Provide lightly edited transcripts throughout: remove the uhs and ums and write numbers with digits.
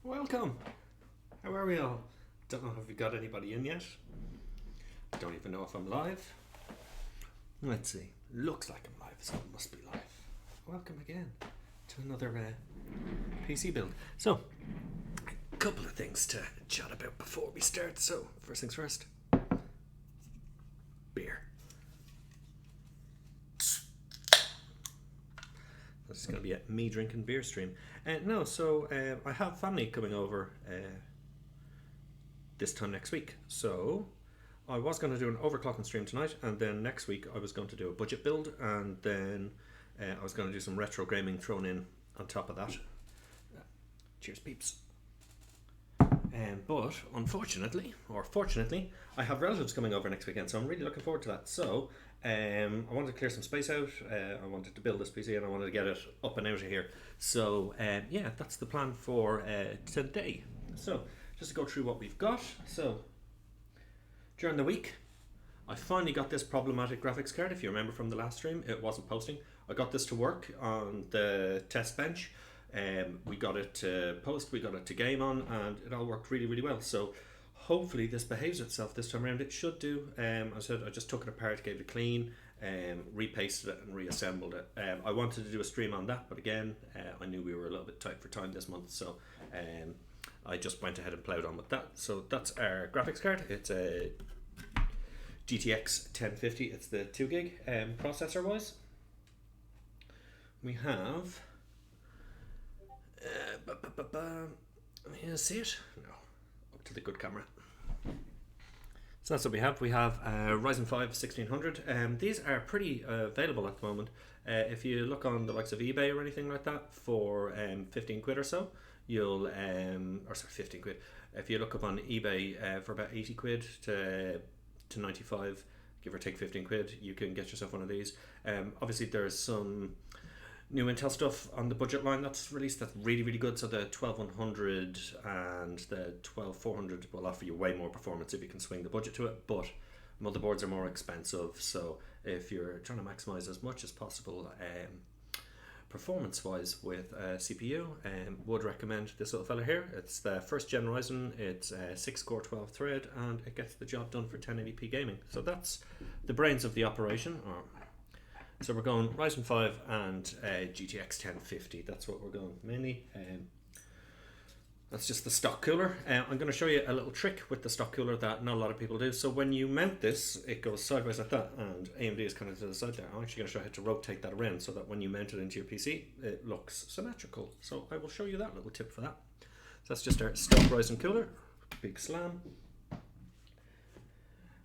Welcome. How are we all? Don't know if we got anybody in yet. Don't even know if I'm live. Let's see. Looks like I'm live, so it must be live. Welcome again to another PC build. So, a couple of things to chat about before we start. So, first things first. Beer. This is going to be a me drinking beer stream. I have family coming over this time next week. So I was going to do an overclocking stream tonight, and then next week I was going to do a budget build, and then I was going to do some retro gaming thrown in on top of that. Cheers, peeps. But unfortunately, or fortunately, I have relatives coming over next weekend, so I'm really looking forward to that. So I wanted to clear some space out. I wanted to build this PC, and I wanted to get it up and out of here. So that's the plan for today. So just to go through what we've got. So during the week, I finally got this problematic graphics card. If you remember from the last stream, it wasn't posting. I got this to work on the test bench. We got it to post, we got it to game on, and it all worked really, really well. So hopefully this behaves itself this time around. It should do. I just took it apart, gave it a clean, repasted it and reassembled it. I wanted to do a stream on that, but again, I knew we were a little bit tight for time this month, so I just went ahead and ploughed on with that. So that's our graphics card. It's a GTX 1050. It's the 2 gig processor wise. We have see it? No, up to the good camera. So that's what we have. We have Ryzen 5 1600. These are pretty available at the moment. If you look on the likes of eBay or anything like that for 15 quid or so, you'll 15 quid. If you look up on eBay for about 80 quid to 95, give or take 15 quid, you can get yourself one of these. Obviously there's some new Intel stuff on the budget line that's released that's really, really good. So the 12100 and the 12400 will offer you way more performance if you can swing the budget to it, but motherboards are more expensive. So if you're trying to maximize as much as possible performance wise with a CPU, would recommend this little fella here. It's the first gen Ryzen. It's 6 core 12 thread, and it gets the job done for 1080p gaming. So that's the brains of the operation. So we're going Ryzen 5 and GTX 1050. That's what we're going mainly. That's just the stock cooler. I'm going to show you a little trick with the stock cooler that not a lot of people do. So when you mount this, it goes sideways like that, and AMD is kind of to the side there. I'm actually going to show you how to rotate that around so that when you mount it into your PC, it looks symmetrical. So I will show you that little tip for that. So that's just our stock Ryzen cooler. Big slam.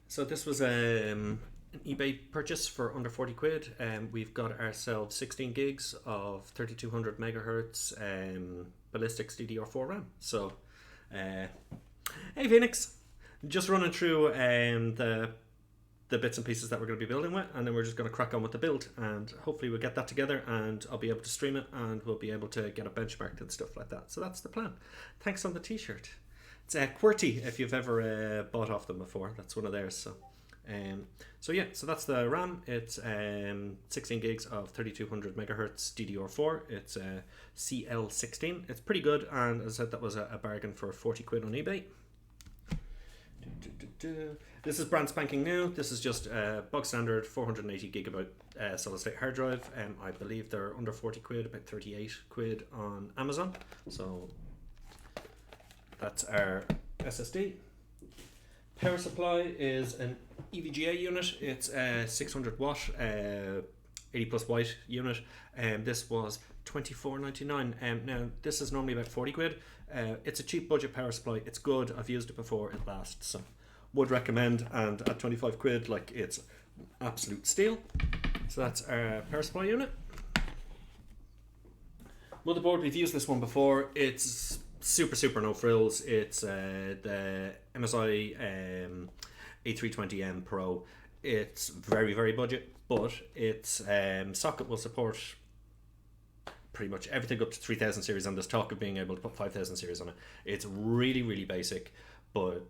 So this was an eBay purchase for under 40 quid. We've got ourselves 16 gigs of 3200 megahertz Ballistics DDR4 RAM. So hey Phoenix, just running through the bits and pieces that we're going to be building with, and then we're just going to crack on with the build, and hopefully we'll get that together and I'll be able to stream it, and we'll be able to get it benchmarked and stuff like that. So that's the plan. Thanks on the t-shirt. It's QWERTY, if you've ever bought off them before. That's one of theirs. So that's the RAM. It's 16 gigs of 3200 megahertz DDR4. It's CL16. It's pretty good, and as I said, that was a bargain for 40 quid on eBay. This is brand spanking new. This is just a bog standard 480 gigabyte solid state hard drive. I believe they're under 40 quid, about 38 quid on Amazon. So that's our SSD. Power supply is an EVGA unit. It's a 600 watt 80 plus white unit, and this was $24.99. Now this is normally about 40 quid. It's a cheap budget power supply. It's good. I've used it before. It lasts, so would recommend. And at 25 quid, like, it's absolute steal. So that's our power supply unit. Motherboard, we've used this one before. It's super no frills. It's the MSI A320M Pro. It's very budget, but its socket will support pretty much everything up to 3000 series, and there's talk of being able to put 5000 series on it. It's really basic, but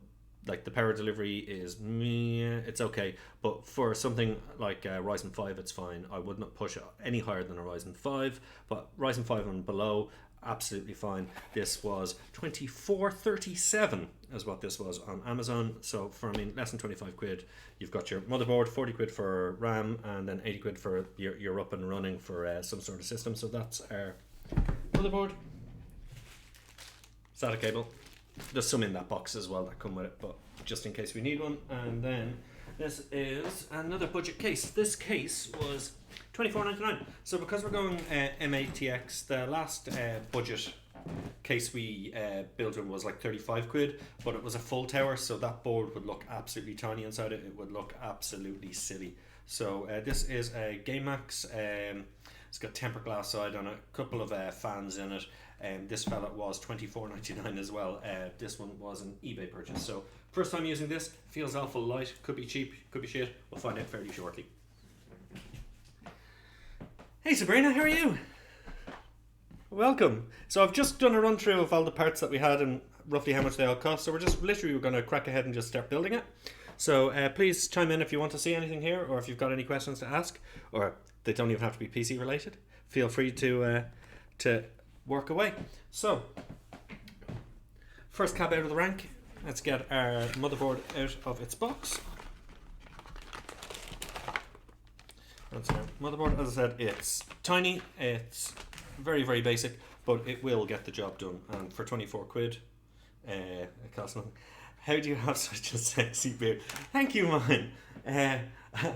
like the power delivery is it's okay, but for something like Ryzen 5 it's fine. I would not push it any higher than a Ryzen 5, but Ryzen 5 and below, absolutely fine. This was $24.37 is what this was on Amazon. So for less than 25 quid, you've got your motherboard, 40 quid for RAM, and then 80 quid for you're up and running for some sort of system. So that's our motherboard, SATA cable. There's some in that box as well that come with it, but just in case we need one. And then this is another budget case. This case was $24.99. So because we're going M-ATX, the last budget case we built in was like 35 quid, but it was a full tower, so that board would look absolutely tiny inside it. It would look absolutely silly. So this is a GameMax. It's got tempered glass side on it, a couple of fans in it. This fella was $24.99 as well. This one was an eBay purchase. So first time using this, feels awful light. Could be cheap, could be shit. We'll find out fairly shortly. Hey Sabrina, how are you? Welcome. So I've just done a run through of all the parts that we had and roughly how much they all cost. So we're going to crack ahead and just start building it. So please chime in if you want to see anything here, or if you've got any questions to ask, or they don't even have to be PC related. Feel free to work away. So first cab out of the rank. Let's get our motherboard out of its box. That's our motherboard. As I said, it's tiny, it's very, very basic, but it will get the job done. And for 24 quid, it costs nothing. How do you have such a sexy beard? Thank you, mine.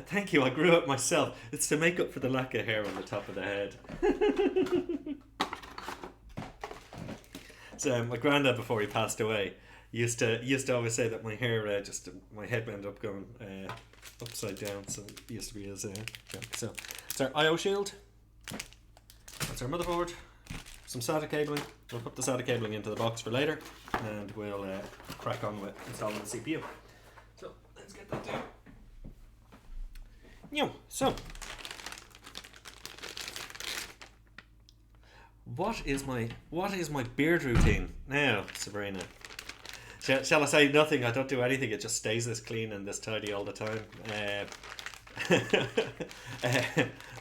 Thank you, I grew up myself. It's to make up for the lack of hair on the top of the head. So my granddad, before he passed away, used to always say that my hair my head ended up going upside down. So it used to be his joke. So it's our IO shield. That's our motherboard. Some SATA cabling. We'll put the SATA cabling into the box for later, and we'll crack on with installing the CPU. So let's get that down. So what is my beard routine now, Sabrina? Shall I say nothing? I don't do anything. It just stays this clean and this tidy all the time.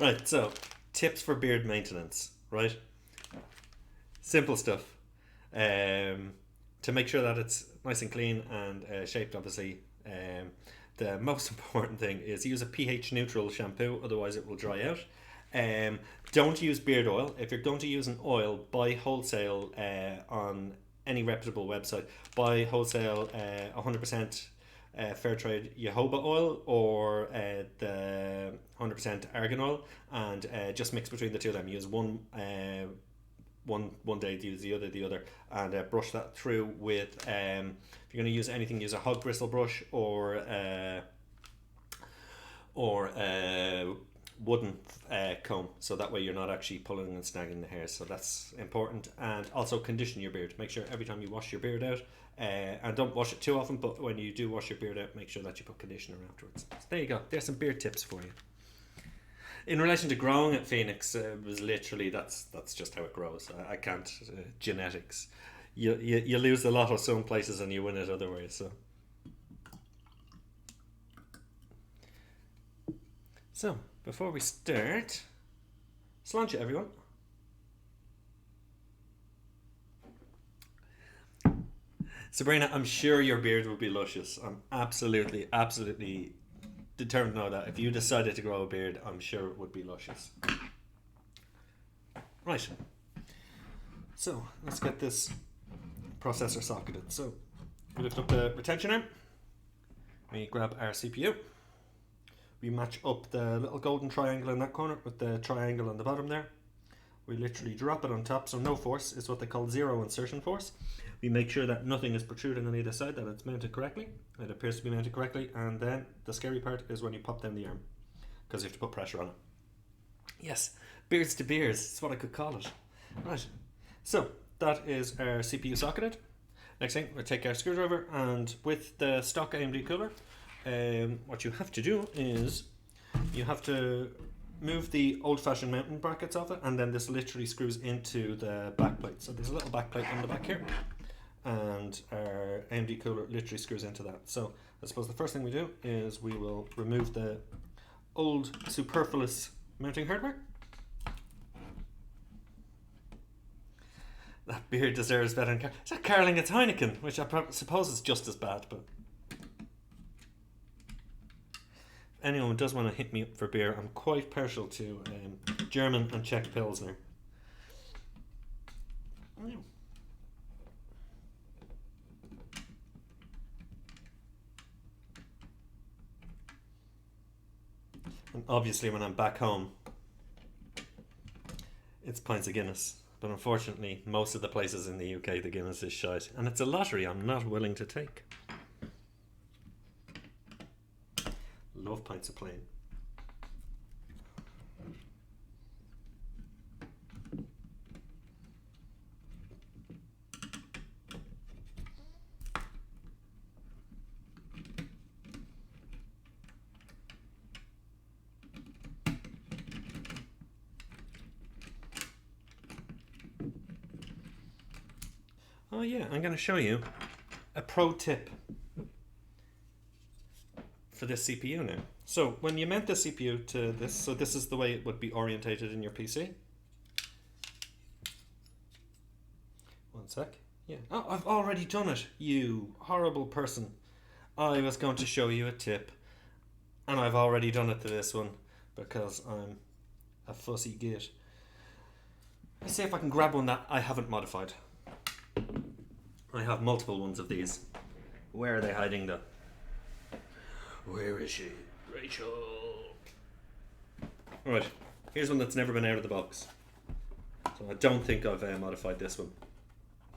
Right. So tips for beard maintenance. Right. Simple stuff. To make sure that it's nice and clean and shaped, obviously. The most important thing is use a pH neutral shampoo, otherwise it will dry out. Don't use beard oil. If you're going to use an oil, buy wholesale on any reputable website. Buy wholesale 100% fair trade jojoba oil or the 100% argan oil, and just mix between the two of them. Use one day, use the other, and brush that through with if you're going to use anything, use a hog bristle brush or wooden comb, so that way you're not actually pulling and snagging the hair. So that's important. And also condition your beard. Make sure every time you wash your beard out, and don't wash it too often, but when you do wash your beard out, make sure that you put conditioner afterwards. So there you go, there's some beard tips for you. In relation to growing at Phoenix, it was literally that's just how it grows. I can't genetics. You lose a lot of some places and you win it other ways. So before we start, sláinte everyone. Sabrina, I'm sure your beard will be luscious. I'm absolutely determined to know that. If you decided to grow a beard, I'm sure it would be luscious. Right. So let's get this processor socketed. So we lift up the retention arm. We grab our CPU. We match up the little golden triangle in that corner with the triangle on the bottom there. We literally drop it on top, so no force is what they call zero insertion force. We make sure that nothing is protruding on either side, that it's mounted correctly. It appears to be mounted correctly, and then the scary part is when you pop down the arm, because you have to put pressure on it. Yes, beards to beers, that's what I could call it. Right, so that is our CPU socketed. Next thing, we'll take our screwdriver, and with the stock AMD cooler, what you have to do is you have to move the old-fashioned mounting brackets off it, and then this literally screws into the back plate. So there's a little back plate on the back here, and our AMD cooler literally screws into that. So I suppose the first thing we do is we will remove the old superfluous mounting hardware. That beer deserves better than Carling. Is that Carling? It's Heineken, which I suppose is just as bad, but if anyone does want to hit me up for beer, I'm quite partial to German and Czech Pilsner. And obviously when I'm back home, it's pints of Guinness. But unfortunately, most of the places in the UK, the Guinness is shite. And it's a lottery I'm not willing to take. Love pints of plain. Oh yeah, I'm going to show you a pro tip for this CPU now. So when you mount the CPU to this, so this is the way it would be orientated in your PC. One sec. Yeah. Oh, I've already done it, you horrible person. I was going to show you a tip, and I've already done it to this one because I'm a fussy git. Let's see if I can grab one that I haven't modified. I have multiple ones of these. Where are they hiding though? Where is she? Rachel! Alright, here's one that's never been out of the box. So I don't think I've modified this one.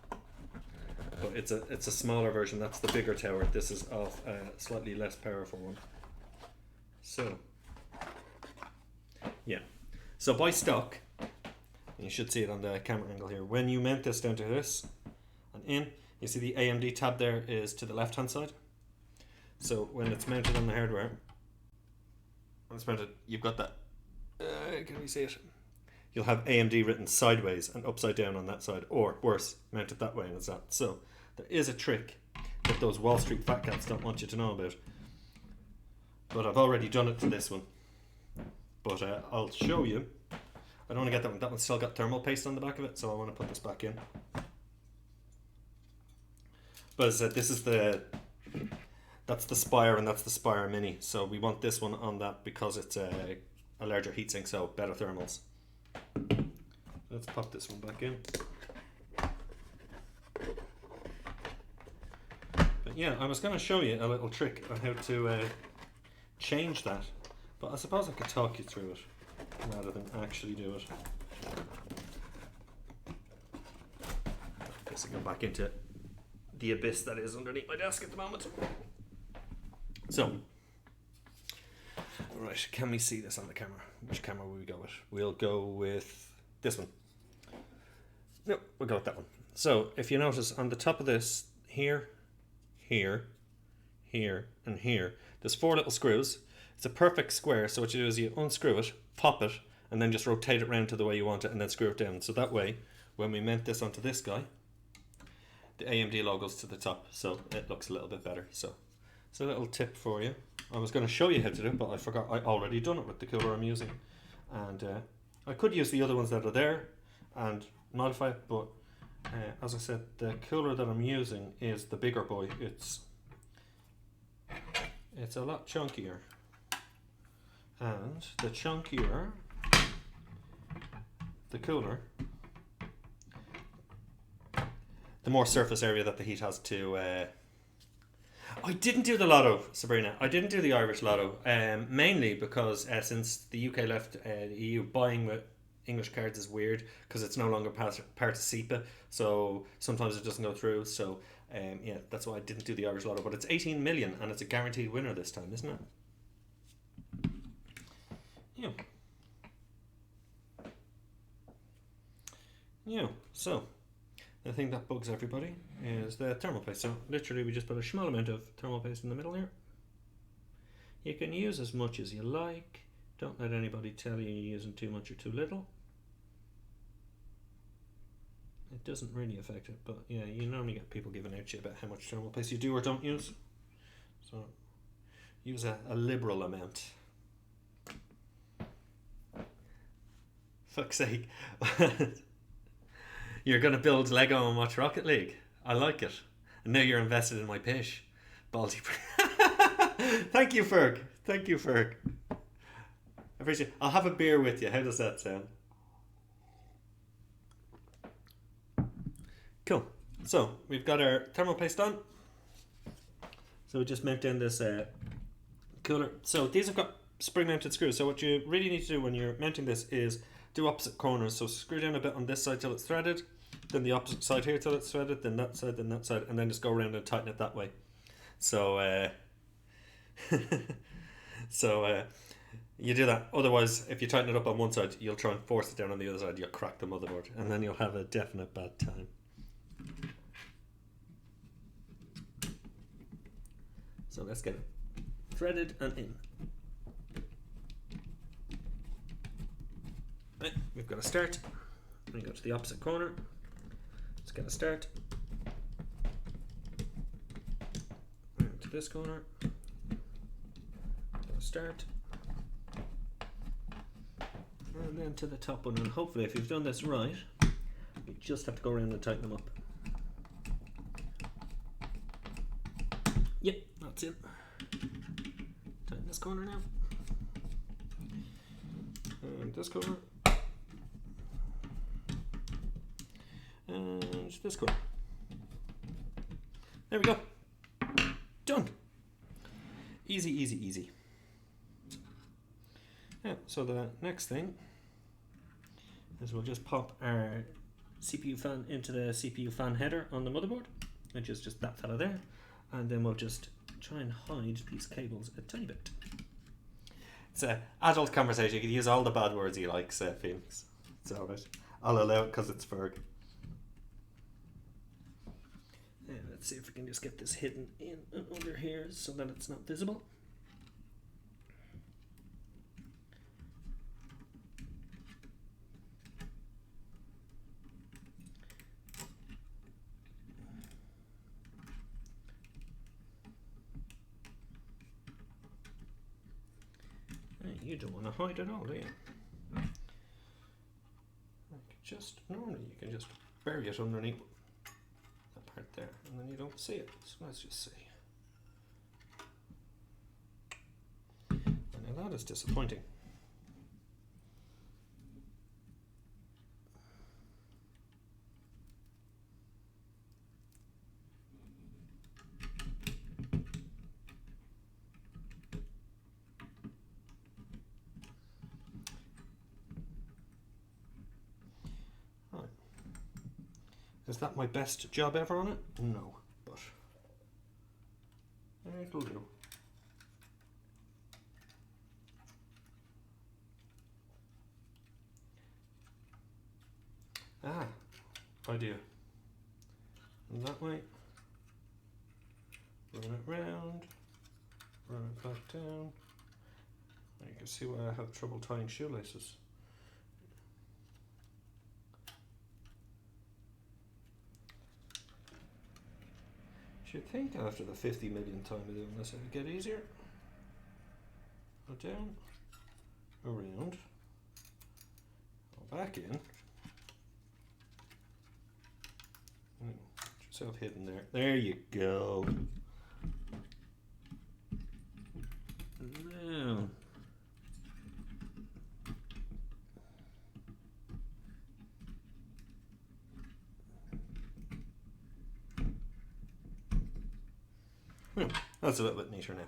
But it's a smaller version, that's the bigger tower. This is of a slightly less powerful one. So, yeah. So by stock, you should see it on the camera angle here, when you mount this down to this and in, you see the AMD tab there is to the left hand side. So when it's mounted on the hardware, when it's mounted, you've got that. Can we see it? You'll have AMD written sideways and upside down on that side, or worse, mounted that way and it's that. So there is a trick that those Wall Street fat cats don't want you to know about. But I've already done it to this one. But I'll show you. I don't want to get that one. That one's still got thermal paste on the back of it, so I want to put this back in. But as I said, this is that's the Spire and that's the Spire Mini. So we want this one on that because it's a larger heatsink, so better thermals. Let's pop this one back in. But yeah, I was going to show you a little trick on how to change that. But I suppose I could talk you through it rather than actually do it. I guess I go back into the abyss that is underneath my desk at the moment. So, right, can we see this on the camera? Which camera will we go with? We'll go with this one. No, we'll go with that one. So, if you notice on the top of this, here, here, here, and here, there's 4 little screws. It's a perfect square, so what you do is you unscrew it, pop it, and then just rotate it around to the way you want it, and then screw it down. So that way, when we mount this onto this guy, the AMD logo's to the top, so it looks a little bit better. So it's a little tip for you. I was going to show you how to do it, but I forgot. I already done it with the cooler I'm using, and I could use the other ones that are there and modify it, but as I said, the cooler that I'm using is the bigger boy. It's a lot chunkier, and the chunkier the cooler, the more surface area that the heat has to. I didn't do the lotto, Sabrina. I didn't do the Irish lotto, mainly because since the UK left the EU, buying with English cards is weird because it's no longer part of SEPA, so sometimes it doesn't go through. So yeah, that's why I didn't do the Irish lotto. But it's 18 million and it's a guaranteed winner this time, isn't it? Yeah. Yeah, so the thing that bugs everybody is the thermal paste. So literally we just put a small amount of thermal paste in the middle here. You can use as much as you like. Don't let anybody tell you you're using too much or too little. It doesn't really affect it, but yeah, you normally get people giving out shit about how much thermal paste you do or don't use. So use a liberal amount. Fuck's sake. You're going to build Lego and watch Rocket League. I like it. And now you're invested in my pish. Baldy. Thank you, Ferg. Thank you, Ferg. I appreciate it. I'll have a beer with you. How does that sound? Cool. So, we've got our thermal paste on. So we just mount in this cooler. So these have got spring mounted screws. So what you really need to do when you're mounting this is do opposite corners. So screw down a bit on this side till it's threaded, then the opposite side here till it's threaded, then that side, and then just go around and tighten it that way. So you do that. Otherwise, if you tighten it up on one side, you'll try and force it down on the other side, you'll crack the motherboard, and then you'll have a definite bad time. So let's get it threaded and in. Right, we've got a start. We go to the opposite corner. Let's get a start. To this corner. Get a start. And then to the top one. And hopefully, if you've done this right, you just have to go around and tighten them up. Yep, that's it. Tighten this corner now. And this corner. And this corner. There we go. Done. Easy, easy, easy. Yeah, so the next thing is we'll just pop our CPU fan into the CPU fan header on the motherboard, which is just that fella there. And then we'll just try and hide these cables a tiny bit. It's an adult conversation. You can use all the bad words you like, Phoenix. It's alright. I'll allow it because it's Ferg. And let's see if we can just get this hidden in and under here so that it's not visible. You don't want to hide it all, do you? Just normally you can just bury it underneath that part there, and then you don't see it. So let's just see. And now that is disappointing. Is that my best job ever on it? No, but it'll do. Ah, idea. And that way. Run it round. Run it back down. You can see why I have trouble tying shoelaces. You'd think after the 50 million time of doing this it would get easier. Go down, around, go back in. Get yourself hidden there. There you go. Now. That's a little bit neater now.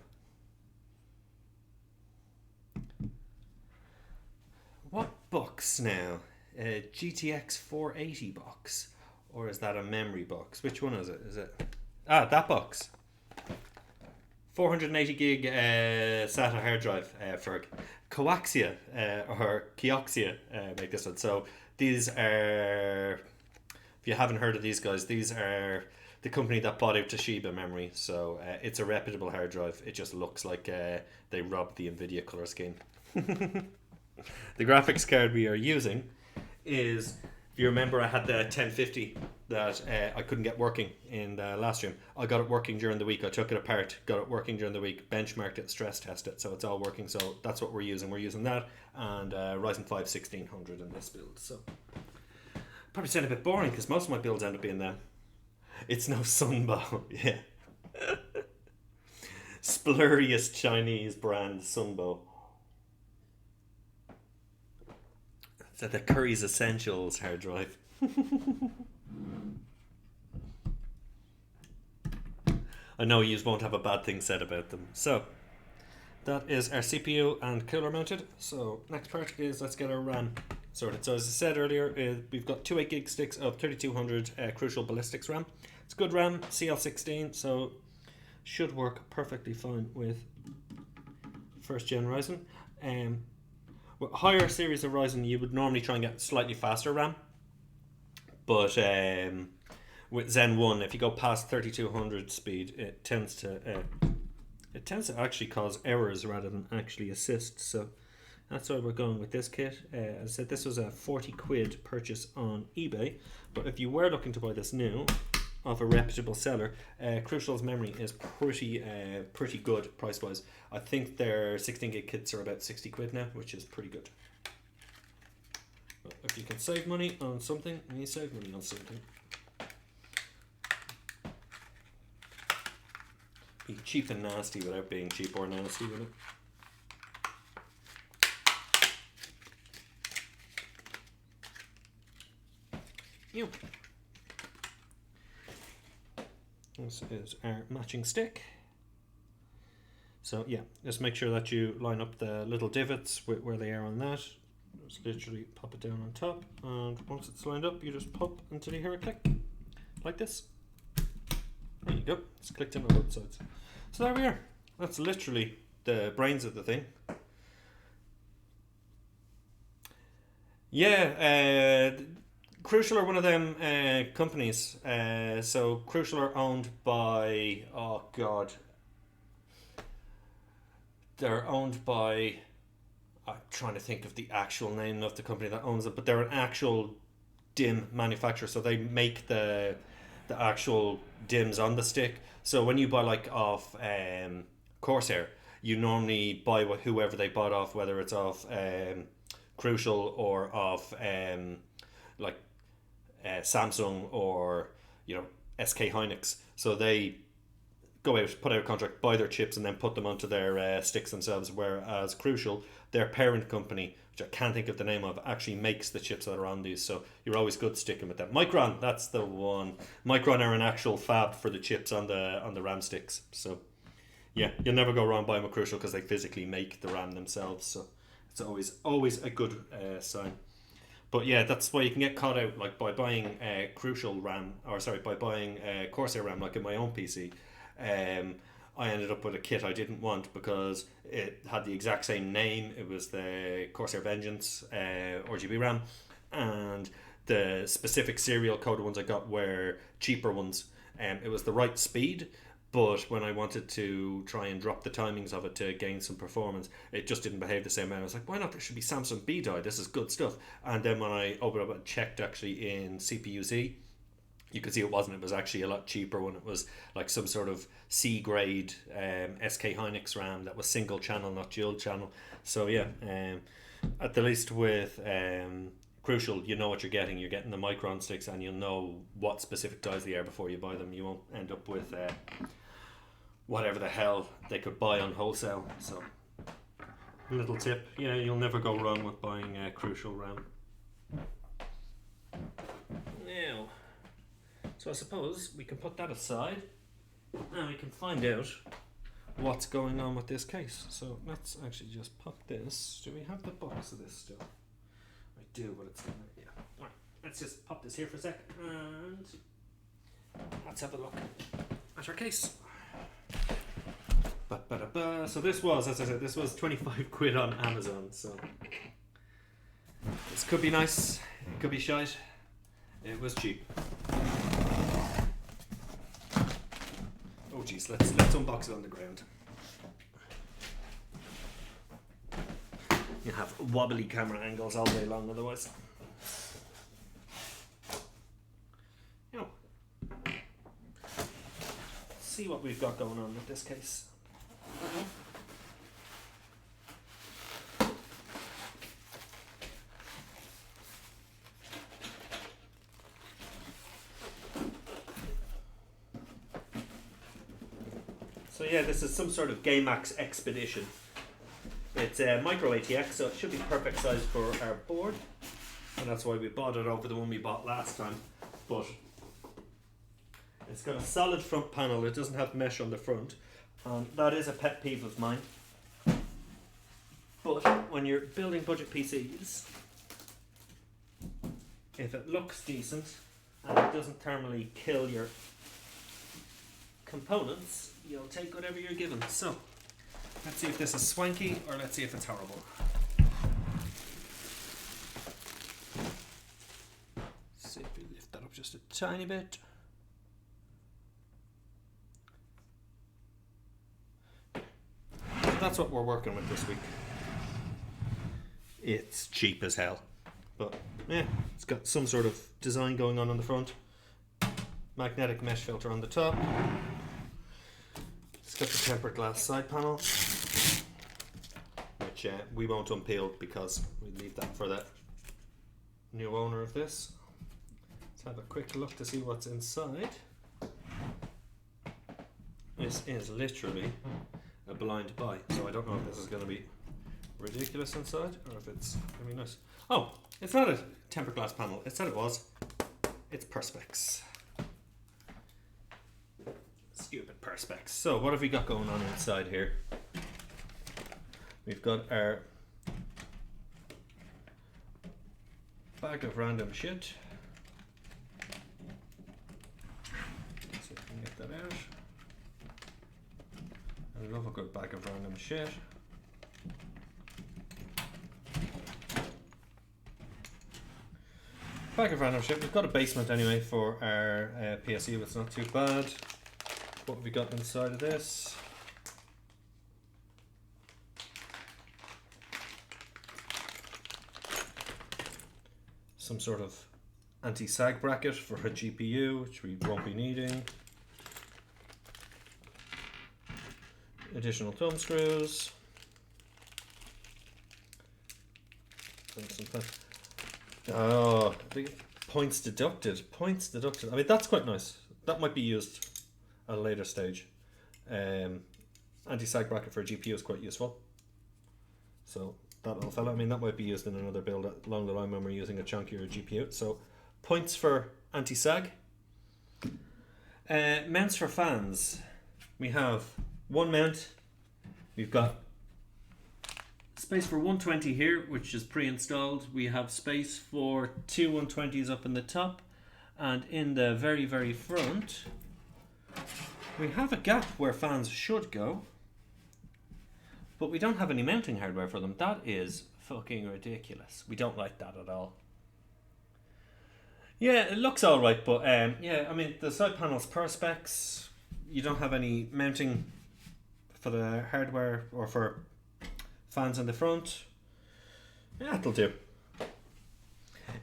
What box now? A GTX 480 box? Or is that a memory box? Which one is it? Is it? Ah, that box. 480 gig SATA hard drive for Coaxia or Kioxia make this one. So these are, if you haven't heard of these guys, these are the company that bought out Toshiba memory. So it's a reputable hard drive. It just looks like they robbed the NVIDIA color scheme. The graphics card we are using is, if you remember, I had the 1050 that I couldn't get working in the last stream. I got it working during the week. I took it apart, got it working during the week, benchmarked it, stress tested it, so it's all working. So that's what we're using. We're using that and Ryzen 5 1600 in this build. So Probably sound a bit boring because most of my builds end up being them. It's no Sunbow, yeah. Spluriest Chinese brand Sunbow. It's at the Curry's Essentials hard drive. I know you won't have a bad thing said about them. So, that is our CPU and cooler mounted. So, next part is let's get our RAM sorted. So, as I said earlier, we've got two 8GB sticks of 3200 Crucial Ballistics RAM. It's good RAM, CL16, so should work perfectly fine with first gen Ryzen. With higher series of Ryzen, you would normally try and get slightly faster RAM, but with Zen 1, if you go past 3200 speed, it tends to actually cause errors rather than actually assist. So that's why we're going with this kit. As I said, this was a 40 quid purchase on eBay, but if you were looking to buy this new of a reputable seller, Crucial's memory is pretty good price wise. I think their 16GB kits are about 60 quid now, which is pretty good. But if you can save money on something, you save money on something. Be cheap and nasty without being cheap or nasty with it. Yep. This is our matching stick. So yeah, just make sure that you line up the little divots where they are on that. Just literally pop it down on top, and once it's lined up, you just pop until you hear it click, like this. There you go, it's clicked in on both sides. So there we are. That's literally the brains of the thing. Yeah, Crucial are one of them companies. So Crucial are owned by, oh god, they're owned by, I'm trying to think of the actual name of the company that owns it, but they're an actual DIMM manufacturer. So they make the actual DIMMs on the stick. So when you buy like off Corsair, you normally buy whoever they bought off, whether it's off Crucial or off Samsung or SK Hynix. So they go out, put out a contract, buy their chips, and then put them onto their sticks themselves. Whereas Crucial, their parent company, which I can't think of the name of, actually makes the chips that are on these. So you're always good sticking with them. Micron, that's the one. Micron are an actual fab for the chips on the RAM sticks. So yeah, you'll never go wrong buying a Crucial because they physically make the RAM themselves. So it's always a good sign. But yeah, that's why you can get caught out, like by buying Crucial RAM, by buying Corsair RAM, like in my own PC. I ended up with a kit I didn't want because it had the exact same name. It was the Corsair Vengeance RGB RAM, and the specific serial code ones I got were cheaper ones. It was the right speed, but when I wanted to try and drop the timings of it to gain some performance, it just didn't behave the same way. I was like, why not? There should be Samsung B-Die. This is good stuff. And then when I opened up and checked actually in CPU-Z, you could see it wasn't. It was actually a lot cheaper when it was like some sort of C grade SK Hynix RAM that was single channel, not dual channel. So yeah, at the least with Crucial, you know what you're getting. You're getting the Micron sticks, and you'll know what specific dies they are before you buy them. You won't end up with whatever the hell they could buy on wholesale. So, little tip, yeah, you'll never go wrong with buying Crucial RAM. Now, so I suppose we can put that aside, and we can find out what's going on with this case. So let's actually just pop this. Do we have the box of this still? I do, but it's yeah. All right, let's just pop this here for a sec, and let's have a look at our case. So this was, as I said, this was 25 quid on Amazon. So this could be nice, it could be shite. It was cheap. Oh geez, let's unbox it on the ground. You have wobbly camera angles all day long otherwise. See what we've got going on with this case. So yeah, this is some sort of GameMax Expedition. It's a micro ATX, so it should be perfect size for our board, and that's why we bought it over the one we bought last time. But it's got a solid front panel. It doesn't have mesh on the front, and that is a pet peeve of mine. But when you're building budget PCs, if it looks decent and it doesn't thermally kill your components, you'll take whatever you're given. So let's see if this is swanky, or let's see if it's horrible. Let's see if we lift that up just a tiny bit. So that's what we're working with this week. It's cheap as hell, but yeah, it's got some sort of design going on the front. Magnetic mesh filter on the top. It's got the tempered glass side panel, which we won't unpeel because we leave that for the new owner of this. Let's have a quick look to see what's inside. This is literally a blind buy, so I don't know if this is going to be ridiculous inside or if it's going to be nice. Oh, it's not a tempered glass panel. It said it was. It's Perspex. Stupid Perspex. So what have we got going on inside here? We've got our bag of random shit. Let's see if we can get that out. I love a good bag of random shit. Bag of random shit. We've got a basement anyway for our PSU. It's not too bad. What have we got inside of this? Some sort of anti-sag bracket for a GPU, which we won't be needing. Additional thumb screws. Oh, points deducted. Points deducted. I mean, that's quite nice. That might be used at a later stage. Anti-sag bracket for a GPU is quite useful. So that little fella, I mean, that might be used in another build along the line when we're using a chunkier GPU. So points for anti-sag. Mounts for fans. We have one mount. We've got space for 120 here, which is pre-installed. We have space for two 120s up in the top, and in the very, very front, we have a gap where fans should go, but we don't have any mounting hardware for them. That is fucking ridiculous. We don't like that at all. Yeah, it looks alright, but yeah, I mean, the side panel's Perspex. You don't have any mounting for the hardware or for fans in the front. Yeah, it'll do.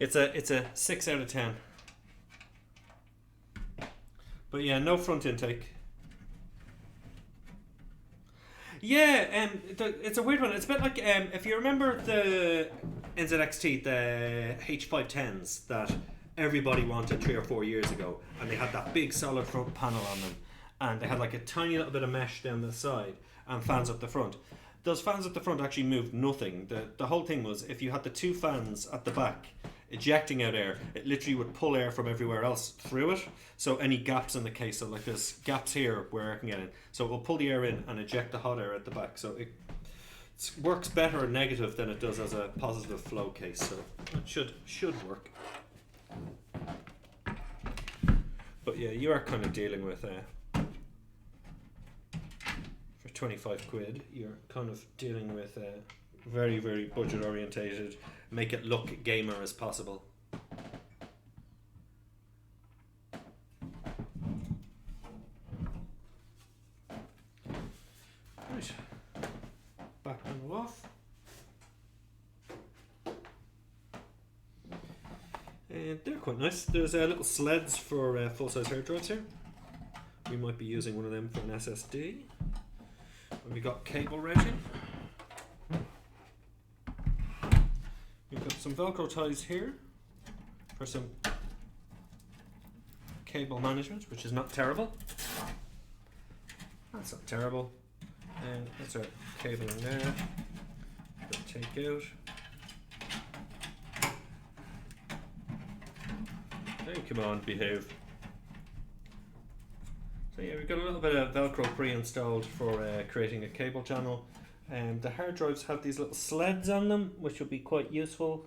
It's a 6 out of 10. But yeah, no front intake. Yeah, it's a weird one. It's a bit like if you remember the NZXT, the H510s that everybody wanted 3 or 4 years ago, and they had that big solid front panel on them, and they had like a tiny little bit of mesh down the side and fans up the front. Those fans at the front actually moved nothing. The whole thing was, if you had the two fans at the back ejecting out air, it literally would pull air from everywhere else through it. So any gaps in the case, so like there's gaps here where air can get in, so it will pull the air in and eject the hot air at the back. So it works better in negative than it does as a positive flow case. So it should work. But yeah, you are kind of dealing with for 25 quid, you're kind of dealing with very, very budget orientated, make it look gamer as possible. Right, back panel off. And they're quite nice. There's little sleds for full-size hard drives here. We might be using one of them for an SSD. And we got cable routing. We've got some Velcro ties here for some cable management, which is not terrible. That's not terrible. And that's our cable in there. We'll take out. Hey, come on, behave. So yeah, we've got a little bit of Velcro pre-installed for creating a cable channel. The hard drives have these little sleds on them, which will be quite useful.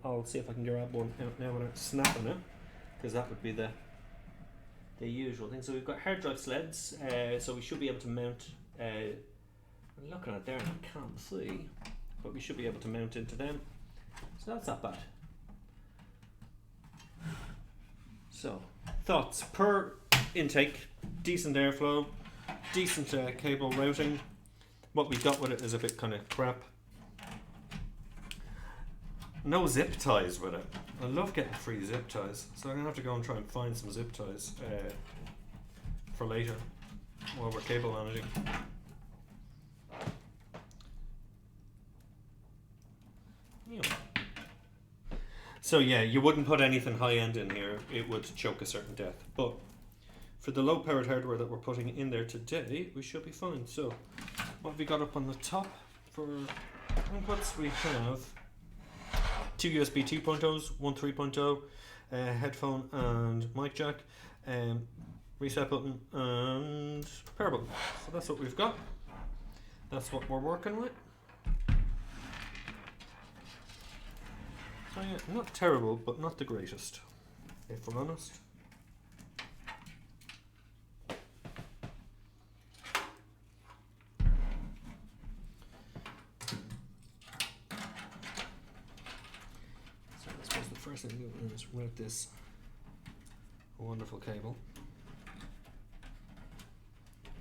I'll see if I can grab one out now without snapping it, because that would be the usual thing. So we've got hard drive sleds, so we should be able to mount. I'm looking at there and I can't see, but we should be able to mount into them. So that's not bad. So, thoughts per intake, decent airflow, decent cable routing. What we got with it is a bit kind of crap. No zip ties with it. I love getting free zip ties, so I'm going to have to go and try and find some zip ties for later while we're cable managing. So yeah, you wouldn't put anything high-end in here, it would choke a certain death. But for the low-powered hardware that we're putting in there today, we should be fine. So what have we got up on the top for inputs? We have two USB 2.0s, one 3.0, headphone and mic jack, reset button and power button. So that's what we've got. That's what we're working with. So yeah, not terrible, but not the greatest, if we're honest. So I suppose the first thing to do is route this wonderful cable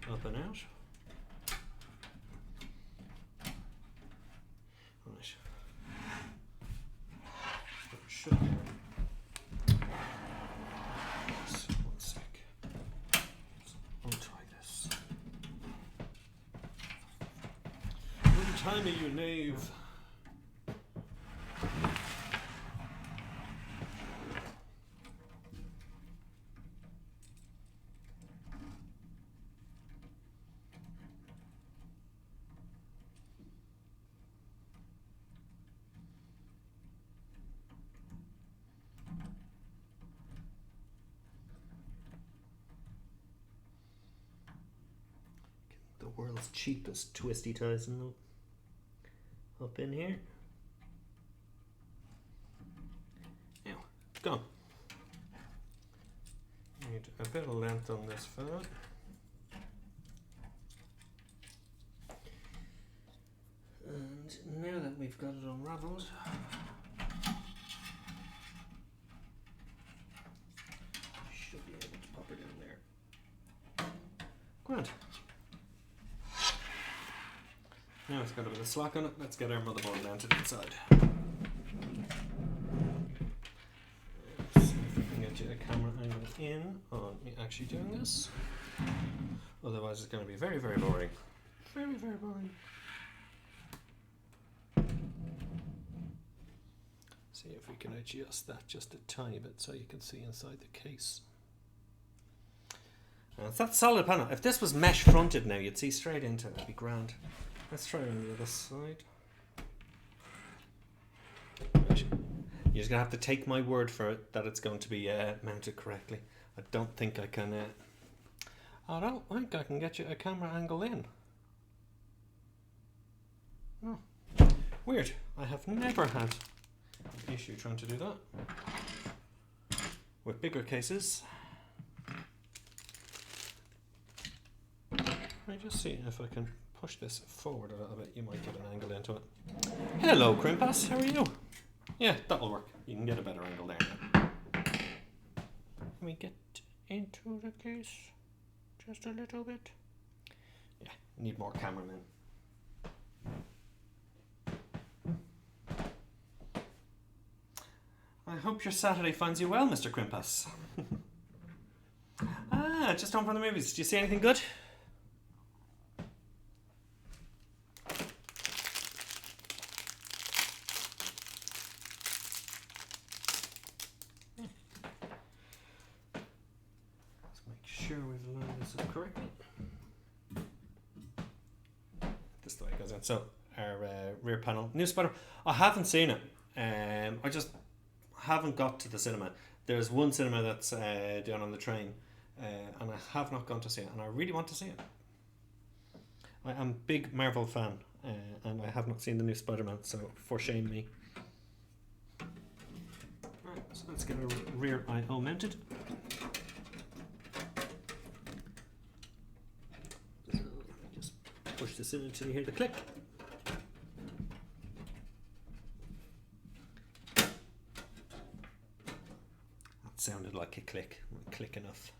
up and out. Right. Should be. Yes, 1 sec. Untry this. Untie me, you knave. World's cheapest twisty ties up in here. Now, gone. Need a bit of length on this fella. And now that we've got it unraveled, should be able to pop it in there. Grand. Now it's got a bit of slack on it. Let's get our motherboard mounted inside. Let's see if we can get you a camera angle in on me actually doing this. Otherwise it's going to be very, very boring. Very, very boring. See if we can adjust that just a tiny bit so you can see inside the case. It's that solid panel. If this was mesh fronted now, you'd see straight into it. It'd be grand. Let's try it on the other side. Right. You're just going to have to take my word for it that it's going to be mounted correctly. I don't think I can... I don't think I can get you a camera angle in. Oh. Weird. I have never had an issue trying to do that. With bigger cases. Let me just see if I can... push this forward a little bit, you might get an angle into it. Hello, Crimpass, how are you? Yeah, that'll work. You can get a better angle there. Let me get into the case just a little bit. Yeah, need more cameramen. I hope your Saturday finds you well, Mr. Crimpass. Just home from the movies. Did you see anything good? Let's make sure we've lined this up correctly. this the way it goes in. So our rear panel, new Spider. I haven't seen it. I just haven't got to the cinema. There's one cinema that's down on the train, and I have not gone to see it, and I really want to see it. I am a big Marvel fan, and I have not seen the new Spider-Man, so for shame me. Alright, so let's get a rear I/O mounted. So just push this in until you hear the click. That sounded like a click, not click enough.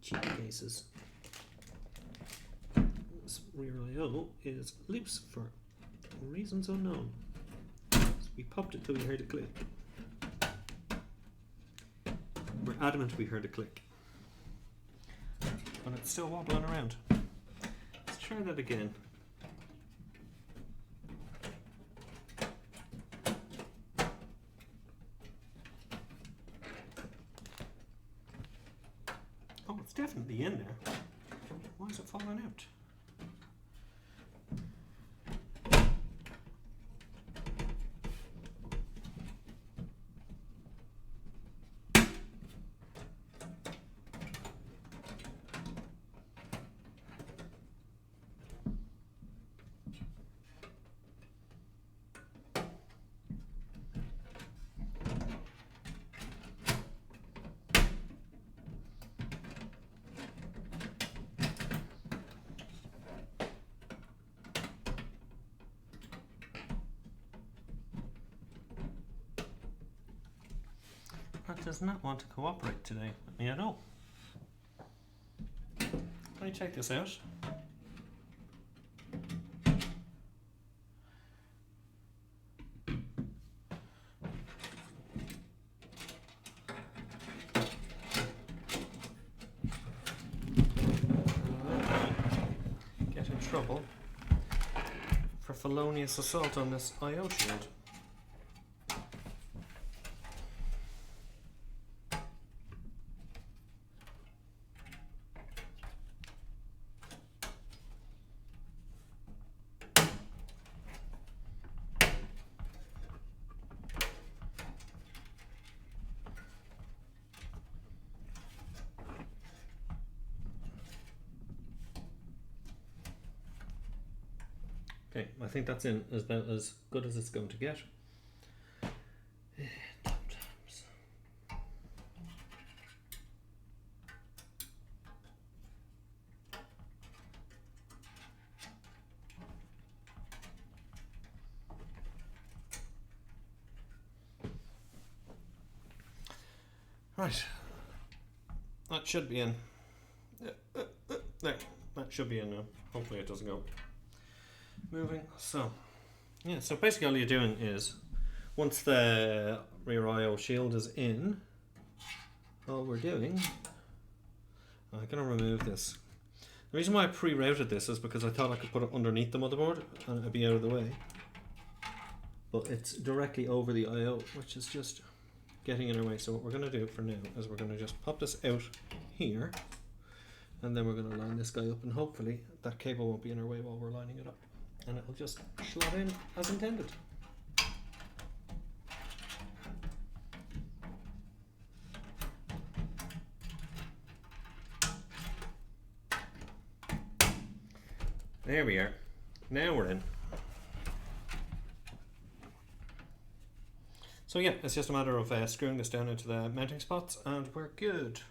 Cheap cases. This rear I/O is loose for reasons unknown. So we popped it till we heard a click. We're adamant we heard a click, but it's still wobbling around. Let's try that again. Oh, it's definitely in there. Why is it falling out? That does not want to cooperate today with me at all. Let me check this out. Get in trouble for felonious assault on this I/O shield. Okay, I think that's in about as good as it's going to get. Right, that should be in. There, that should be in now. Hopefully it doesn't go moving. So, yeah, so basically all you're doing is, once the rear I/O shield is in, all we're doing, I'm going to remove this. The reason why I pre-routed this is because I thought I could put it underneath the motherboard and it'd be out of the way. But it's directly over the I/O, which is just getting in our way. So what we're going to do for now is we're going to just pop this out here, and then we're going to line this guy up, and hopefully that cable won't be in our way while we're lining it up, and it'll just slot in as intended. There we are. Now we're in. So yeah, it's just a matter of screwing this down into the mounting spots and we're good.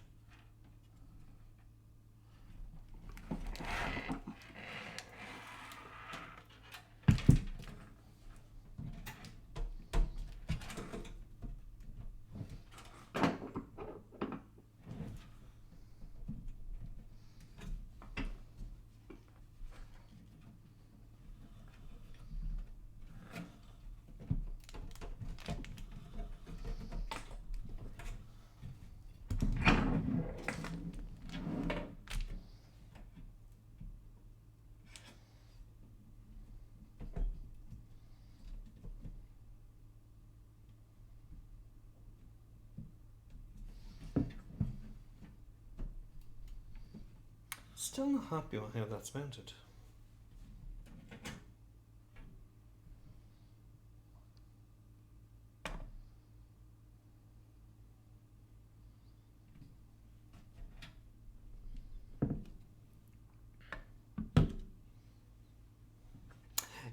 Still not happy with how that's mounted.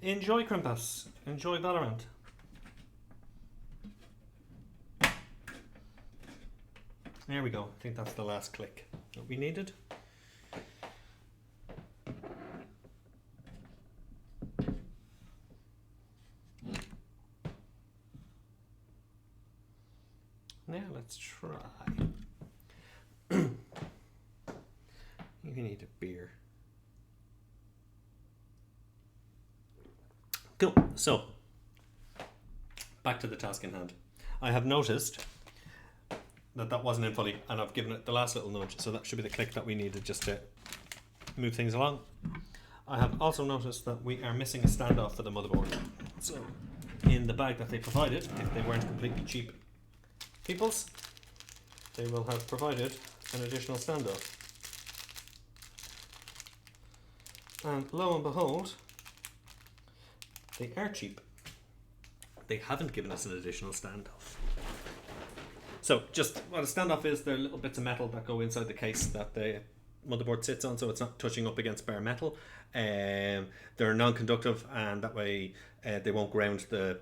Enjoy Crimpass. Enjoy Valorant. There we go. I think that's the last click that we needed. Now let's try. You need a beer. Cool. So, back to the task in hand. I have noticed that wasn't in fully, and I've given it the last little nudge, so that should be the click that we needed just to move things along. I have also noticed that we are missing a standoff for the motherboard. So, in the bag that they provided, if they weren't completely cheap peoples, they will have provided an additional standoff. And lo and behold, they are cheap. They haven't given us an additional standoff. So just what a standoff is, they're little bits of metal that go inside the case that the motherboard sits on, so it's not touching up against bare metal. They're non-conductive, and that way they won't ground the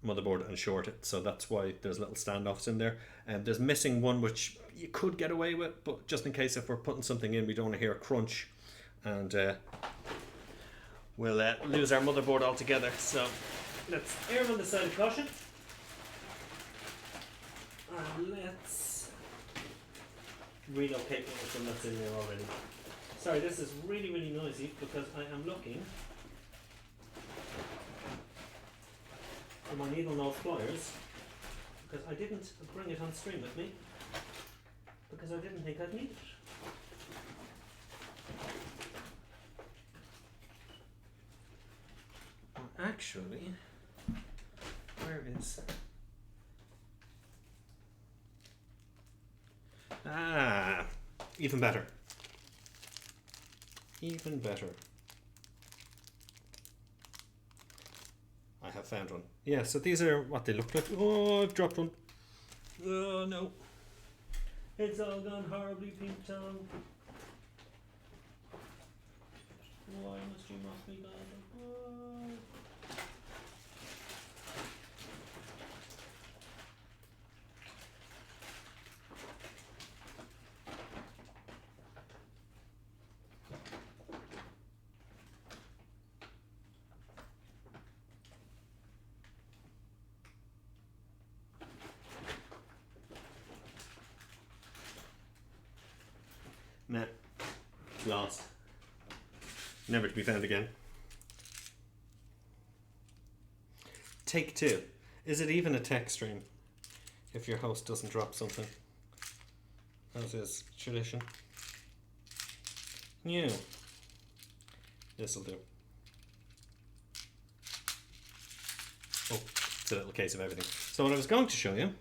motherboard and short it. So that's why there's little standoffs in there. There's missing one which you could get away with, but just in case if we're putting something in, we don't want to hear a crunch, and we'll lose our motherboard altogether. So let's err on the side of caution. And let's relocate anything that's in there already. Sorry, this is really, really noisy because I am looking for my needle nose pliers because I didn't bring it on stream with me because I didn't think I'd need it. Well, actually, where is... Ah, even better. Even better. I have found one. Yeah, so these are what they look like. Oh, I've dropped one. Oh no. It's all gone horribly pink tongue. Why must you mock me, God? Oh. Nah, lost. Never to be found again. Take two. Is it even a tech stream if your host doesn't drop something? As is tradition. New. This'll do. Oh, it's a little case of everything. So what I was going to show you,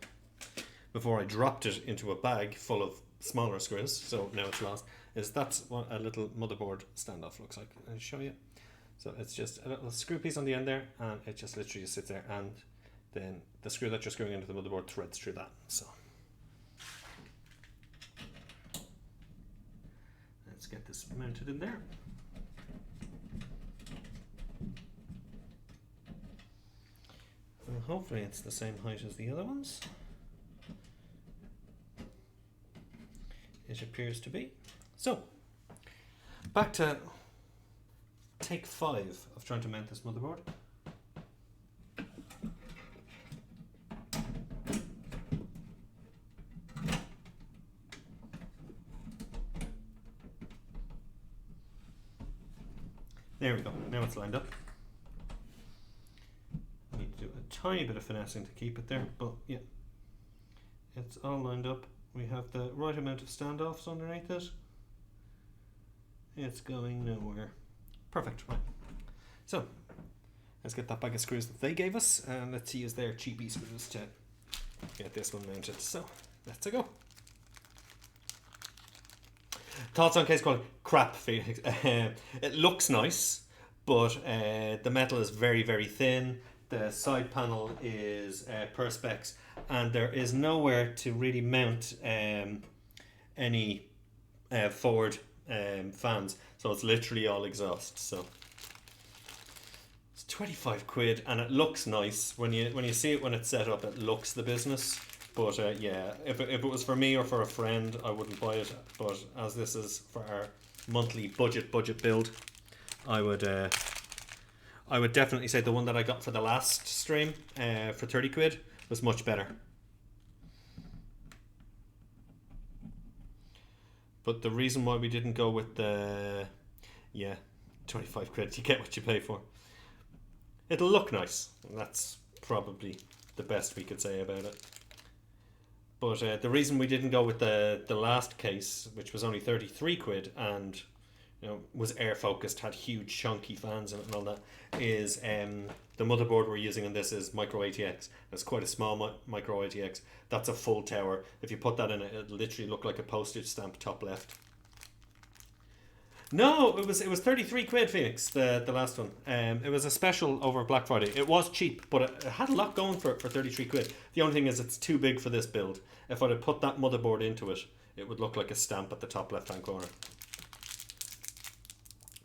before I dropped it into a bag full of smaller screws, so now it's lost, is that's what a little motherboard standoff looks like. I'll show you. So it's just a little screw piece on the end there, and it just literally sits there, and then the screw that you're screwing into the motherboard threads through that. So let's get this mounted in there. And hopefully it's the same height as the other ones. It appears to be. So, back to take 5 of trying to mount this motherboard. There we go, now it's lined up. Need to do a tiny bit of finessing to keep it there, but yeah, it's all lined up. We have the right amount of standoffs underneath it. It's going nowhere. Perfect, right. So, let's get that bag of screws that they gave us, and let's use their cheapy screws to get this one mounted. So, let's go. Thoughts on case quality? Crap, Phoenix. It looks nice, but the metal is very, very thin. The side panel is Perspex, and there is nowhere to really mount any forward fans. So it's literally all exhaust. So it's 25 quid, and it looks nice when you see it when it's set up. It looks the business. But yeah, if it was for me or for a friend, I wouldn't buy it. But as this is for our monthly budget build, I would definitely say the one that I got for the last stream for 30 quid was much better. But the reason why we didn't go with the 25 quid, you get what you pay for. It'll look nice. That's probably the best we could say about it. But the reason we didn't go with the last case, which was only 33 quid and was air focused, had huge chunky fans in it and all that, is the motherboard we're using in this is Micro ATX. It's quite a small Micro ATX. That's a full tower. If you put that in it, it'll literally look like a postage stamp top left. No, it was 33 quid, Phoenix, the last one. It was a special over Black Friday. It was cheap, but it had a lot going for 33 quid. The only thing is it's too big for this build. If I'd have put that motherboard into it, it would look like a stamp at the top left-hand corner.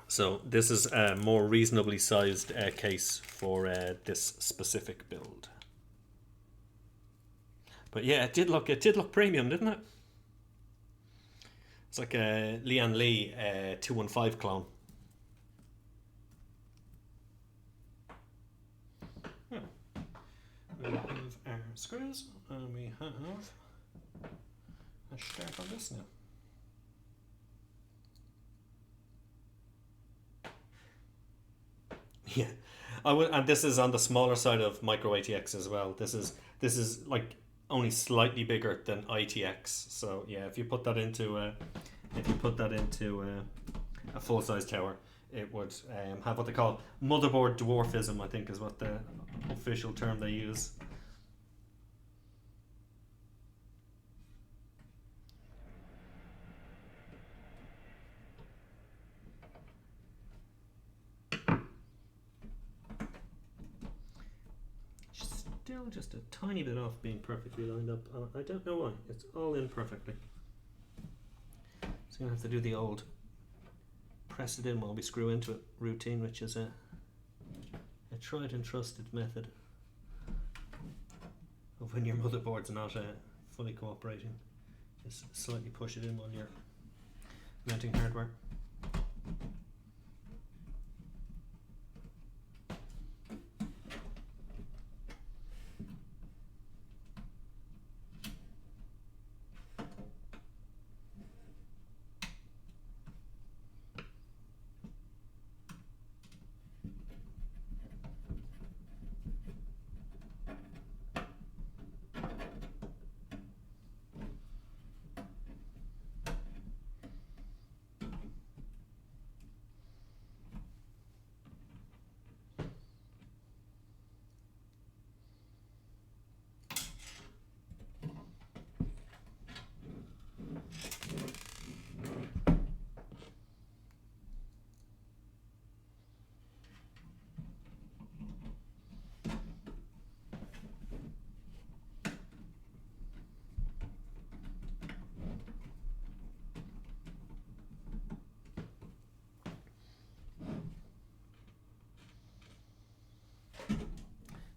So this is a more reasonably sized case for this specific build. But yeah, it did look premium, didn't it? It's like a Lian Li 215 clone. Yeah. We have our screws, and we have a start on this now. Yeah, and this is on the smaller side of Micro ATX as well. This is like only slightly bigger than ITX. So yeah, if you put that into a full size tower, it would have what they call motherboard dwarfism, I think is what the official term they use. Still just a tiny bit off being perfectly lined up. I don't know why. It's all in perfectly. So I'm going to have to do the old press it in while we screw into it routine, which is a tried and trusted method of when your motherboard's not fully cooperating. Just slightly push it in while you're mounting hardware.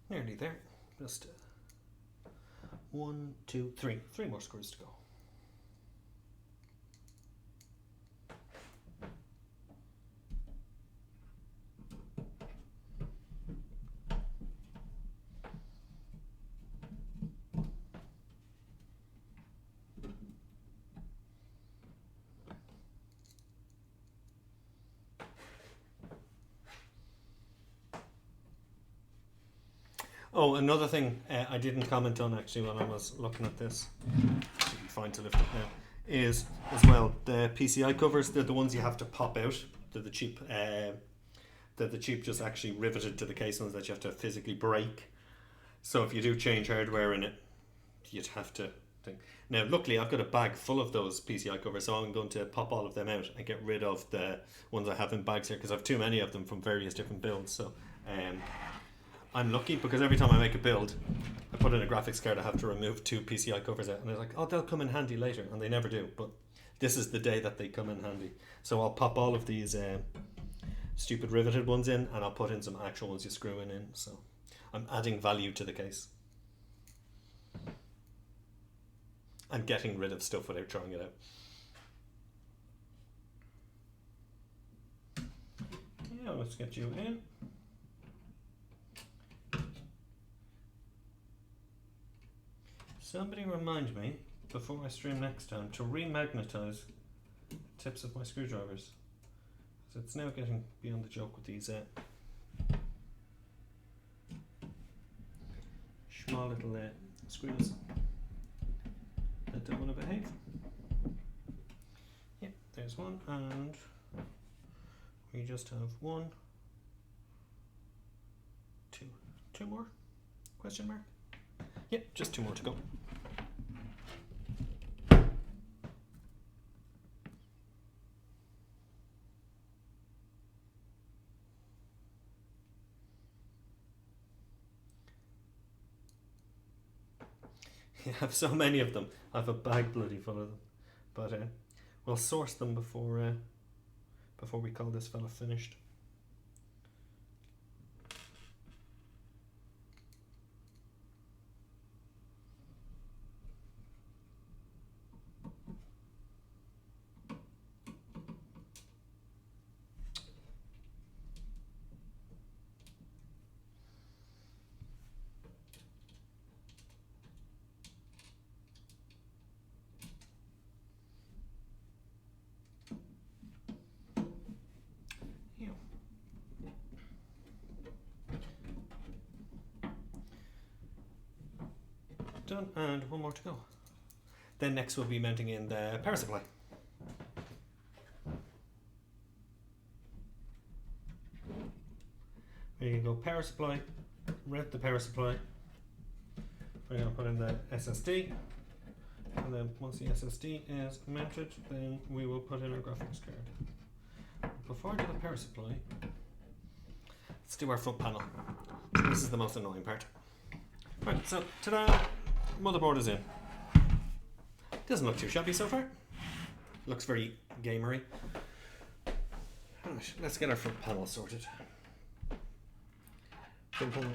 Nearly there. Just 1, 2, 3. 3 more screws to go. Oh, another thing I didn't comment on actually when I was looking at this, should be fine to lift it now, is as well the PCI covers. They're the ones you have to pop out. They're the cheap, just actually riveted to the case ones that you have to physically break. So if you do change hardware in it, you'd have to thing. Now, luckily, I've got a bag full of those PCI covers, so I'm going to pop all of them out and get rid of the ones I have in bags here because I have too many of them from various different builds. So I'm lucky because every time I make a build, I put in a graphics card, I have to remove 2 PCI covers out, and they're like, oh, they'll come in handy later, and they never do. But this is the day that they come in handy. So I'll pop all of these stupid riveted ones in, and I'll put in some actual ones you screw in. So I'm adding value to the case. And getting rid of stuff without throwing it out. Yeah, let's get you in. Somebody remind me before I stream next time to remagnetize tips of my screwdrivers. So it's now getting beyond the joke with these small little screws that don't want to behave. Yep, there's one, and we just have 1, 2, 2 more? Question mark? Yep, just 2 more to go. I have so many of them. I have a bag bloody full of them. But we'll source them before we call this fella finished. Done, and 1 more to go. Then next we'll be mounting in the power supply. We're going to go power supply, rent the power supply. We're going to put in the SSD, and then once the SSD is mounted, then we will put in our graphics card. Before I do the power supply, let's do our front panel. This is the most annoying part. Right, so ta-da! Motherboard is in. Doesn't look too shabby so far. Looks very gamery. Right, let's get our front panel sorted. Front panel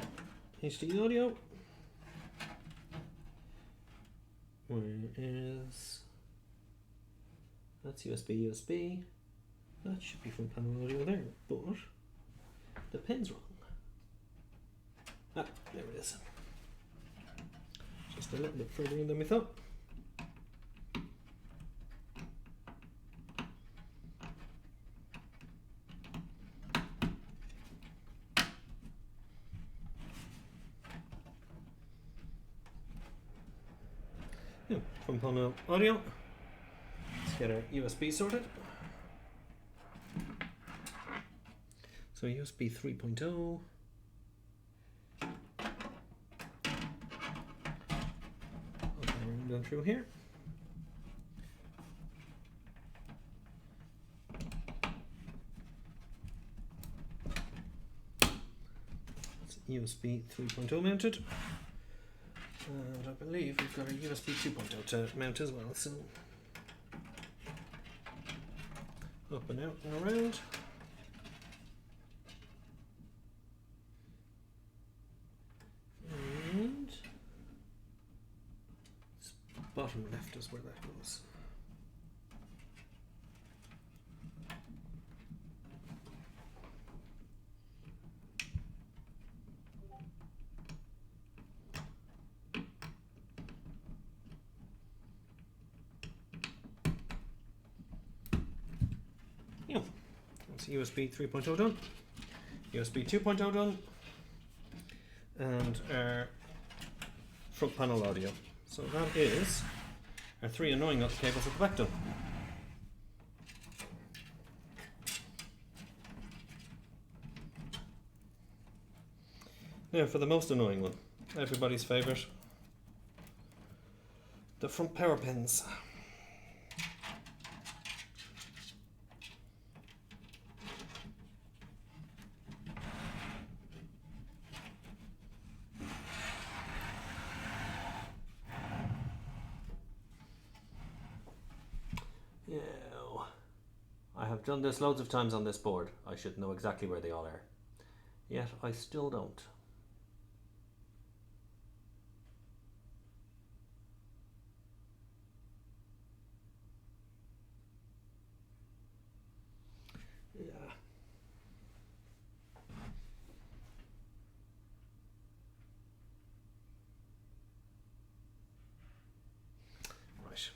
HD audio. Where is... That's USB. That should be front panel audio there, but the pin's wrong. Ah, there it is. Just a little bit further in than we thought. Yeah, from panel audio. Let's get our USB sorted. So USB 3.0. Going through here. It's USB 3.0 mounted, and I believe we've got a USB 2.0 to mount as well, so up and out and around. Bottom left is where that goes. Yeah, that's USB 3.0 done. USB 2.0 done. And our front panel audio. So that is our 3 annoying little cables at the back done. Now for the most annoying one, everybody's favourite, the front power pins. Now, I have done this loads of times on this board. I should know exactly where they all are. Yet I still don't. Yeah. Right.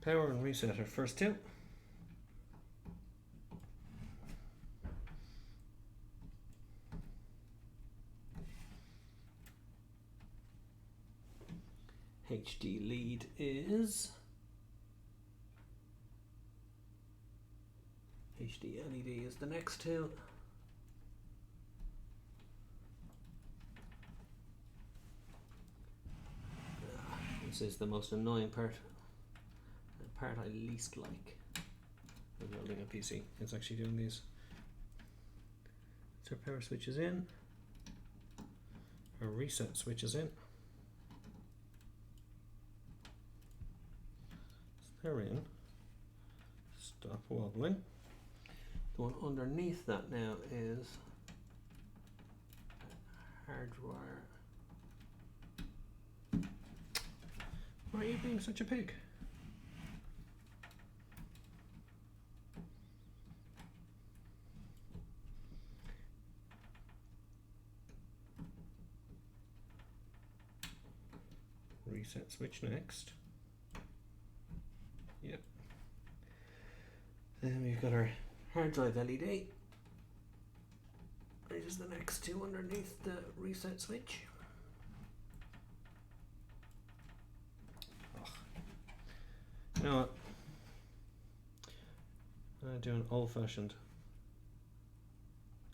Power and reset are first two. HD lead is HD LED is the next two. This is the most annoying part. The part I least like of building a PC is actually doing these. So power switches in, our reset switches in. They're in. Stop wobbling. The one underneath that now is hardwire. Why are you being such a pig? Reset switch next. Yep. Then we've got our hard drive LED. This is the next two underneath the reset switch. Oh. You know what? I do an old-fashioned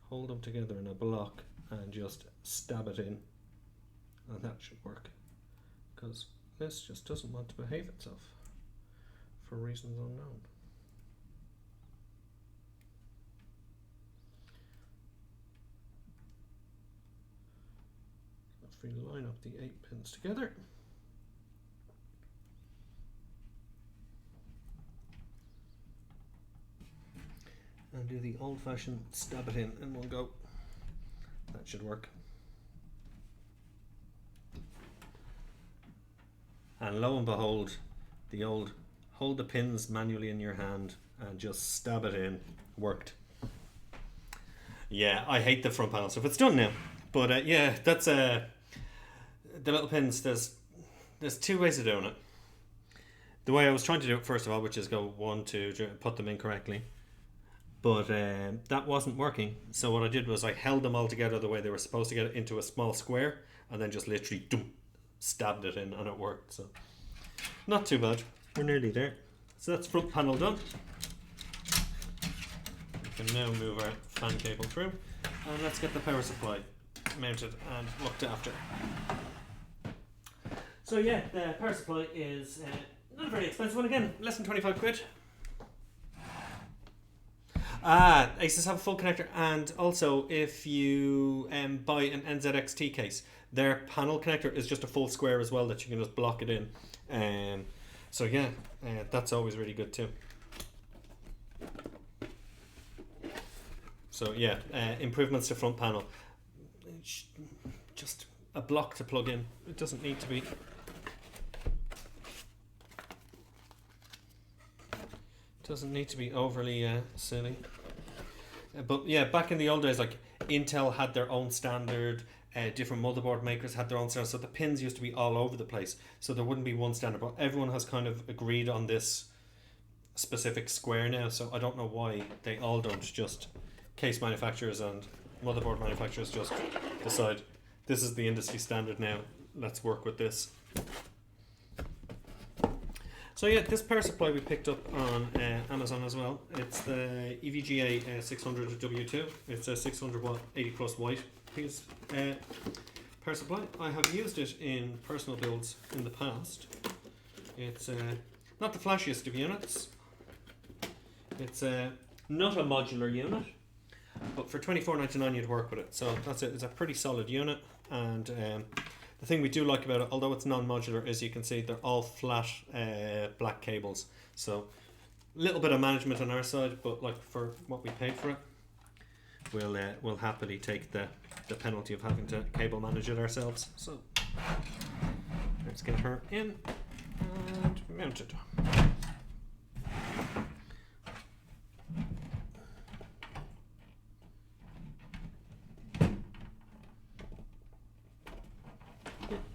hold them together in a block and just stab it in, and that should work, because this just doesn't want to behave itself for reasons unknown. If we line up the 8 pins together, and do the old-fashioned stab it in one go, that should work. And lo and behold, the old hold the pins manually in your hand and just stab it in worked. Yeah, I hate the front panel stuff. It's done now, but yeah, that's the little pins. There's two ways of doing it. The way I was trying to do it, first of all, which is go 1, 2, put them in correctly, but that wasn't working. So what I did was I held them all together the way they were supposed to get into a small square, and then just literally stabbed it in, and it worked. So not too bad. We're nearly there. So that's front panel done. We can now move our fan cable through, and let's get the power supply mounted and looked after. So yeah, the power supply is not a very expensive one, again, less than 25 quid. Asus have a full connector, and also if you buy an NZXT case, their panel connector is just a full square as well that you can just block it in. So yeah, that's always really good too. So yeah, improvements to front panel. Just a block to plug in. It doesn't need to be. Doesn't need to be overly silly. But yeah, back in the old days, like Intel had their own standard. Different motherboard makers had their own standard, so the pins used to be all over the place. So there wouldn't be one standard, but everyone has kind of agreed on this specific square now. So I don't know why they all don't just, case manufacturers and motherboard manufacturers just decide this is the industry standard now. Let's work with this. So yeah, this power supply we picked up on Amazon as well. It's the EVGA 600 W2. It's a 600 watt, 80 plus watt piece. power supply. I have used it in personal builds in the past. It's not the flashiest of units. It's not a modular unit, but for $24.99 you'd work with it. So that's it. It's a pretty solid unit, and the thing we do like about it, although it's non-modular, is you can see they're all flat black cables. So a little bit of management on our side, but like for what we paid for it, we'll happily take the penalty of having to cable manage it ourselves. So let's get her in and mounted.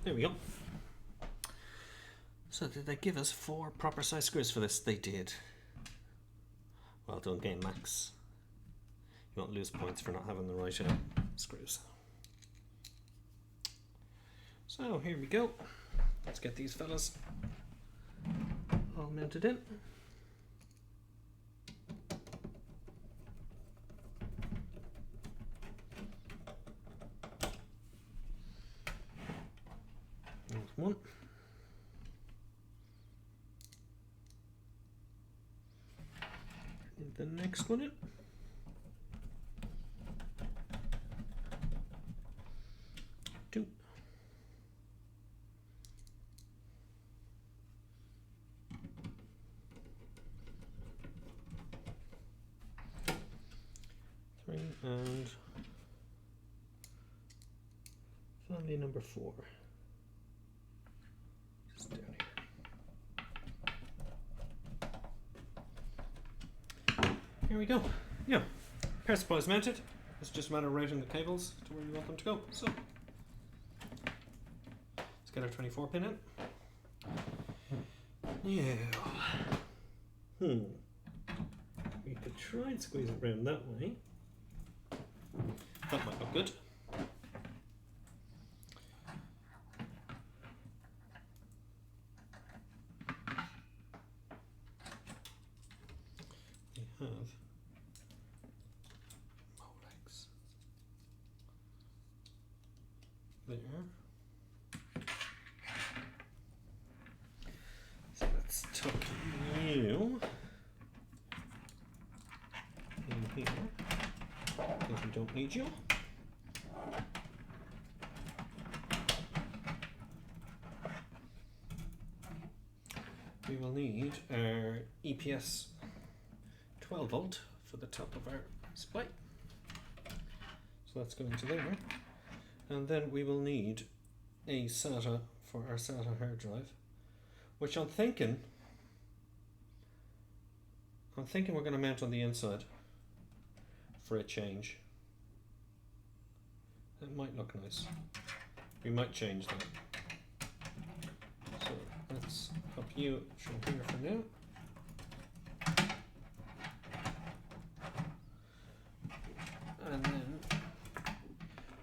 There we go. So did they give us 4 proper size screws for this? They did. Well done, Game Max. You won't lose points for not having the right screws. So here we go. Let's get these fellas all mounted in. There's one. And the next one in. Two. Three, and family number 4. Just down here. Here we go. Yeah, power supply is mounted. It's just a matter of routing the cables to where you want them to go. So let's get our 24 pin in. Yeah. We could try and squeeze it around that way. That might look good. We have Molex there. So let's tuck you in here, because we don't need you. We will need our EPS 12 volt for the top of our supply. So that's going to there. And then we will need a SATA for our SATA hard drive, which I'm thinking we're going to mount on the inside for a change. That might look nice. We might change that. So let's pop you from here for now. And then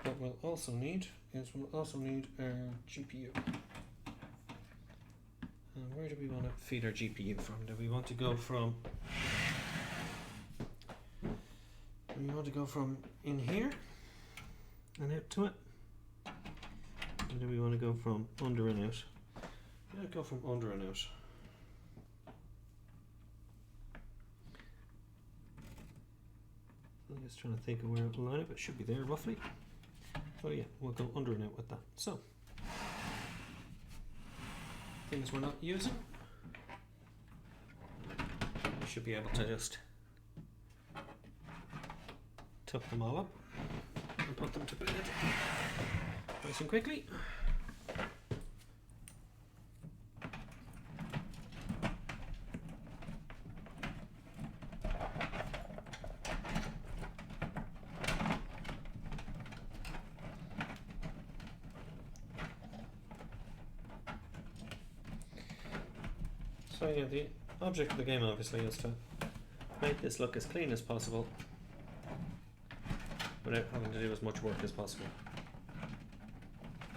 what we'll also need is our GPU. And where do we want to feed our GPU from? Do we want to go from in here and out to it? Or do we want to go from under and out? Yeah, go from under and out. I'm just trying to think of where it'll line up. It should be there roughly. So yeah, we'll go under and out with that. So things we're not using, we should be able to just tuck them all up and put them to bed nice and quickly. So yeah, the object of the game obviously is to make this look as clean as possible without having to do as much work as possible.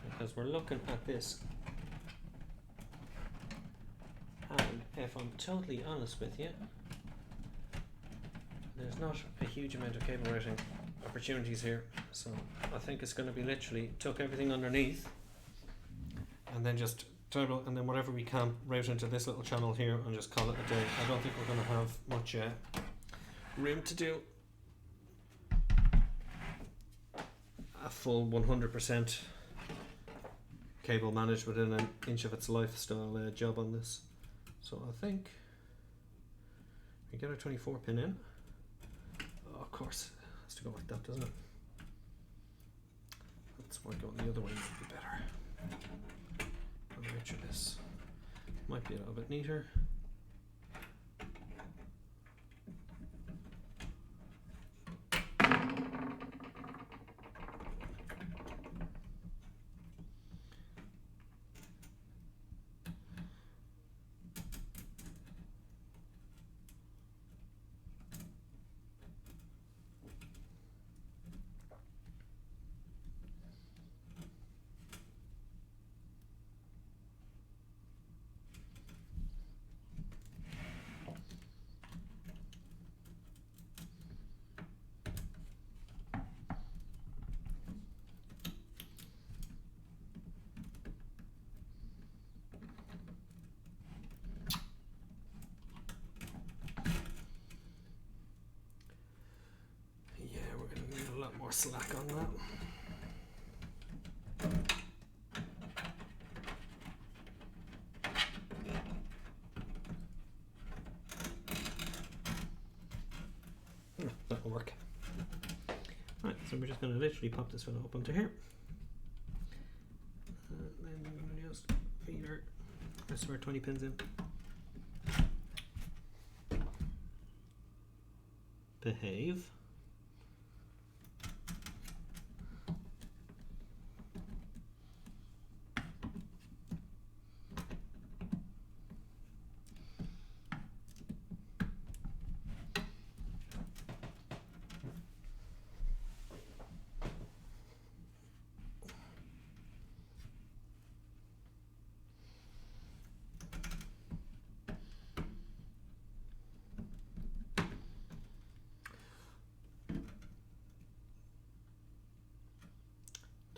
Because we're looking at this, and if I'm totally honest with you, there's not a huge amount of cable routing opportunities here. So I think it's going to be literally tuck everything underneath and then just table, and then whatever we can route into this little channel here and just call it a day. I don't think we're going to have much room to do a full 100% cable managed within an inch of its life style job on this. So I think we get our 24 pin in. Oh, of course, it has to go like that, doesn't it? That's why going the other way would be better. I'll make sure this might be a little bit neater. More slack on that. That'll work. Right, so we're just going to literally pop this one up onto here. And then we're going to just feed our rest of our 20 pins in. Behave.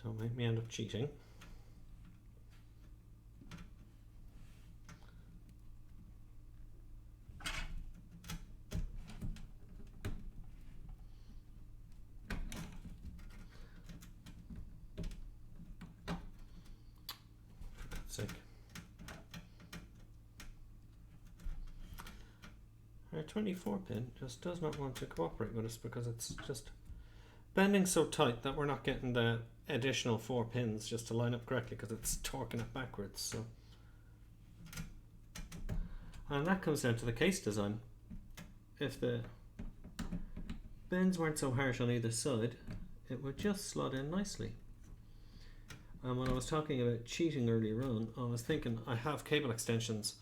Don't make me end up cheating. For God's sake. Our 24 pin just does not want to cooperate with us because it's just bending so tight that we're not getting the additional 4 pins just to line up correctly because it's torquing it backwards. So, and that comes down to the case design. If the bends weren't so harsh on either side, it would just slot in nicely. And when I was talking about cheating earlier on, I was thinking I have cable extensions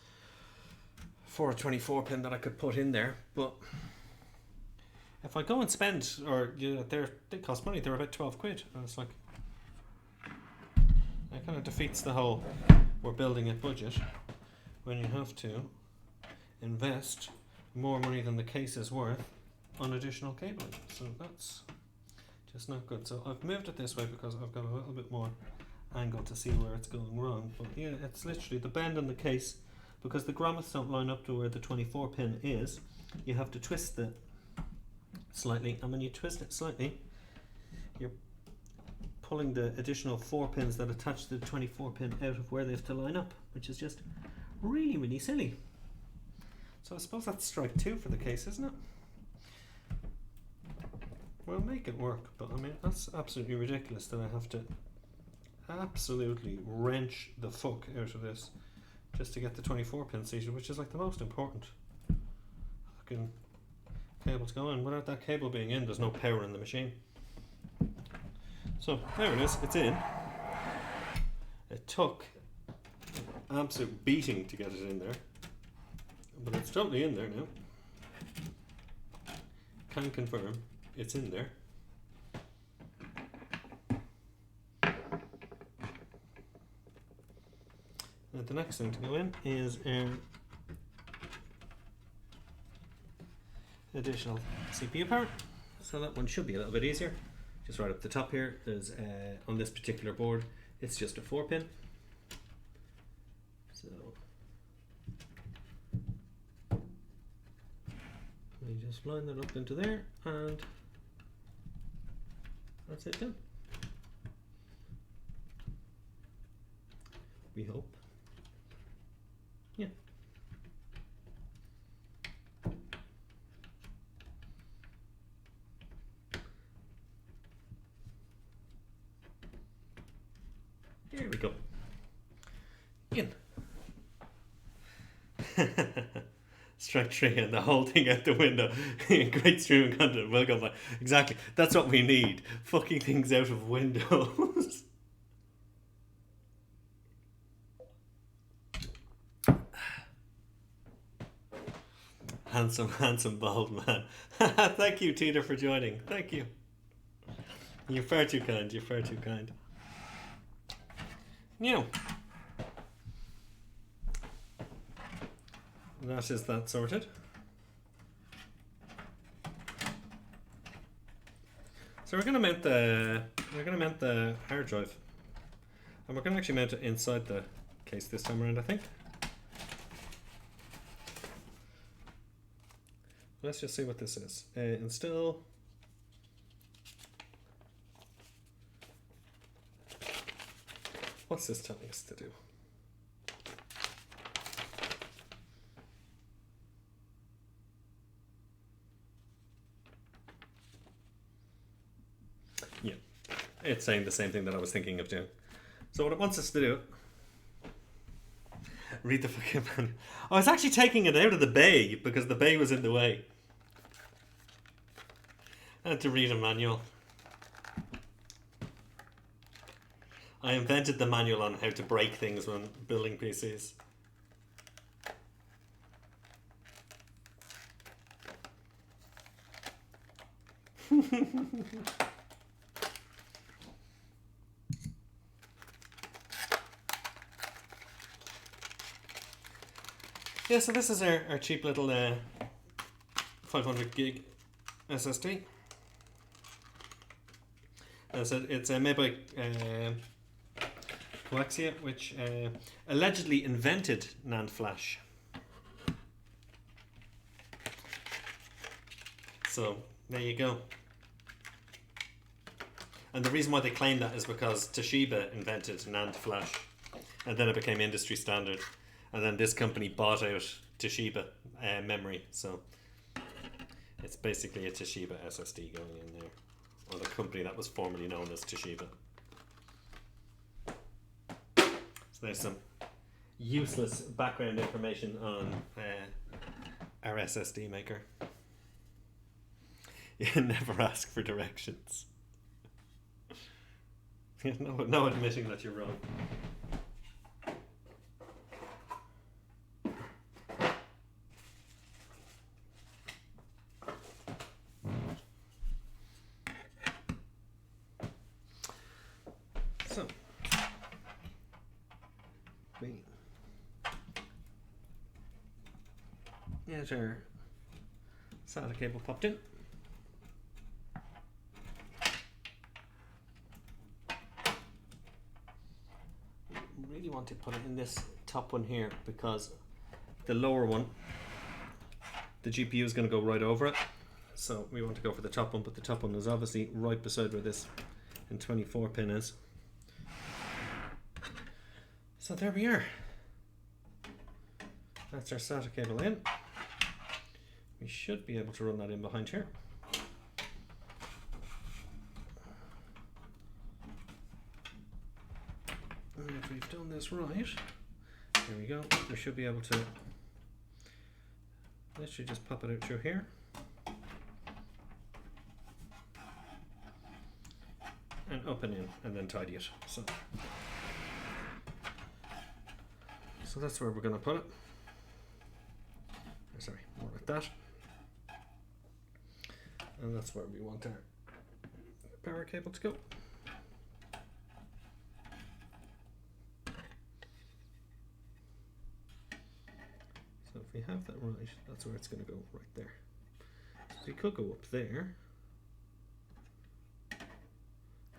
for a 24 pin that I could put in there, but if I go and spend, or they cost money, they're about 12 quid, and it's like, it kind of defeats the whole we're building a budget when you have to invest more money than the case is worth on additional cabling. So that's just not good. So I've moved it this way because I've got a little bit more angle to see where it's going wrong. But yeah, it's literally the bend in the case, because the grommets don't line up to where the 24 pin is. You have to twist it slightly, and when you twist it slightly, you're pulling the additional 4 pins that attach to the 24 pin out of where they have to line up, which is just really, really silly. So I suppose that's strike 2 for the case, isn't it? We'll make it work, but I mean, that's absolutely ridiculous that I have to absolutely wrench the fuck out of this just to get the 24 pin seated, which is like the most important fucking cable to go in. Without that cable being in, there's no power in the machine. So there it is, it's in. It took an absolute beating to get it in there, but it's totally in there now. Can confirm it's in there. And the next thing to go in is additional CPU power. So that one should be a little bit easier. Just right up the top here, there's on this particular board, it's just a 4-pin. So we just line that up into there, and that's it done. We hope. Yeah. Here we go. In. Strike 3 and the whole thing out the window. Great streaming content. Welcome back. Exactly. That's what we need. Fucking things out of windows. Handsome, bald man. Thank you, Teeter, for joining. Thank you. You're far too kind. You're far too kind. Now, that is that sorted. So we're gonna mount the hard drive, and we're gonna actually mount it inside the case this time around, I think. Let's just see what this is. Install. What's this telling us to do? Yeah, it's saying the same thing that I was thinking of doing. So what it wants us to do, read the fucking manual. I was actually taking it out of the bay because the bay was in the way. I had to read a manual. I invented the manual on how to break things when building PCs. Yeah, so this is our cheap little 500 gig SSD. So it's made by Coaxia, which allegedly invented NAND flash. So there you go. And the reason why they claim that is because Toshiba invented NAND flash, and then it became industry standard, and then this company bought out Toshiba memory, so it's basically a Toshiba SSD going in there, or the company that was formerly known as Toshiba. So there's some useless background information on our SSD maker. You never ask for directions. No admitting that you're wrong. So, here's our SATA cable popped in. Really want to put it in this top one here because the lower one, the GPU is going to go right over it, so we want to go for the top one, but the top one is obviously right beside where this N24 pin is. So there we are. That's our SATA cable in. We should be able to run that in behind here. And if we've done this right, there we go. We should be able to literally just pop it out through here. And up and in, and then tidy it. So that's where we're going to put it. Sorry, more like that. And that's where we want our power cable to go. If we have that right, that's where it's going to go, right there. So we could go up there,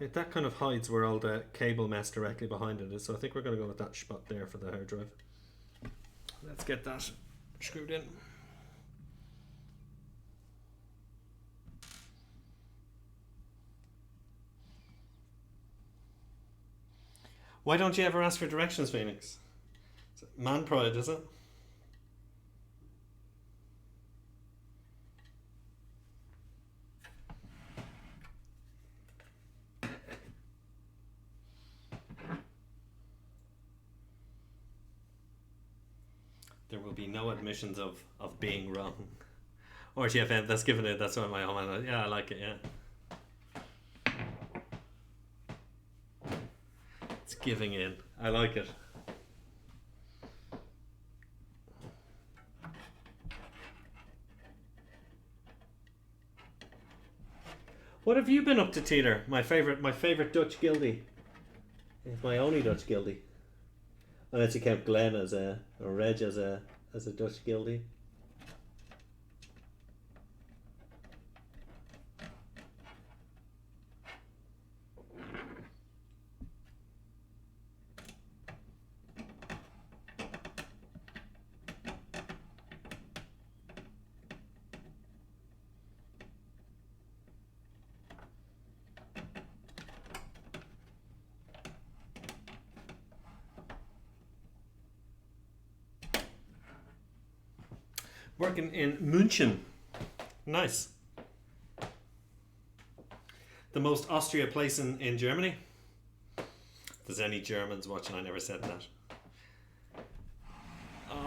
That kind of hides where all the cable mess directly behind it is, so I think we're going to go with that spot there for the hard drive. Let's get that screwed in. Why don't you ever ask for directions, Phoenix? Is it man pride, is it? There will be no admissions of being wrong. Or GFM, that's given it, that's what my own. Yeah, I like it, yeah. It's giving in. I like it. What have you been up to, Teeter? My favourite Dutch guildie. It's my only Dutch guildie. Unless you count Glenn as or Reg as a Dutch guildie. Working in München. Nice. The most Austria place in Germany. If there's any Germans watching, I never said that.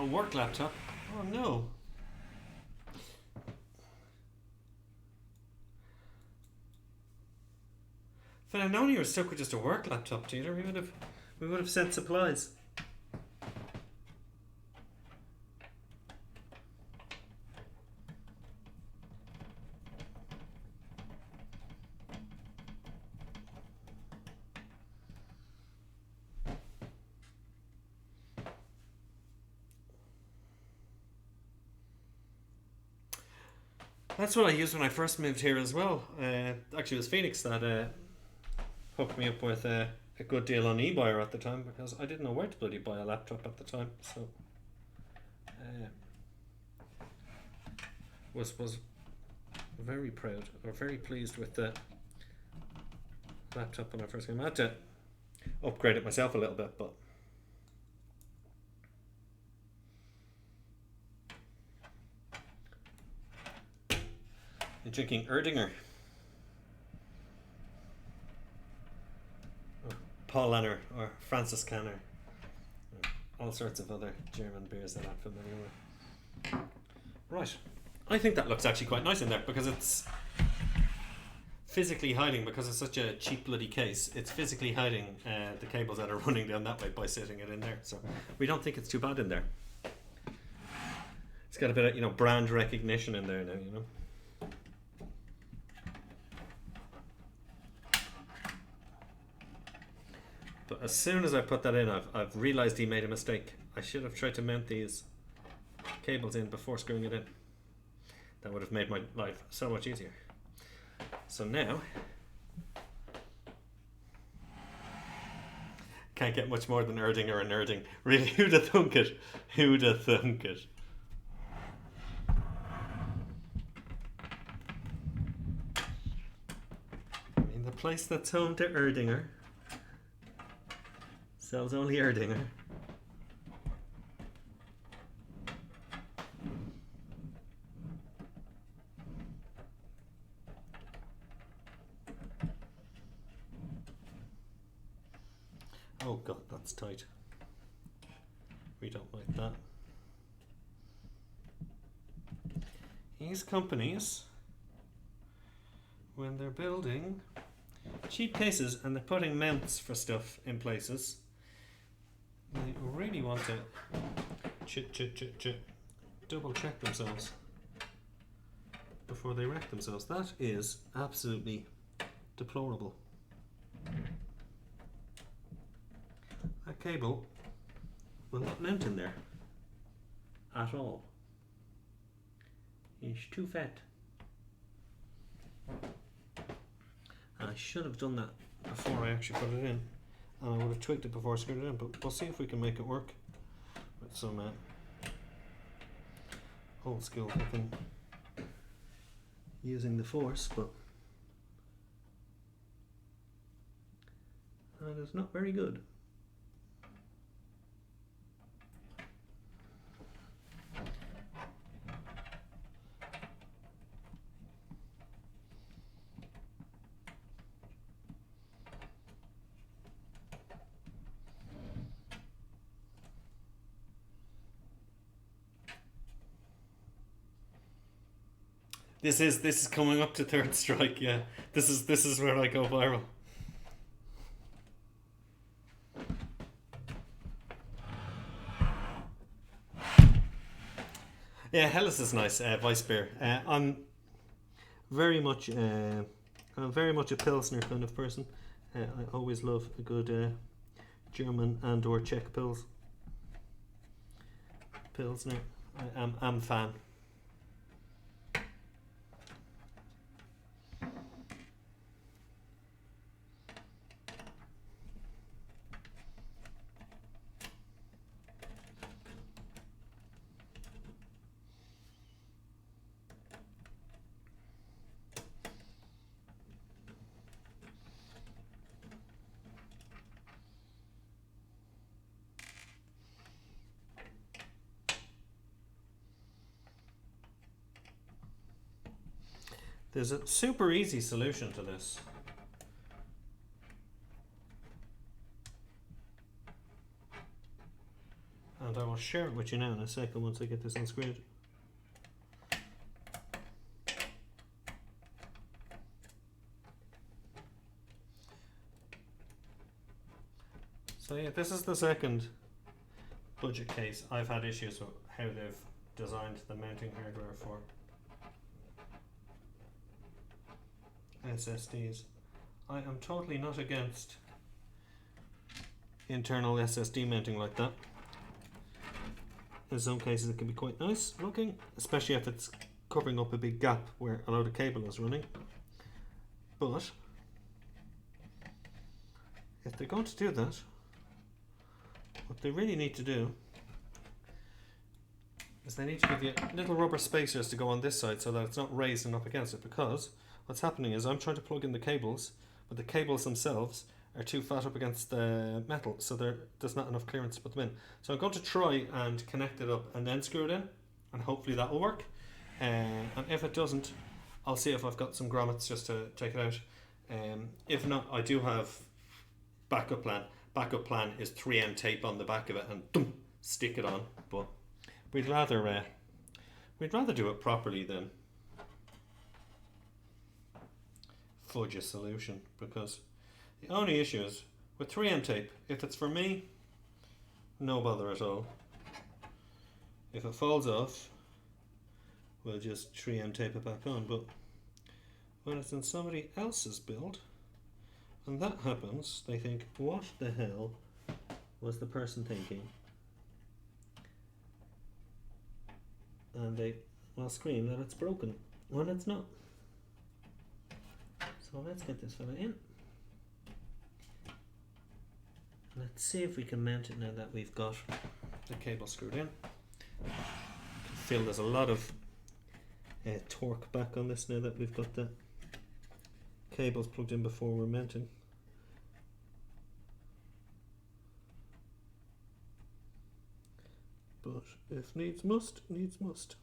Work laptop. Oh no. If I'd known you were stuck with just a work laptop, Teeter, we would have sent supplies. That's what I used when I first moved here as well. Actually, it was Phoenix that hooked me up with a good deal on eBuyer at the time, because I didn't know where to bloody buy a laptop at the time. So, was very proud or very pleased with the laptop when I first came. I had to upgrade it myself a little bit, but. You're drinking Erdinger. Or Paul Anner or Francis Canner. All sorts of other German beers that I'm familiar with. Right. I think that looks actually quite nice in there, because it's physically hiding, because it's such a cheap bloody case, it's physically hiding the cables that are running down that way by sitting it in there. So we don't think it's too bad in there. It's got a bit of, brand recognition in there now, But as soon as I put that in, I've realised he made a mistake. I should have tried to mount these cables in before screwing it in. That would have made my life so much easier. So now, can't get much more than Erdinger and Erding. Really, who'd have thunk it? Who'd have thunk it? I mean, the place that's home to Erdinger sells only Erdinger. Oh god, that's tight. We don't like that. These companies, when they're building cheap cases and they're putting mounts for stuff in places, they really want to double check themselves before they wreck themselves. That is absolutely deplorable. That cable will not mount in there at all. It's too fat. I should have done that before I actually put it in, and I would have tweaked it before I screwed it in, but we'll see if we can make it work with some old school fucking using the force, but it's not very good. This is coming up to third strike. Yeah, this is where I go viral. Yeah, Helles is nice. Vice beer. I'm very much a Pilsner kind of person. I always love a good German and or Czech Pilsner. I'm a fan. There's a super easy solution to this. And I will share it with you now in a second once I get this unscrewed. So yeah, this is the second budget case I've had issues with how they've designed the mounting hardware for SSDs. I am totally not against internal SSD mounting like that. In some cases it can be quite nice looking, especially if it's covering up a big gap where a load of cable is running. But if they're going to do that, what they really need to do is they need to give you little rubber spacers to go on this side so that it's not raised and up against it, because what's happening is I'm trying to plug in the cables, but the cables themselves are too fat up against the metal, so there's not enough clearance to put them in. So I'm going to try and connect it up and then screw it in, and hopefully that will work. And if it doesn't, I'll see if I've got some grommets just to take it out. If not, I do have backup plan. Backup plan is 3M tape on the back of it and stick it on. But we'd rather do it properly than fudge a solution, because the only issue is with 3M tape, if it's for me, no bother at all. If it falls off, we'll just 3M tape it back on. But when it's in somebody else's build, and that happens, they think, what the hell was the person thinking? And they will scream that it's broken when it's not. So let's get this fella in. Let's see if we can mount it now that we've got the cable screwed in. I can feel there's a lot of torque back on this now that we've got the cables plugged in before we're mounting. But if needs must, needs must.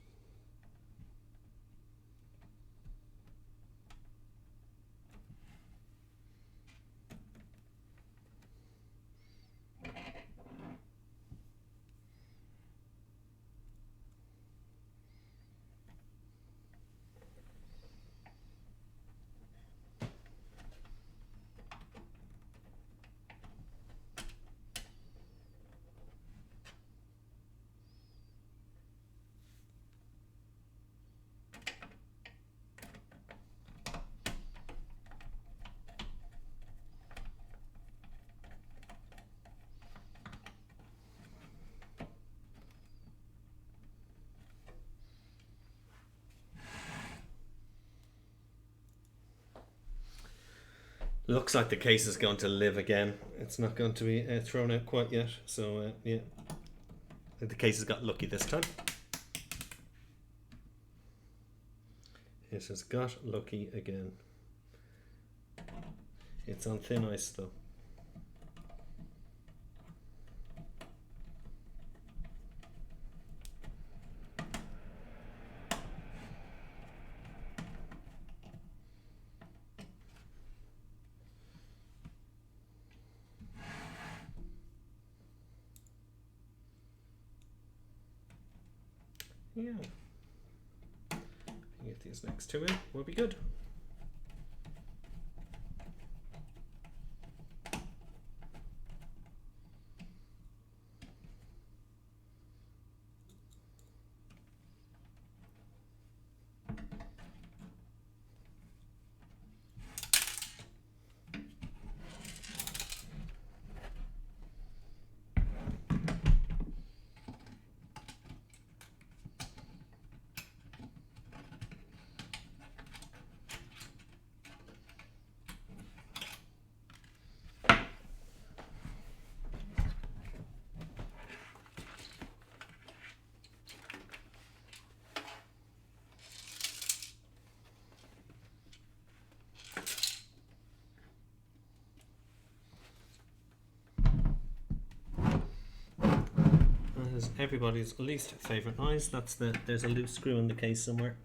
Looks like the case is going to live again. It's not going to be thrown out quite yet. So yeah, the case has got lucky this time. It has got lucky again. It's on thin ice though. Yeah. Get these next two in, we'll be good. Is everybody's least favourite noise. That's there's a loose screw in the case somewhere.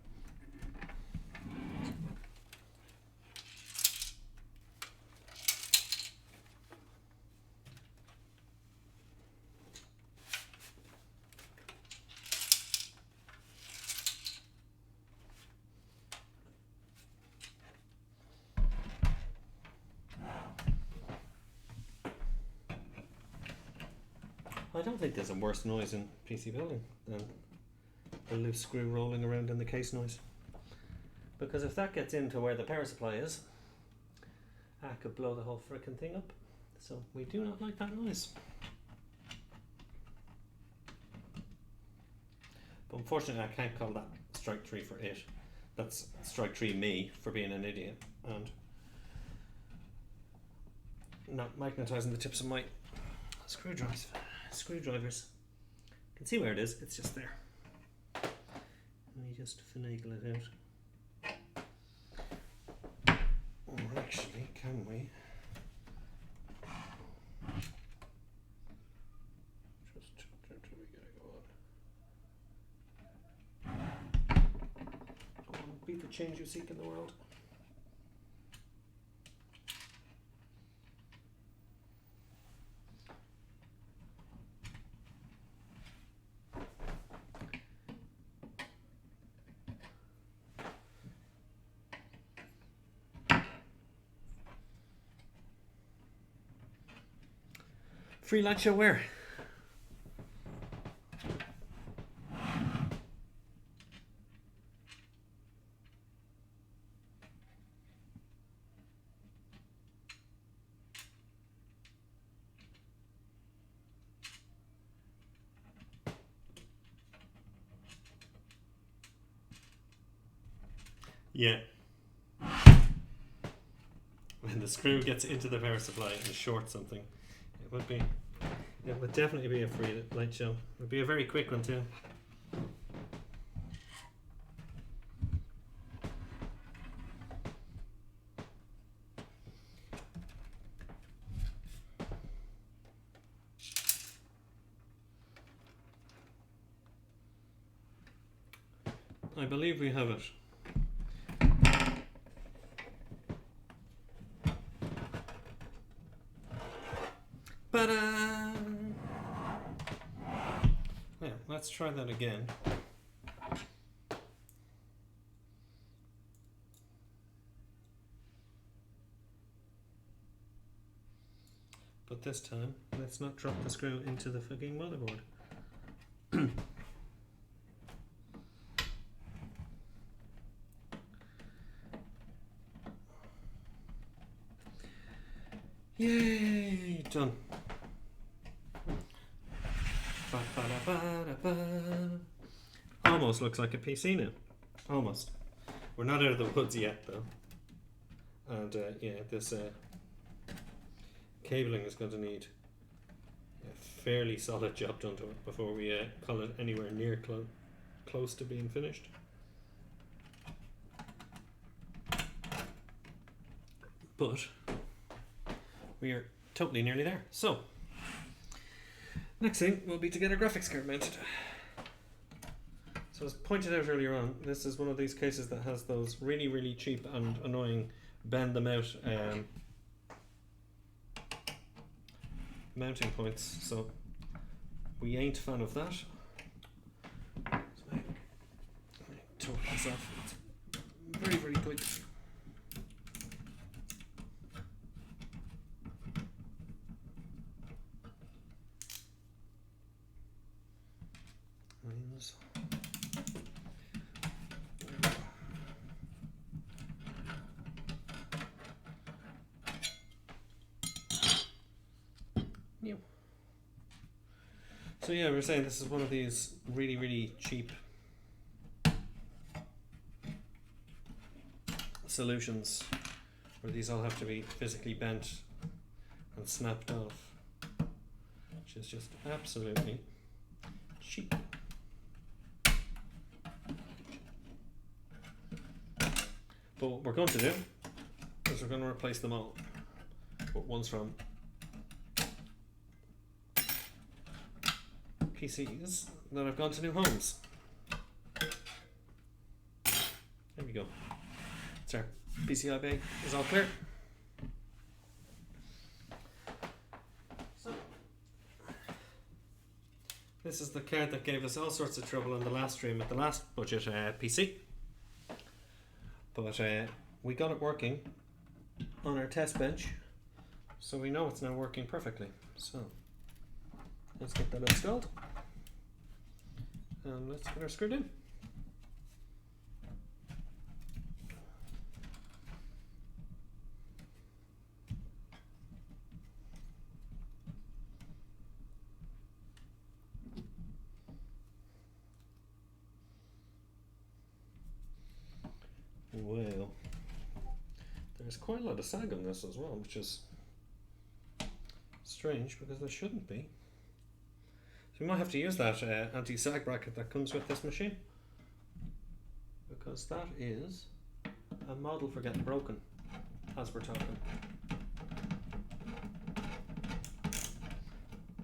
I don't think there's a worse noise in PC building than the loose screw rolling around in the case noise. Because if that gets into where the power supply is, I could blow the whole frickin' thing up. So we do not like that noise. But unfortunately I can't call that strike 3 for it. That's strike 3 me for being an idiot and not magnetising the tips of my screwdrivers. You can see where it is, it's just there. Let me just finagle it out. Or actually, can we? Just until we get it going. Come on, be the change you seek in the world. Free light show where? Yeah. When the screw gets into the power supply and shorts something, it would definitely be a free light show. It would be a very quick one too. I believe we have it. Ta-da! Yeah, let's try that again. But this time, let's not drop the screw into the fucking motherboard. Yay! Done. Almost looks like a PC now. Almost. We're not out of the woods yet though. And yeah, this cabling is going to need a fairly solid job done to it before we call it anywhere near close to being finished. But we are totally nearly there. So next thing will be to get our graphics card mounted. So as pointed out earlier on, this is one of these cases that has those really, really cheap and annoying bend them out mounting points. So we ain't a fan of that. So I took this off. It's very, very quick. So yeah, we're saying this is one of these really, really cheap solutions where these all have to be physically bent and snapped off, which is just absolutely cheap. But what we're going to do is we're going to replace them all with ones from PCs that have gone to new homes. There we go. It's our PCI bay is all clear. So this is the card that gave us all sorts of trouble in the last stream at the last budget PC. But we got it working on our test bench, so we know it's now working perfectly. So let's get that installed and let's get her screwed in. Well, there's quite a lot of sag on this as well, which is strange because there shouldn't be. So we might have to use that anti-sag bracket that comes with this machine, because that is a model for getting broken as we're talking.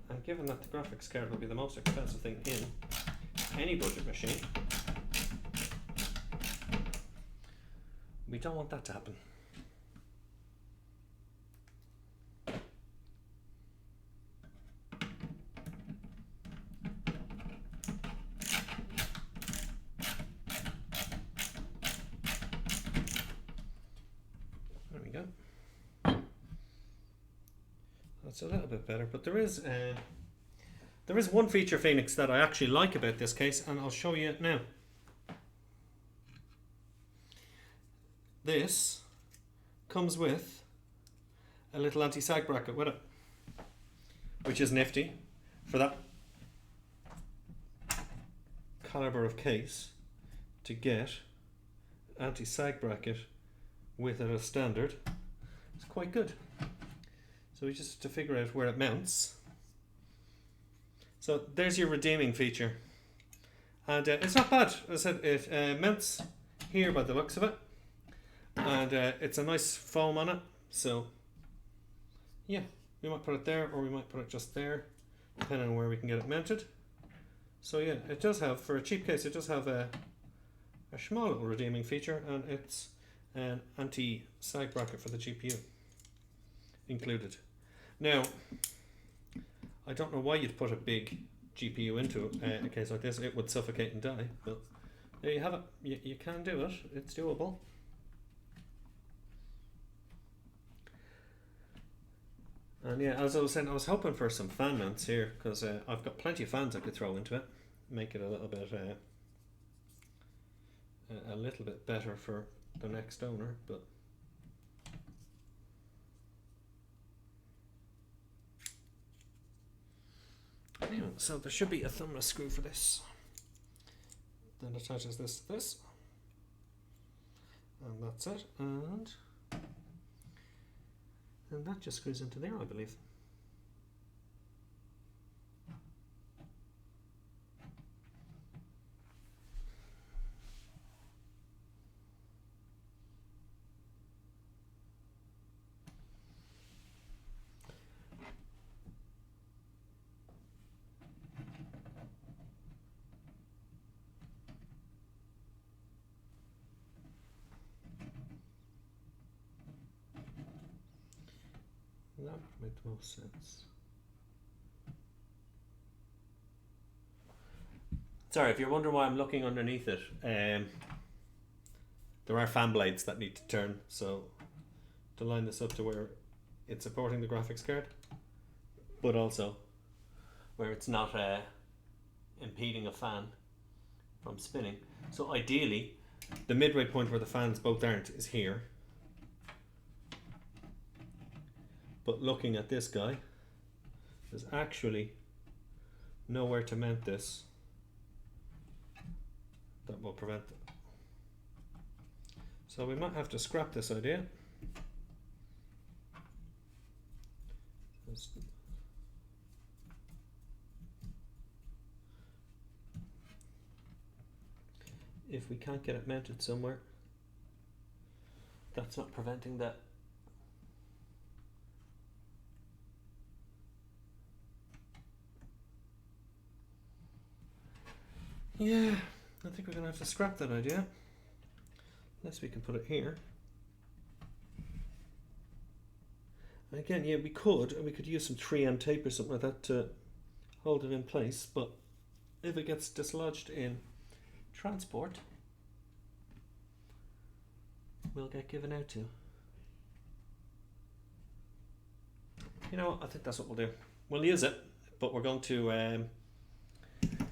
And given that the graphics card will be the most expensive thing in any budget machine, we don't want that to happen. That's a little bit better, but there is one feature, Phoenix, that I actually like about this case, and I'll show you it now. This comes with a little anti-sag bracket with it, which is nifty for that caliber of case to get anti-sag bracket with it as standard. It's quite good. So we just have to figure out where it mounts. So there's your redeeming feature. And it's not bad. As I said, it mounts here by the looks of it. And it's a nice foam on it. So yeah, we might put it there or we might put it just there, depending on where we can get it mounted. So yeah, it does have, for a cheap case, it does have a small little redeeming feature, and it's an anti-sag bracket for the GPU included. Now, I don't know why you'd put a big GPU into a case like this. It would suffocate and die, but there you have it. You can do it. It's doable. And yeah, as I was saying, I was hoping for some fan mounts here, because I've got plenty of fans I could throw into it, make it a little bit better for the next owner, but anyway, so there should be a thumbless screw for this. Then attaches this to this, and that's it. And And that just screws into there, I believe. That would make the most sense. Sorry, if you're wondering why I'm looking underneath it, there are fan blades that need to turn, so to line this up to where it's supporting the graphics card, but also where it's not impeding a fan from spinning. So ideally, the midway point where the fans both aren't is here. But looking at this guy, there's actually nowhere to mount this that will prevent it. So we might have to scrap this idea. If we can't get it mounted somewhere, that's not preventing that. Yeah, I think we're going to have to scrap that idea. Unless we can put it here. And again, yeah, we could use some 3M tape or something like that to hold it in place, but if it gets dislodged in transport, we'll get given out to. You know what, I think that's what we'll do. We'll use it, but we're going to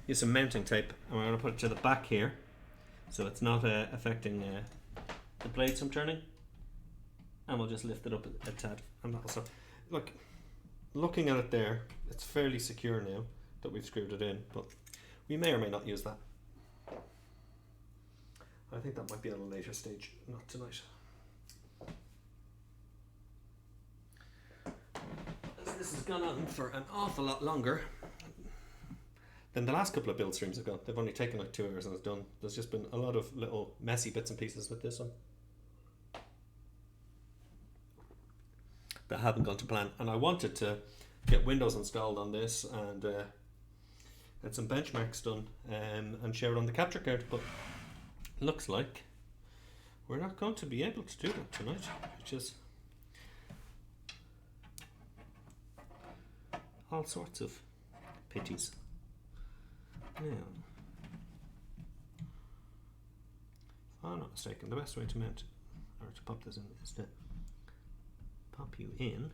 use some mounting tape, and we're going to put it to the back here, so it's not affecting the blades from turning, and we'll just lift it up a tad, and that'll stop. Look, looking at it there, it's fairly secure now that we've screwed it in, but we may or may not use that. I think that might be at a later stage, not tonight. As this has gone on for an awful lot longer than the last couple of build streams have gone. They've only taken like 2 hours and it's done. There's just been a lot of little messy bits and pieces with this one that haven't gone to plan. And I wanted to get Windows installed on this and get some benchmarks done and share it on the capture card, but looks like we're not going to be able to do that tonight, which is all sorts of pities. Now, if I'm not mistaken, the best way to mount or to pop this in is to pop you in.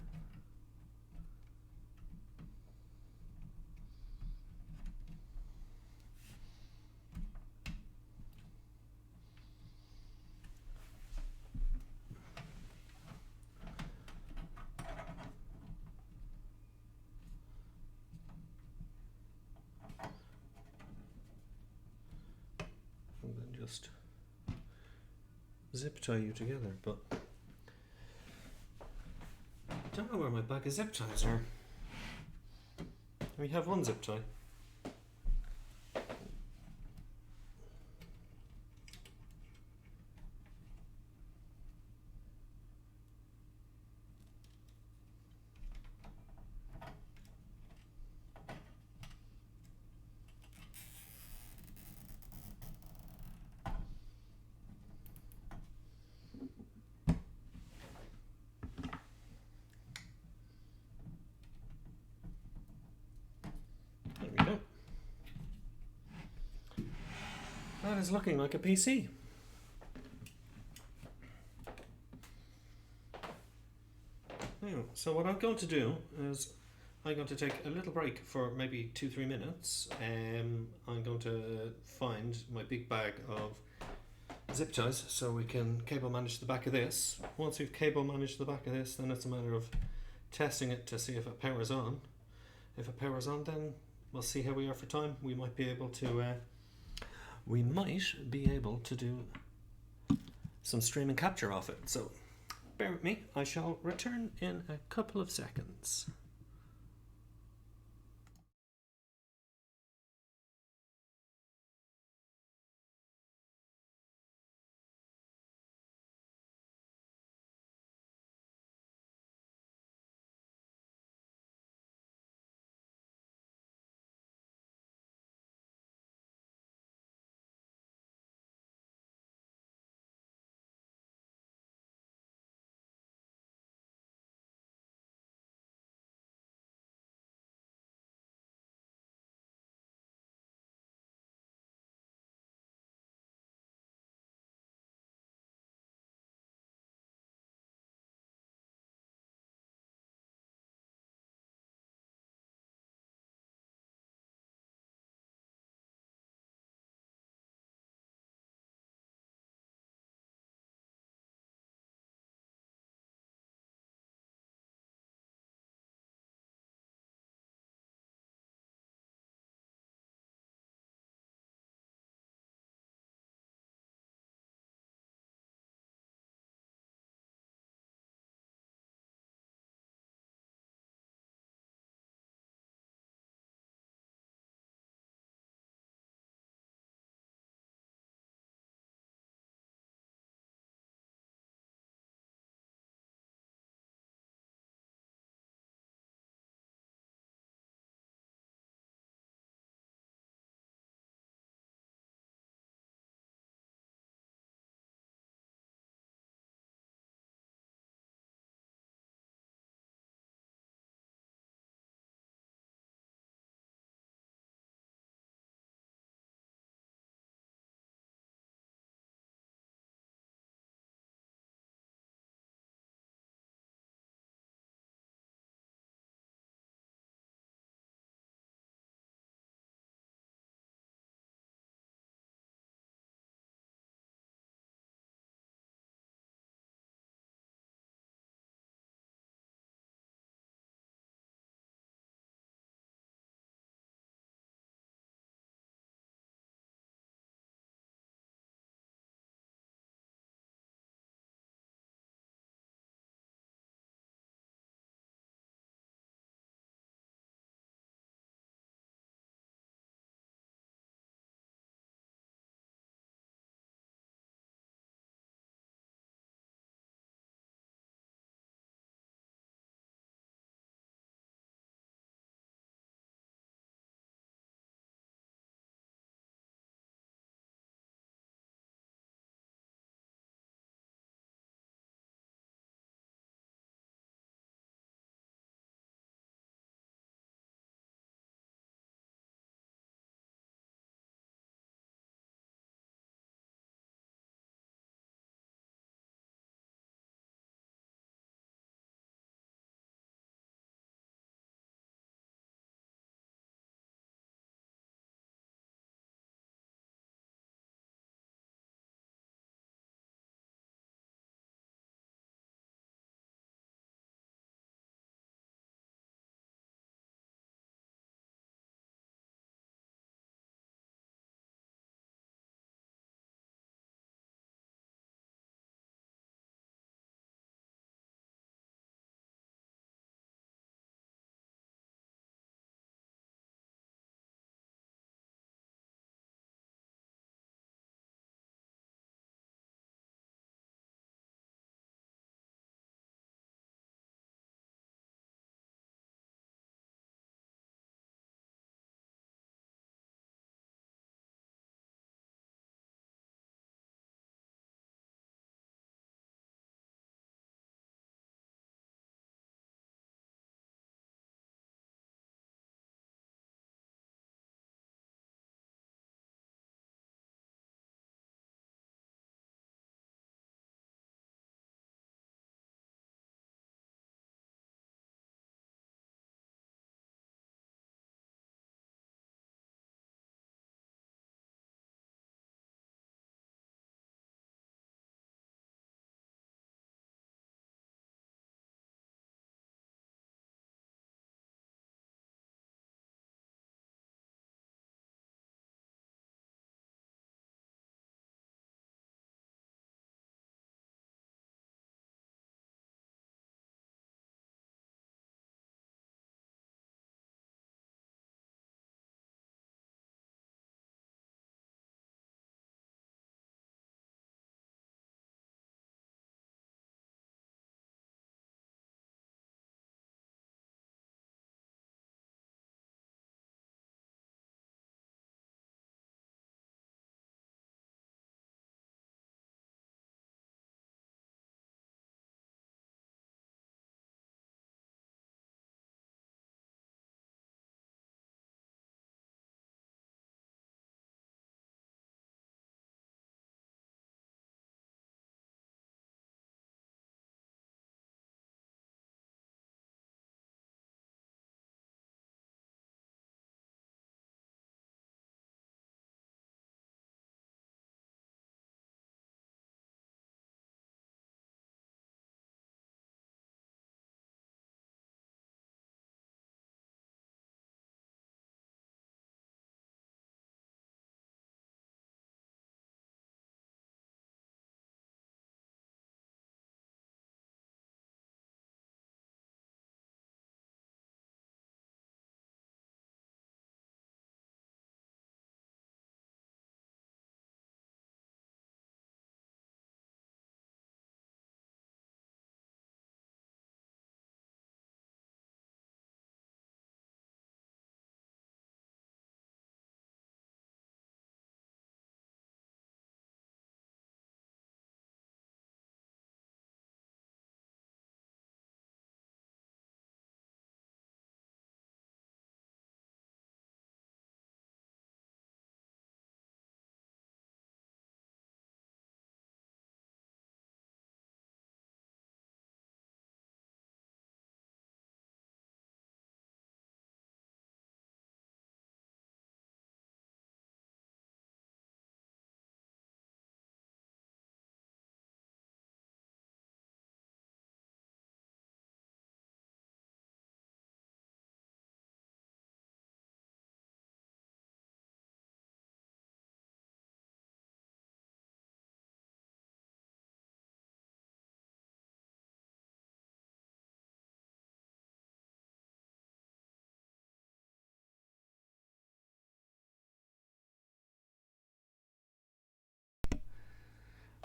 Just zip tie you together, but I don't know where my bag of zip ties are. We have one zip tie. That is looking like a PC. Anyway, so what I'm going to do is I'm going to take a little break for maybe 2-3 minutes. I'm going to find my big bag of zip ties so we can cable manage the back of this. Once we've cable managed the back of this, then it's a matter of testing it to see if it powers on. If it powers on, then we'll see how we are for time. We might be able to do some stream and capture off it. So bear with me. I shall return in a couple of seconds.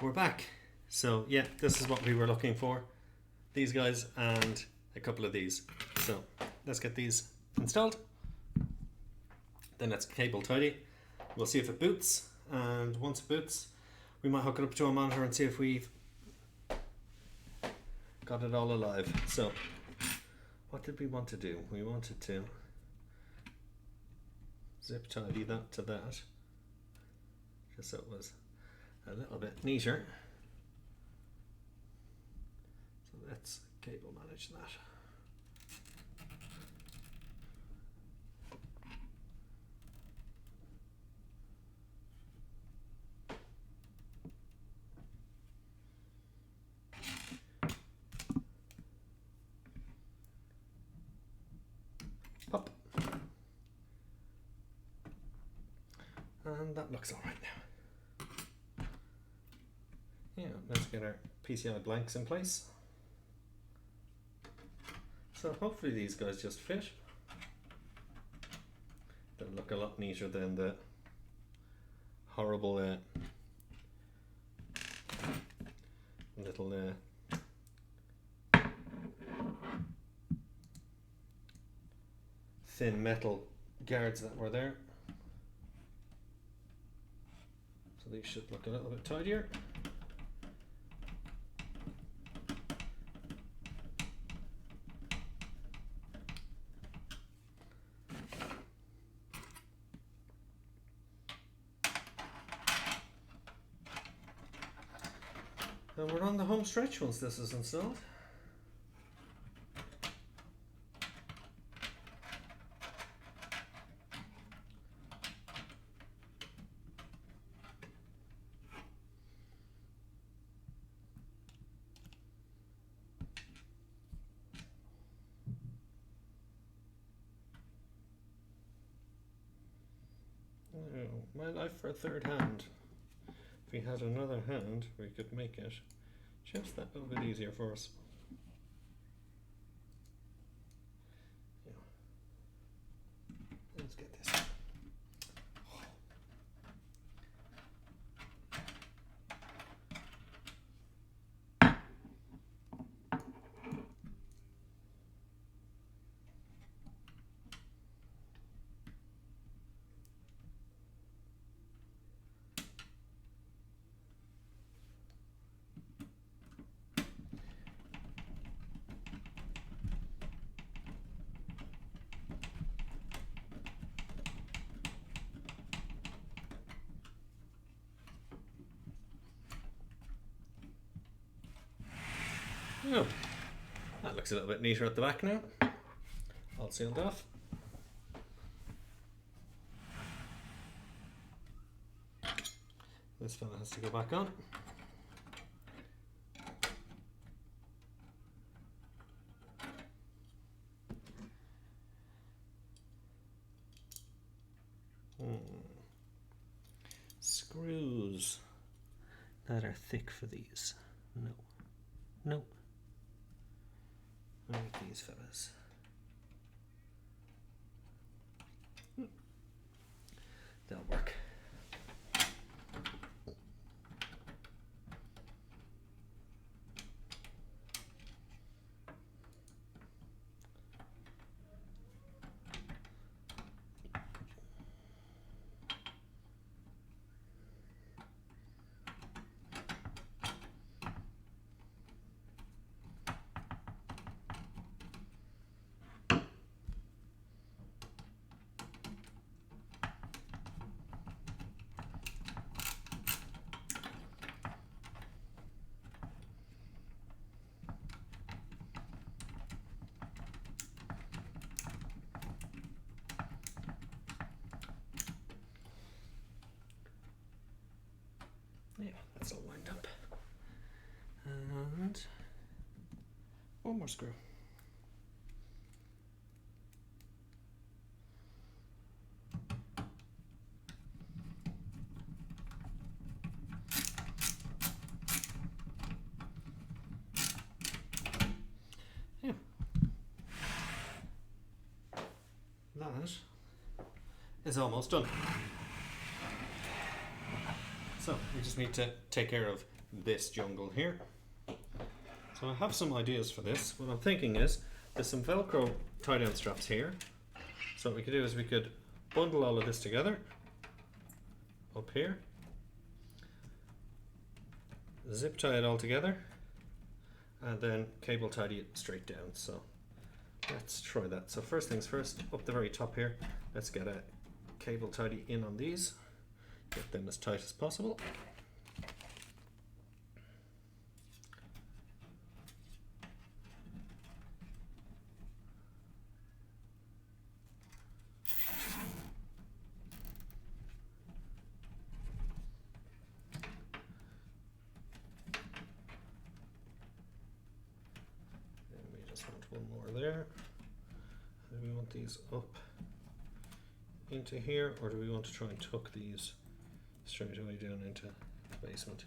we're back. So yeah, this is what we were looking for. These guys and a couple of these. So let's get these installed. Then let's cable tidy. We'll see if it boots, and once it boots, we might hook it up to a monitor and see if we've got it all alive. So what did we want to do? We wanted to zip tidy that to that, just so it was a little bit neater. So let's cable manage that. Pop. And that looks all right now. Yeah, let's get our PCI blanks in place. So hopefully these guys just fit. They'll look a lot neater than the horrible little thin metal guards that were there. So these should look a little bit tidier. And we're on the home stretch once this is installed. Oh, my life for a third hand. If we had another hand, we could make it just that little bit easier for us. Yeah. Let's get this. Oh, that looks a little bit neater at the back now. All sealed off. This fella has to go back on. Screws that are thick for these. No. No. I need these fellas. They'll work. Yeah, that's all lined up. And one more screw. Yeah. That is almost done. So we just need to take care of this jungle here. So I have some ideas for this. What I'm thinking is there's some Velcro tie down straps here. So what we could do is we could bundle all of this together up here, zip tie it all together, and then cable tidy it straight down. So let's try that. So first things first, up the very top here, let's get a cable tidy in on these, get them as tight as possible. One more there. Do we want these up into here, or do we want to try and tuck these straight away down into the basement?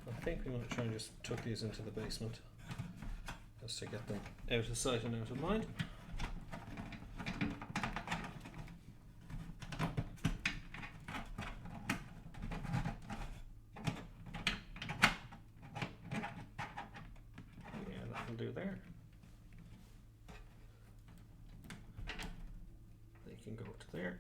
I think we want to try and just tuck these into the basement just to get them out of sight and out of mind. Yeah, that'll do there. Can go to there.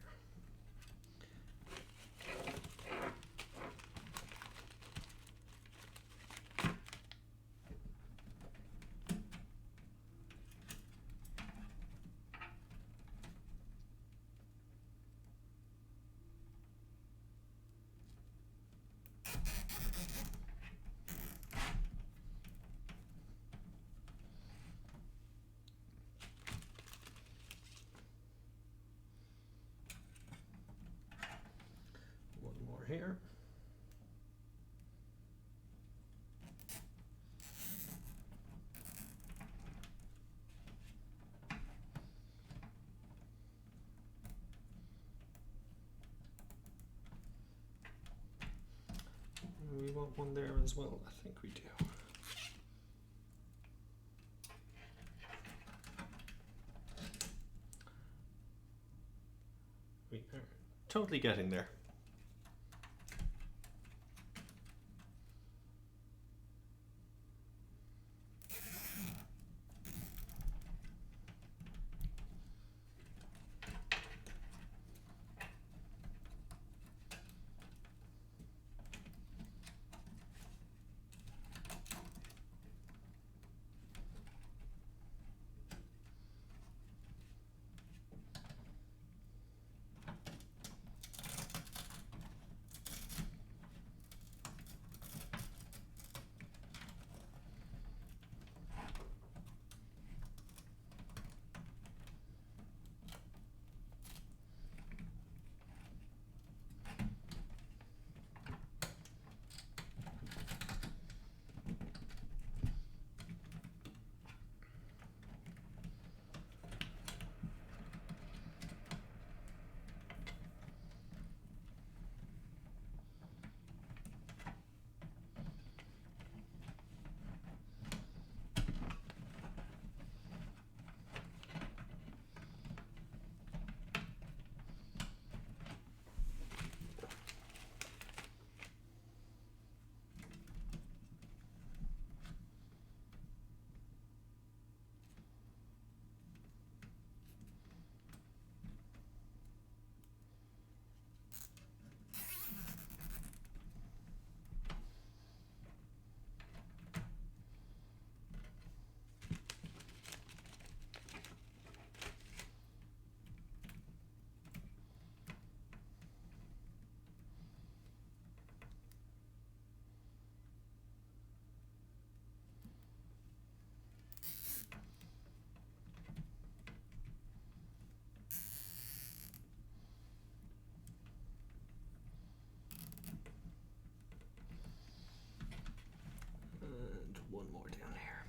Here. We want one there as well. I think we do. We are totally getting there. One more down here.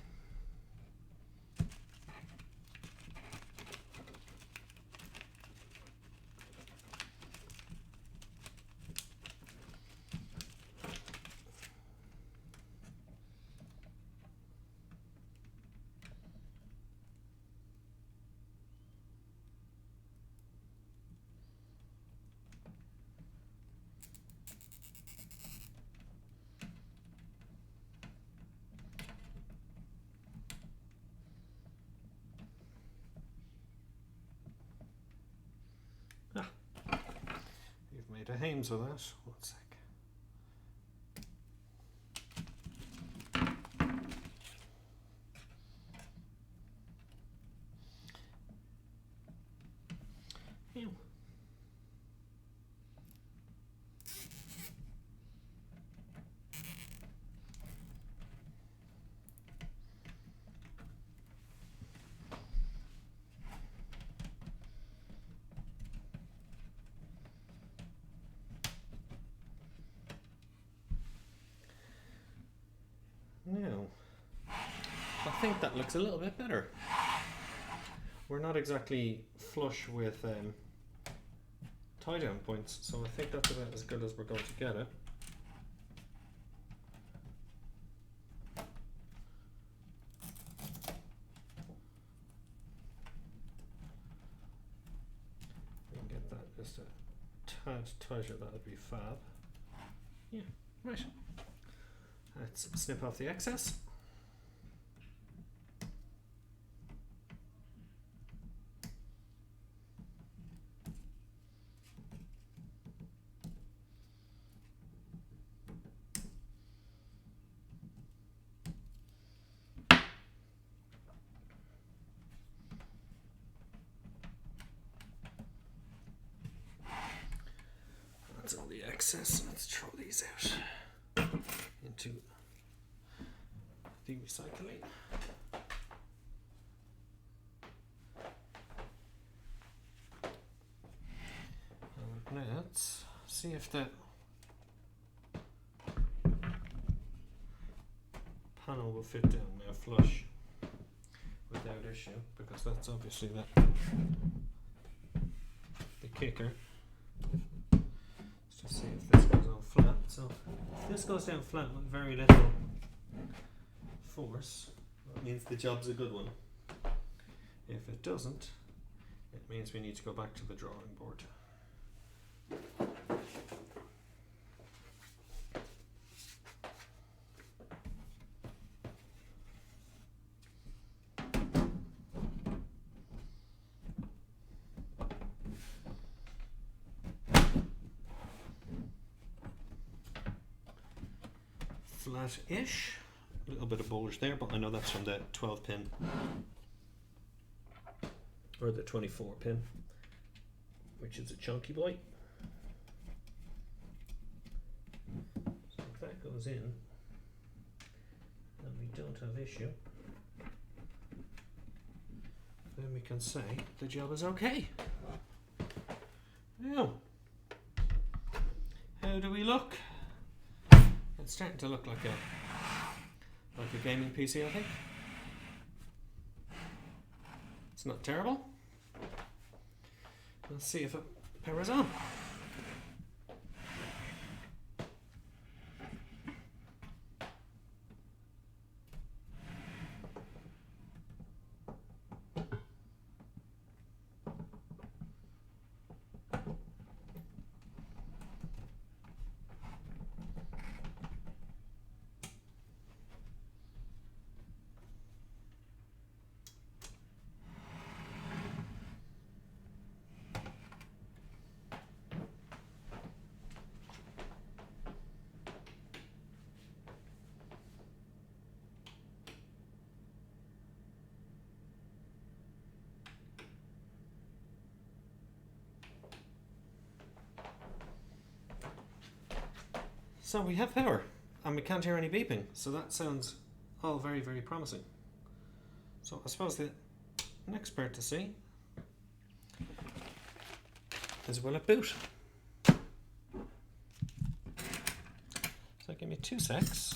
Hames with that. 1 sec. Ew. Now, I think that looks a little bit better. We're not exactly flush with tie down points, so I think that's about as good as we're going to get it. We can get that just a tad tighter, that would be fab. Yeah, right. Let's snip off the excess. That's all the excess. Let's throw these out into the recycling. And let's see if the panel will fit down now flush without issue, because that's obviously the kicker. Let's just see if this goes on flat. So if this goes down flat with very little force, that means the job's a good one. If it doesn't, it means we need to go back to the drawing board. Flat-ish. A little bit of bulge there, but I know that's from the 12 pin or the 24 pin, which is a chunky boy. So if that goes in and we don't have issue, then we can say the job is okay. Now, how do we look? It's starting to look like a gaming PC, I think. It's not terrible. Let's see if it powers on. So we have power, and we can't hear any beeping, so that sounds all very, very promising. So I suppose the next part to see is will it boot? So give me 2 secs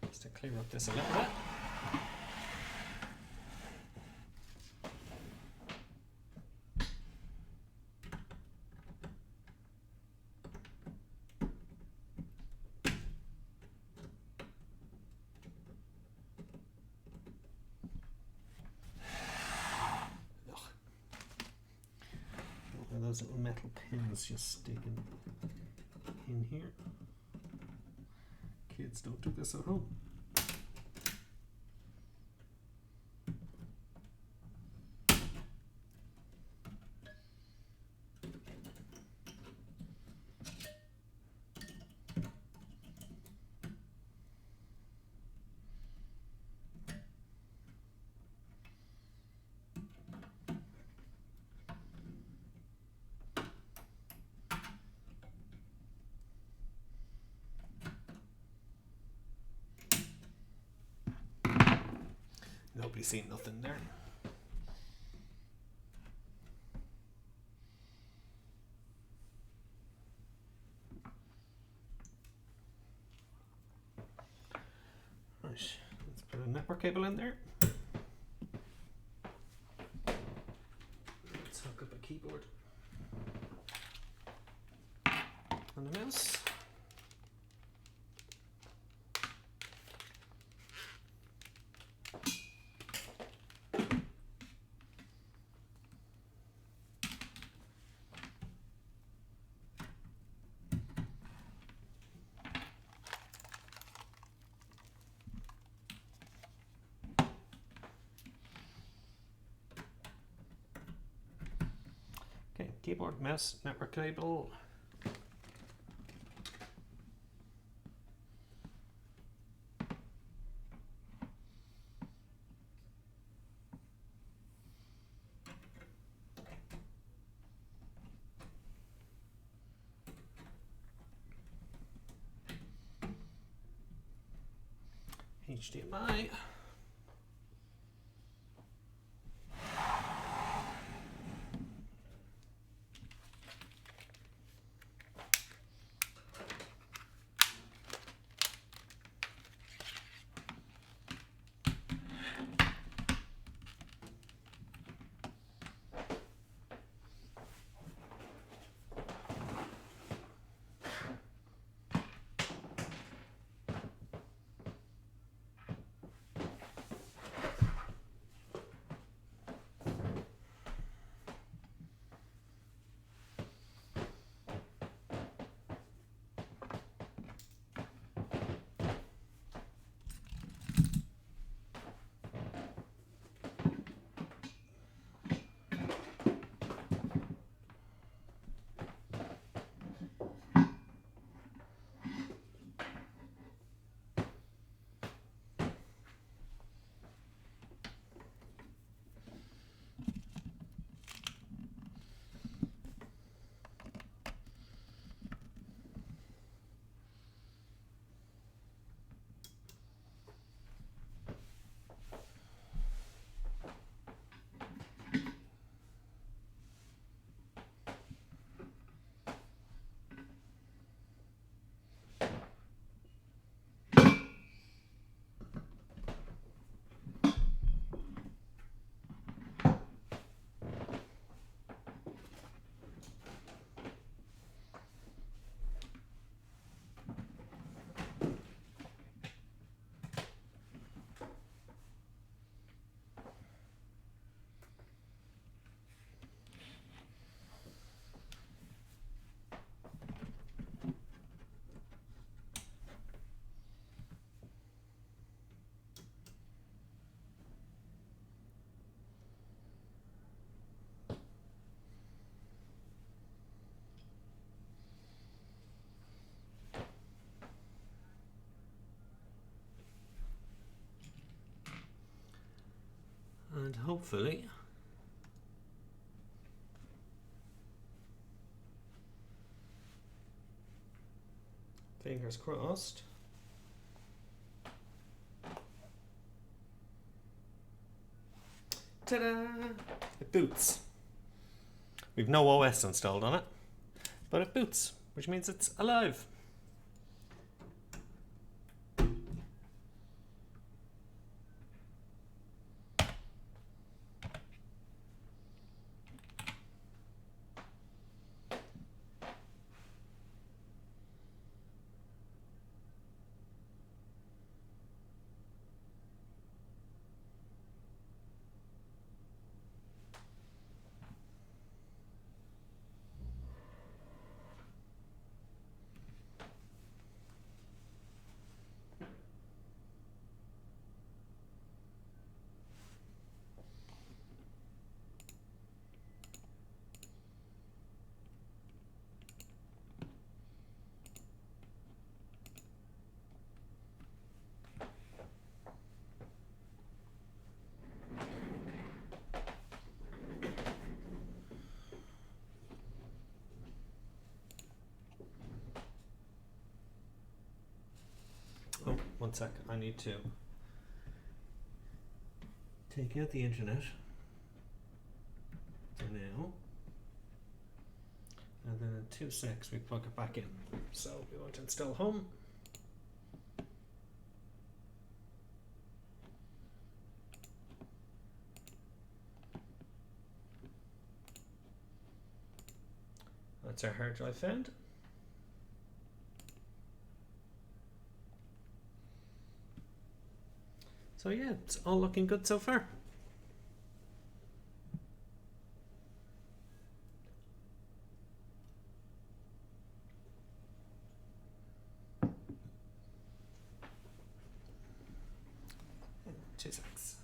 just to clear up this a little bit. Those little metal pins just sticking in here. Kids, don't do this at home. probably see nothing there. Right, let's put a network cable in there. Let's hook up a keyboard and a mouse. Okay, keyboard, mouse, network cable. HDMI. And hopefully fingers crossed. Ta-da! It boots. We've no OS installed on it, but it boots, which means it's alive. Oh, one sec. I need to take out the internet for now, and then in 2 secs we plug it back in. So we want to install Home. That's our hard drive found. So yeah, it's all looking good so far. Two seconds.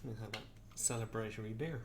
We'll have a celebratory beer.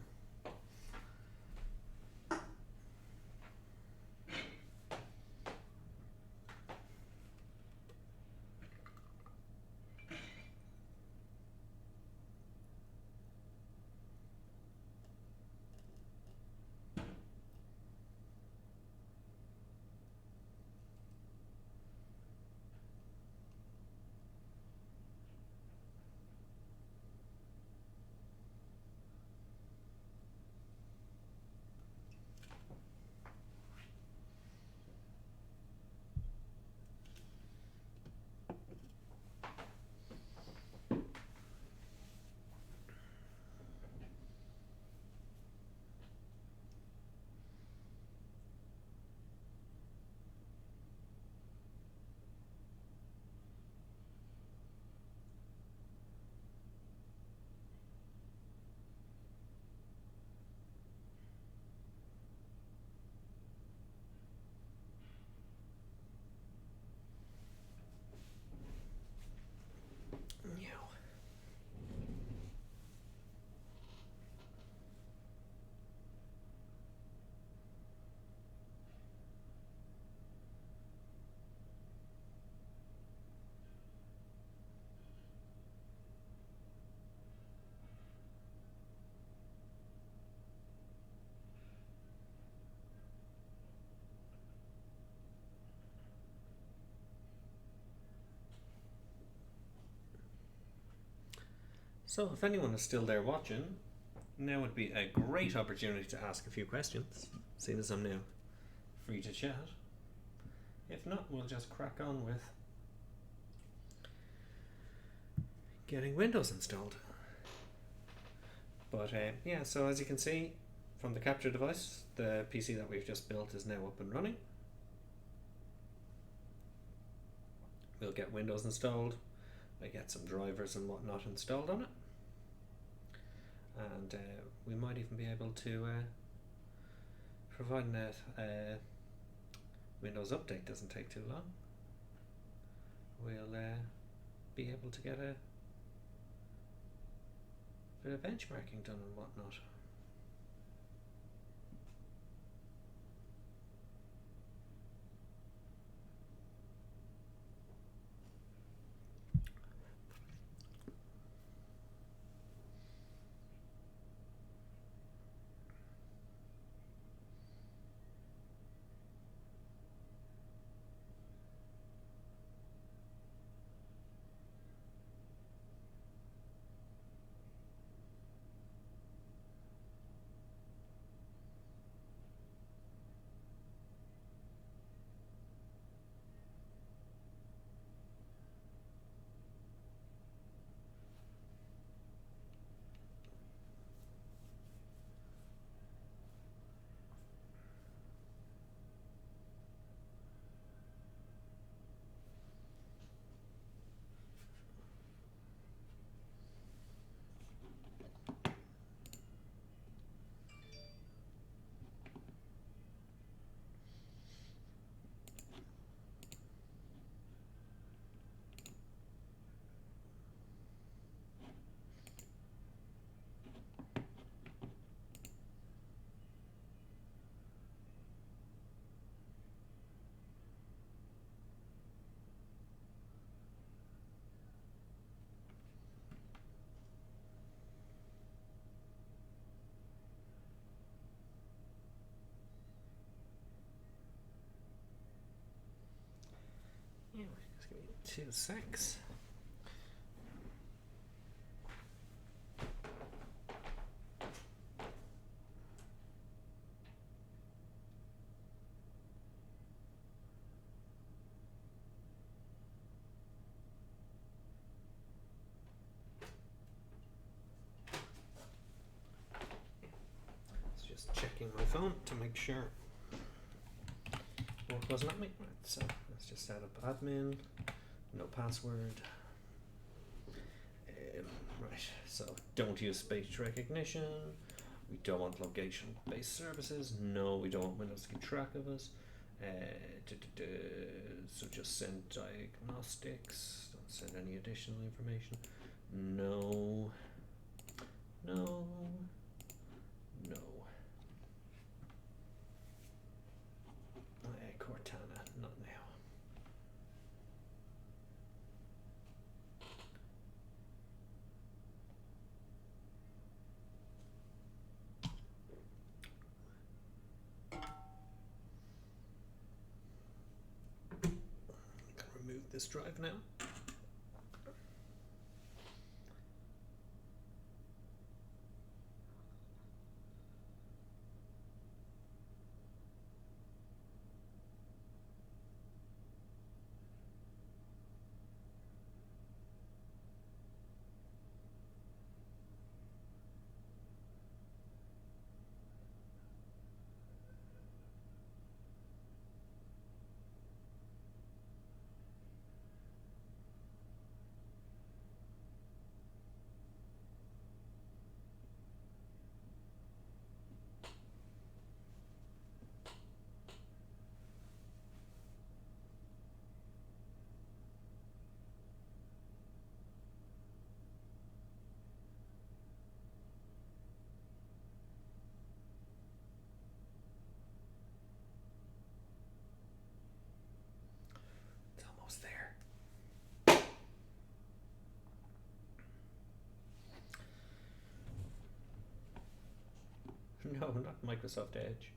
So if anyone is still there watching, now would be a great opportunity to ask a few questions, seeing as I'm now free to chat. If not, we'll just crack on with getting Windows installed. But yeah, so as you can see from the capture device, the PC that we've just built is now up and running. We'll get Windows installed, I get some drivers and whatnot installed on it, and we might even be able to, providing that Windows update doesn't take too long, we'll be able to get a bit of benchmarking done and whatnot. 2 secs. Just checking my phone to make sure work wasn't at me. Right, so let's just set up admin, no password. Right, so don't use speech recognition. We don't want location-based services. No, we don't want Windows to keep track of us. So just send diagnostics. Don't send any additional information. No. No. No. Cortana, not now. I can remove this drive now. There. No, not Microsoft Edge.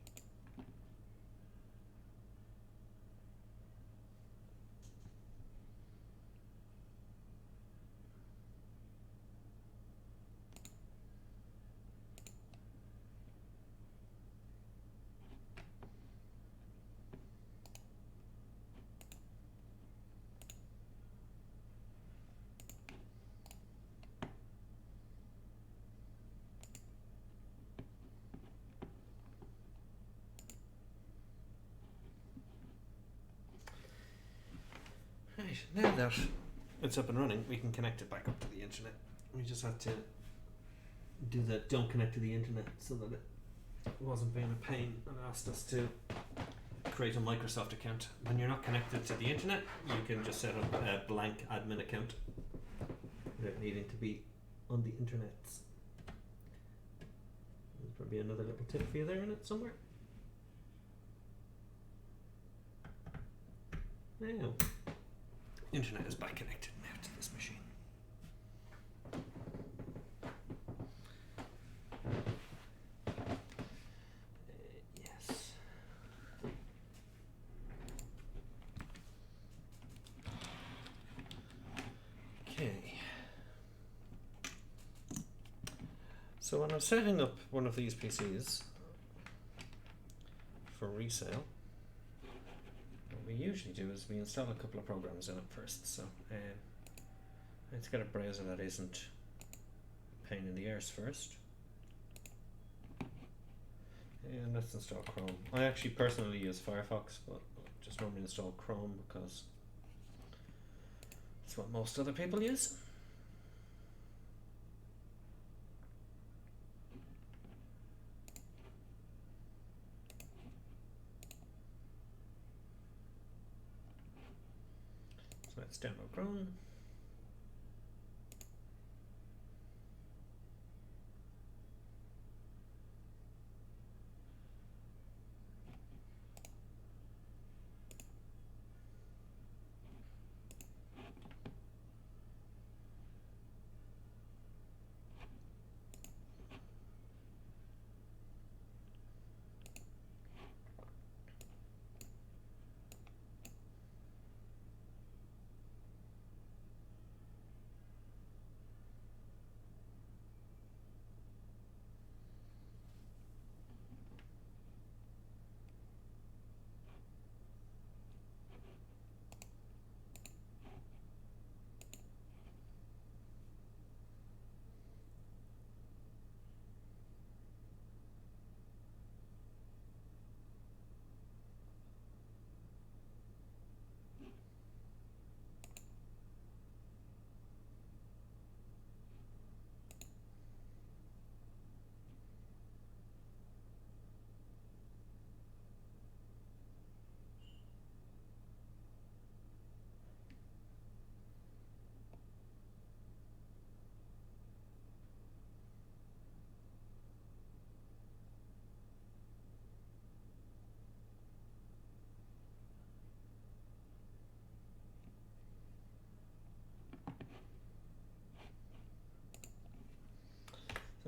Right, now that it's up and running, we can connect it back up to the internet. We just had to do the don't connect to the internet so that it wasn't being a pain and asked us to create a Microsoft account. When you're not connected to the internet, you can just set up a blank admin account without needing to be on the internet. There's probably another little tip for you there in it somewhere. Now, internet is back connected now to this machine. Yes. Okay. So when I'm setting up one of these PCs for resale, what we usually do is we install a couple of programs in it first. So let's get a browser that isn't a pain in the arse first. And let's install Chrome. I actually personally use Firefox, but I just normally install Chrome because it's what most other people use. So let's download Chrome.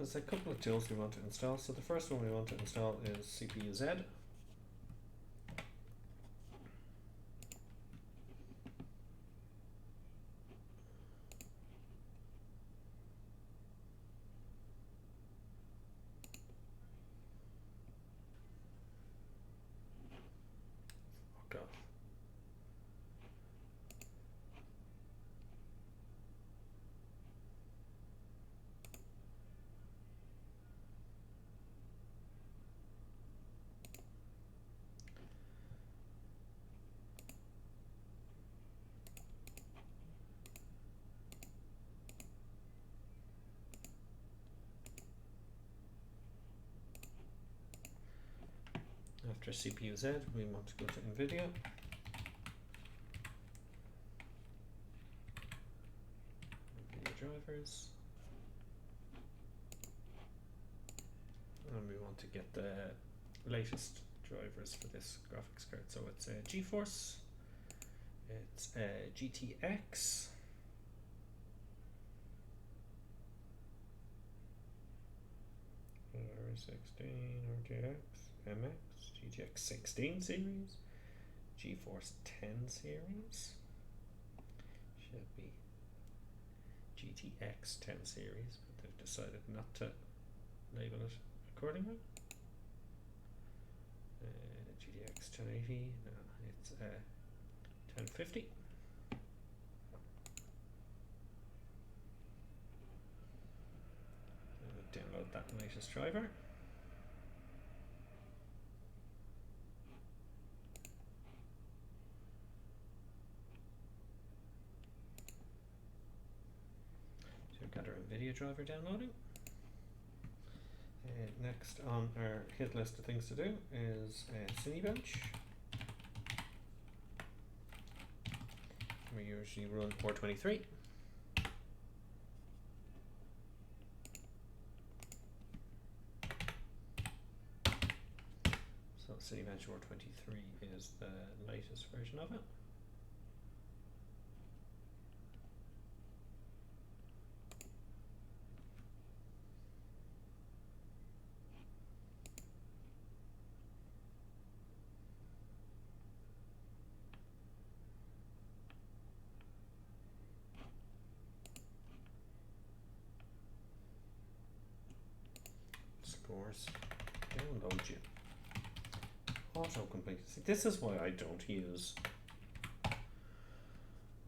there's a couple of tools we want to install. So the first one we want to install is CPU-Z. Fuck off. After CPU-Z, we want to go to NVIDIA. NVIDIA drivers. And we want to get the latest drivers for this graphics card. So it's a GeForce, it's a GTX, R16, RTX, MX, GTX 16 series, GeForce 10 series, should be GTX 10 series, but they've decided not to label it accordingly. GTX 1080, no, it's 1050. Download that latest driver. So we've got our NVIDIA driver downloading. Next on our hit list of things to do is Cinebench. We usually run 423. So Cinebench 423 is the latest version of it. Scores download you. Autocomplete. See, this is why I don't use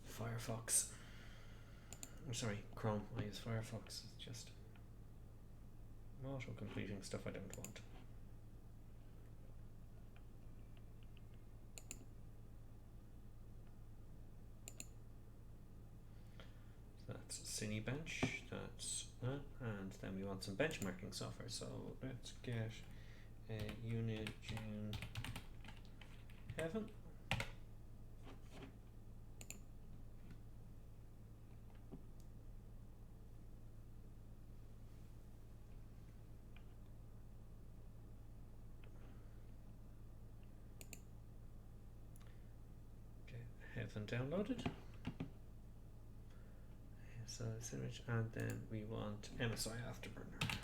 Firefox. I'm sorry, Chrome. I use Firefox. It's just auto-completing stuff I don't want. That's Cinebench, that's that, and then we want some benchmarking software. So let's get Unigine Heaven. Okay, Heaven downloaded. So this image, and then we want MSI Afterburner.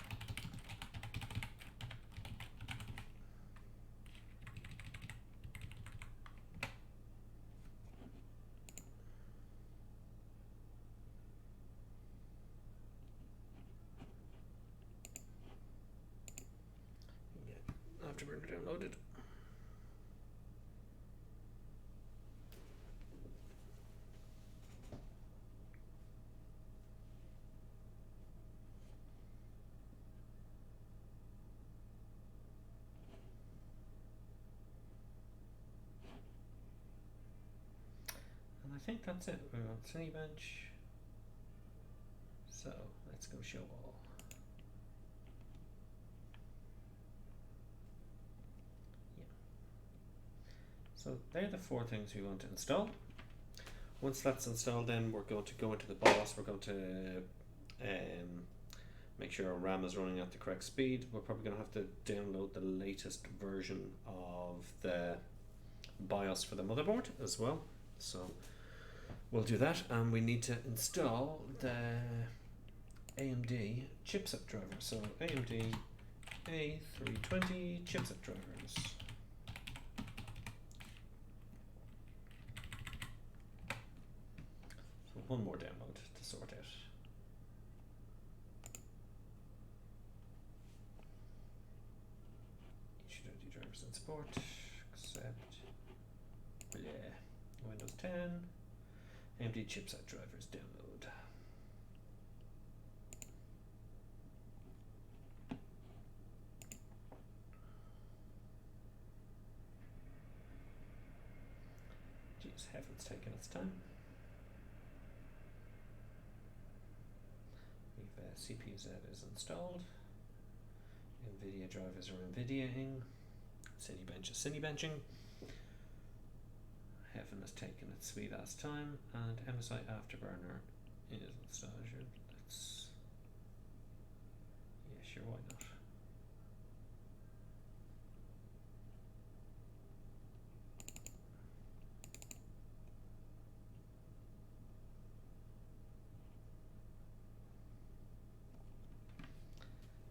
Yeah, Afterburner downloaded. I think that's it. We want Cinebench. So let's go show all. Yeah. So they're the 4 things we want to install. Once that's installed, then we're going to go into the BIOS. We're going to make sure our RAM is running at the correct speed. We're probably going to have to download the latest version of the BIOS for the motherboard as well. So we'll do that, and we need to install the AMD chipset driver. So AMD A320 chipset drivers. So one more download to sort out. HUD drivers and support. Accept. Yeah. Windows 10. AMD chipset drivers download. Jeez, heaven's taking its time. We've CPU-Z is installed. NVIDIA drivers are NVIDIA-ing. Cinebench is Cinebenching. Heaven has taken its sweet ass time, and MSI Afterburner is installed. Let's. Yeah, sure, why not?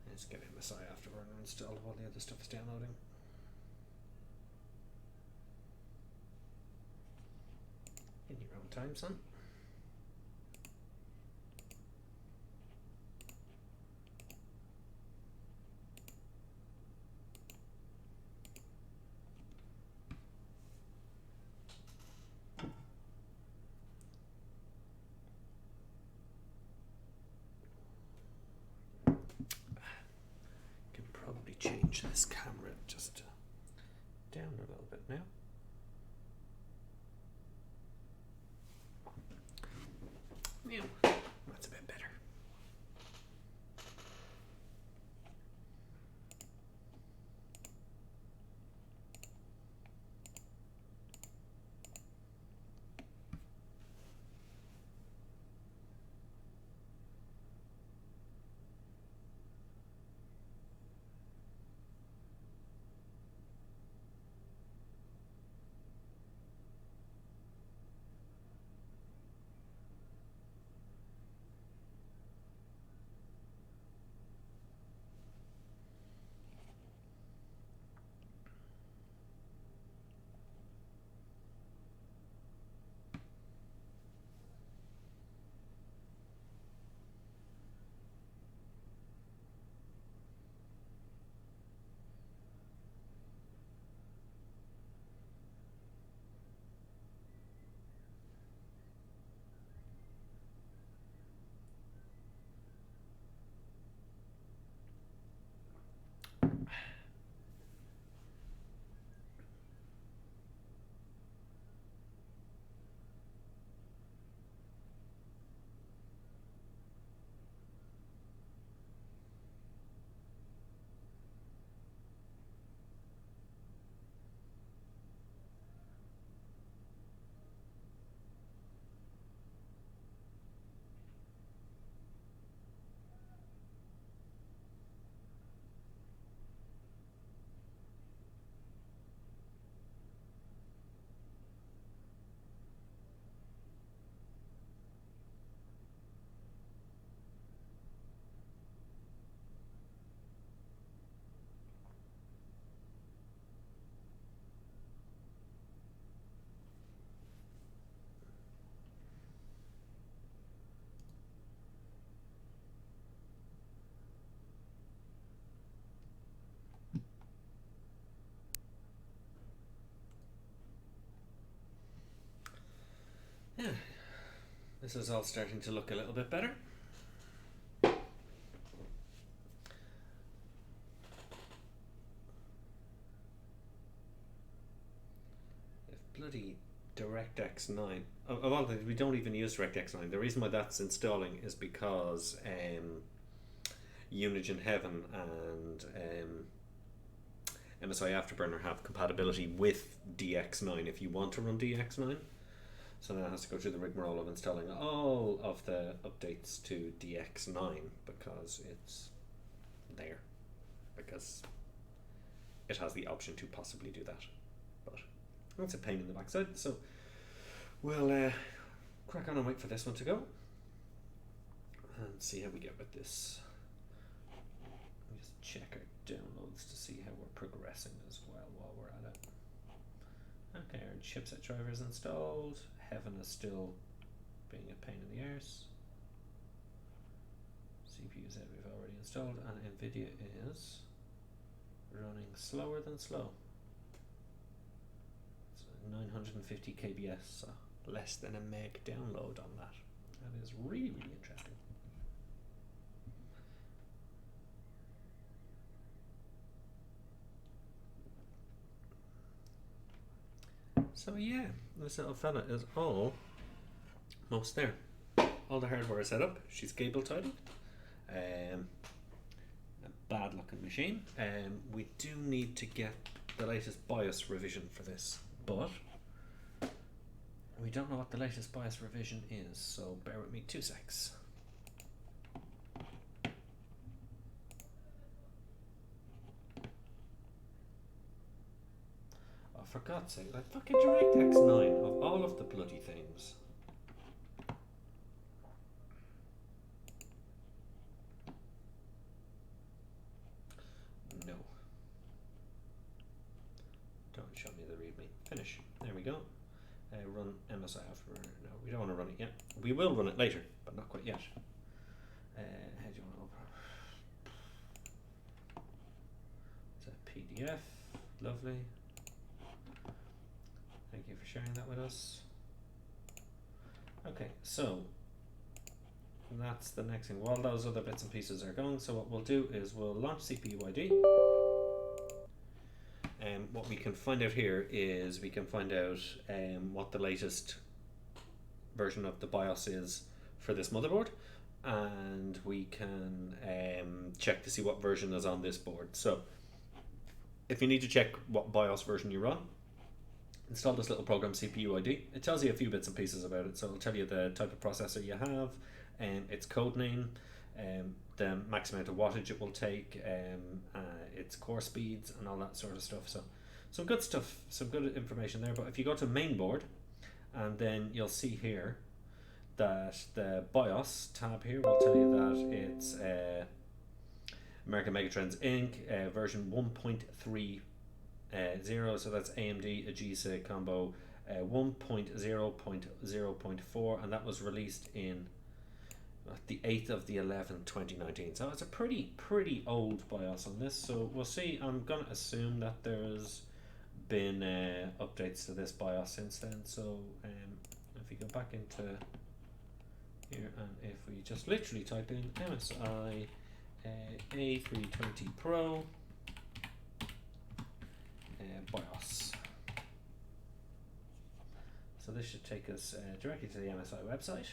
Let's get MSI Afterburner installed while the other stuff is downloading. In your own time, son. Can probably change this camera just down a little bit now. Yeah, that's a bit better. Yeah, this is all starting to look a little bit better. If bloody DirectX 9, well, we don't even use DirectX 9. The reason why that's installing is because Unigine Heaven and MSI Afterburner have compatibility with DX9 if you want to run DX9. So now it has to go through the rigmarole of installing all of the updates to DX9 because it's there. Because it has the option to possibly do that. But that's a pain in the backside. So we'll crack on and wait for this one to go. and see how we get with this. Let me just check our downloads to see how we're progressing as well while we're at it. Okay, our chipset driver is installed. Heaven is still being a pain in the arse. CPU Z we've already installed, and NVIDIA is running slower than slow. It's 950 kbs, so less than a meg download on that. That is really, really interesting. So yeah, this little fella is almost there. All the hardware is set up. She's cable titled. A bad looking machine. We do need to get the latest BIOS revision for this, but we don't know what the latest BIOS revision is, so bear with me 2 secs. Oh, for God's sake, like fucking DirectX 9 of all of the bloody things. No. Don't show me the README. Finish. There we go. Run MSI after. No, we don't want to run it yet. We will run it later, but not quite yet. How do you want to open? It's a PDF. Lovely. Thank you for sharing that with us. Okay, so that's the next thing. While those other bits and pieces are going, so what we'll do is we'll launch CPU ID. What we can find out here is we can find out what the latest version of the BIOS is for this motherboard, and we can check to see what version is on this board. So if you need to check what BIOS version you're on, install this little program CPU ID. It tells you a few bits and pieces about it, so it'll tell you the type of processor you have, its code name, the max amount of wattage it will take, its core speeds and all that sort of stuff. So some good stuff, some good information there. But if you go to mainboard, and then you'll see here that the BIOS tab here will tell you that it's American Megatrends Inc. Version 1.30, so that's AMD AGESA combo 1.0.0.4, and that was released in the 8th of the 11th 2019. So it's a pretty old BIOS on this, so we'll see. I'm gonna assume that there's been updates to this BIOS since then. So if we go back into here, and if we just literally type in MSI A320 Pro BIOS, so this should take us directly to the MSI website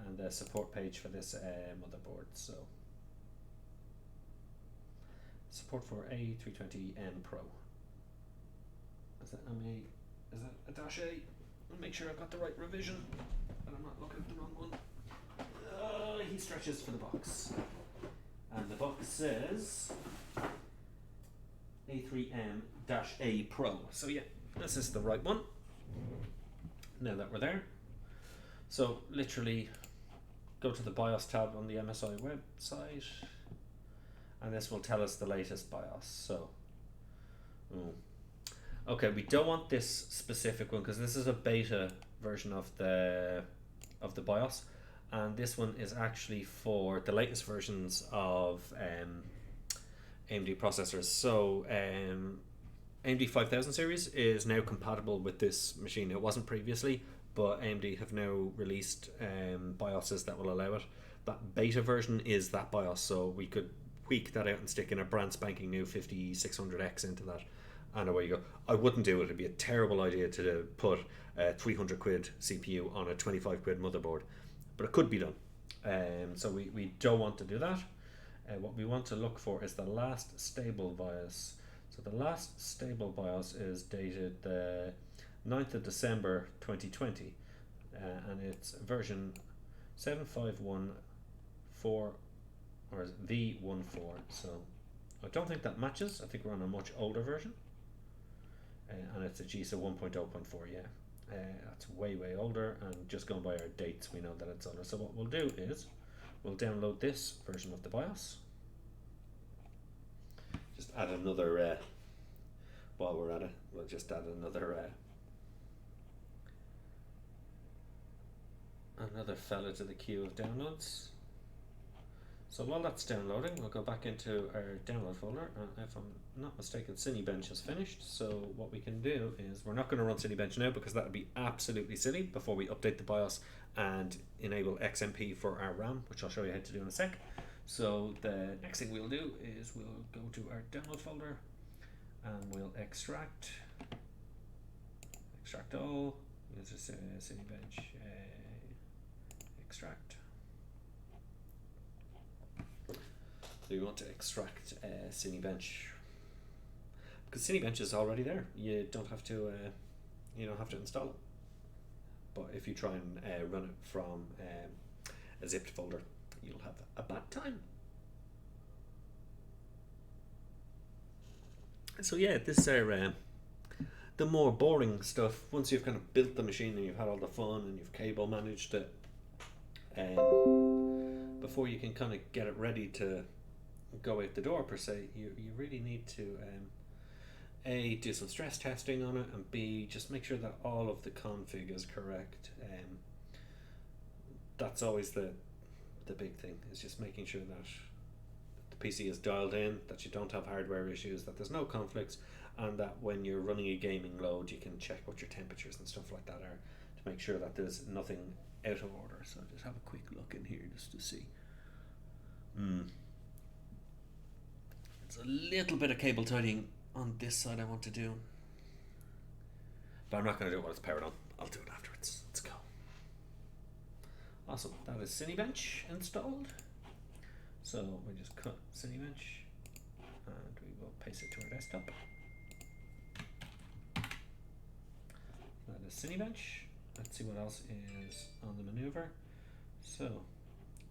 and the support page for this motherboard. So support for A320M Pro. Is that MA? Is that a dash A? I'll make sure I've got the right revision and I'm not looking at the wrong one. He stretches for the box, and the box says A3M-A Pro. So yeah, this is the right one. Now that we're there, so literally go to the BIOS tab on the MSI website, and this will tell us the latest BIOS. So, okay, we don't want this specific one because this is a beta version of the BIOS, and this one is actually for the latest versions of AMD processors. So AMD 5000 series is now compatible with this machine. It wasn't previously, but AMD have now released BIOSes that will allow it. That beta version is that BIOS, so we could tweak that out and stick in a brand spanking new 5600X into that, and away you go. I wouldn't do it. It'd be a terrible idea to put a 300 quid CPU on a 25 quid motherboard, but it could be done. So we don't want to do that. What we want to look for is the last stable BIOS. So the last stable BIOS is dated the 9th of December 2020, and it's version 7514 or V14. So I don't think that matches. I think we're on a much older version, and it's a AGESA 1.0.4. Yeah, that's way older, and just going by our dates we know that it's older. So what we'll do is we'll download this version of the BIOS. Just add another, while we're at it, we'll just add another fella to the queue of downloads. So while that's downloading, we'll go back into our download folder, and if I'm not mistaken, Cinebench is finished. So what we can do is, we're not going to run Cinebench now because that would be absolutely silly before we update the BIOS and enable XMP for our RAM, which I'll show you how to do in a sec. So the next thing we'll do is we'll go to our download folder and we'll extract all. This is Cinebench extract. So you want to extract Cinebench because Cinebench is already there. You don't have to install it. But if you try and run it from a zipped folder, you'll have a bad time. So yeah, this is the more boring stuff. Once you've kind of built the machine and you've had all the fun and you've cable managed it, before you can kind of get it ready to go out the door per se, you really need to A, do some stress testing on it, and B, just make sure that all of the config is correct. That's always the big thing, is just making sure that the PC is dialed in, that you don't have hardware issues, that there's no conflicts, and that when you're running a gaming load you can check what your temperatures and stuff like that are to make sure that there's nothing out of order. So just have a quick look in here just to see. There's a little bit of cable tidying on this side I want to do, but I'm not going to do it while it's powered on. I'll do it afterwards. Let's go. Awesome. That is Cinebench installed. So we just cut Cinebench and we will paste it to our desktop. That is Cinebench. Let's see what else is on the maneuver. So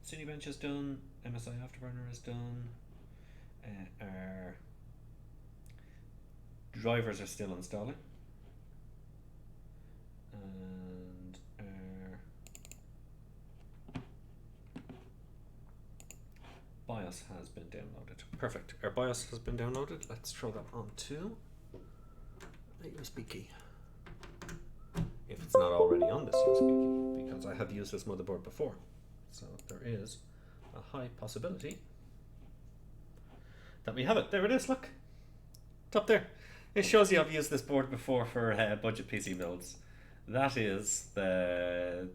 Cinebench is done, MSI Afterburner is done, our drivers are still installing, and our BIOS has been downloaded. Perfect. Our BIOS has been downloaded. Let's throw that on to a USB key. If it's not already on this USB key, because I have used this motherboard before. So there is a high possibility that we have it. There it is, look. It's up there. It shows you I've used this board before for budget PC builds. That is the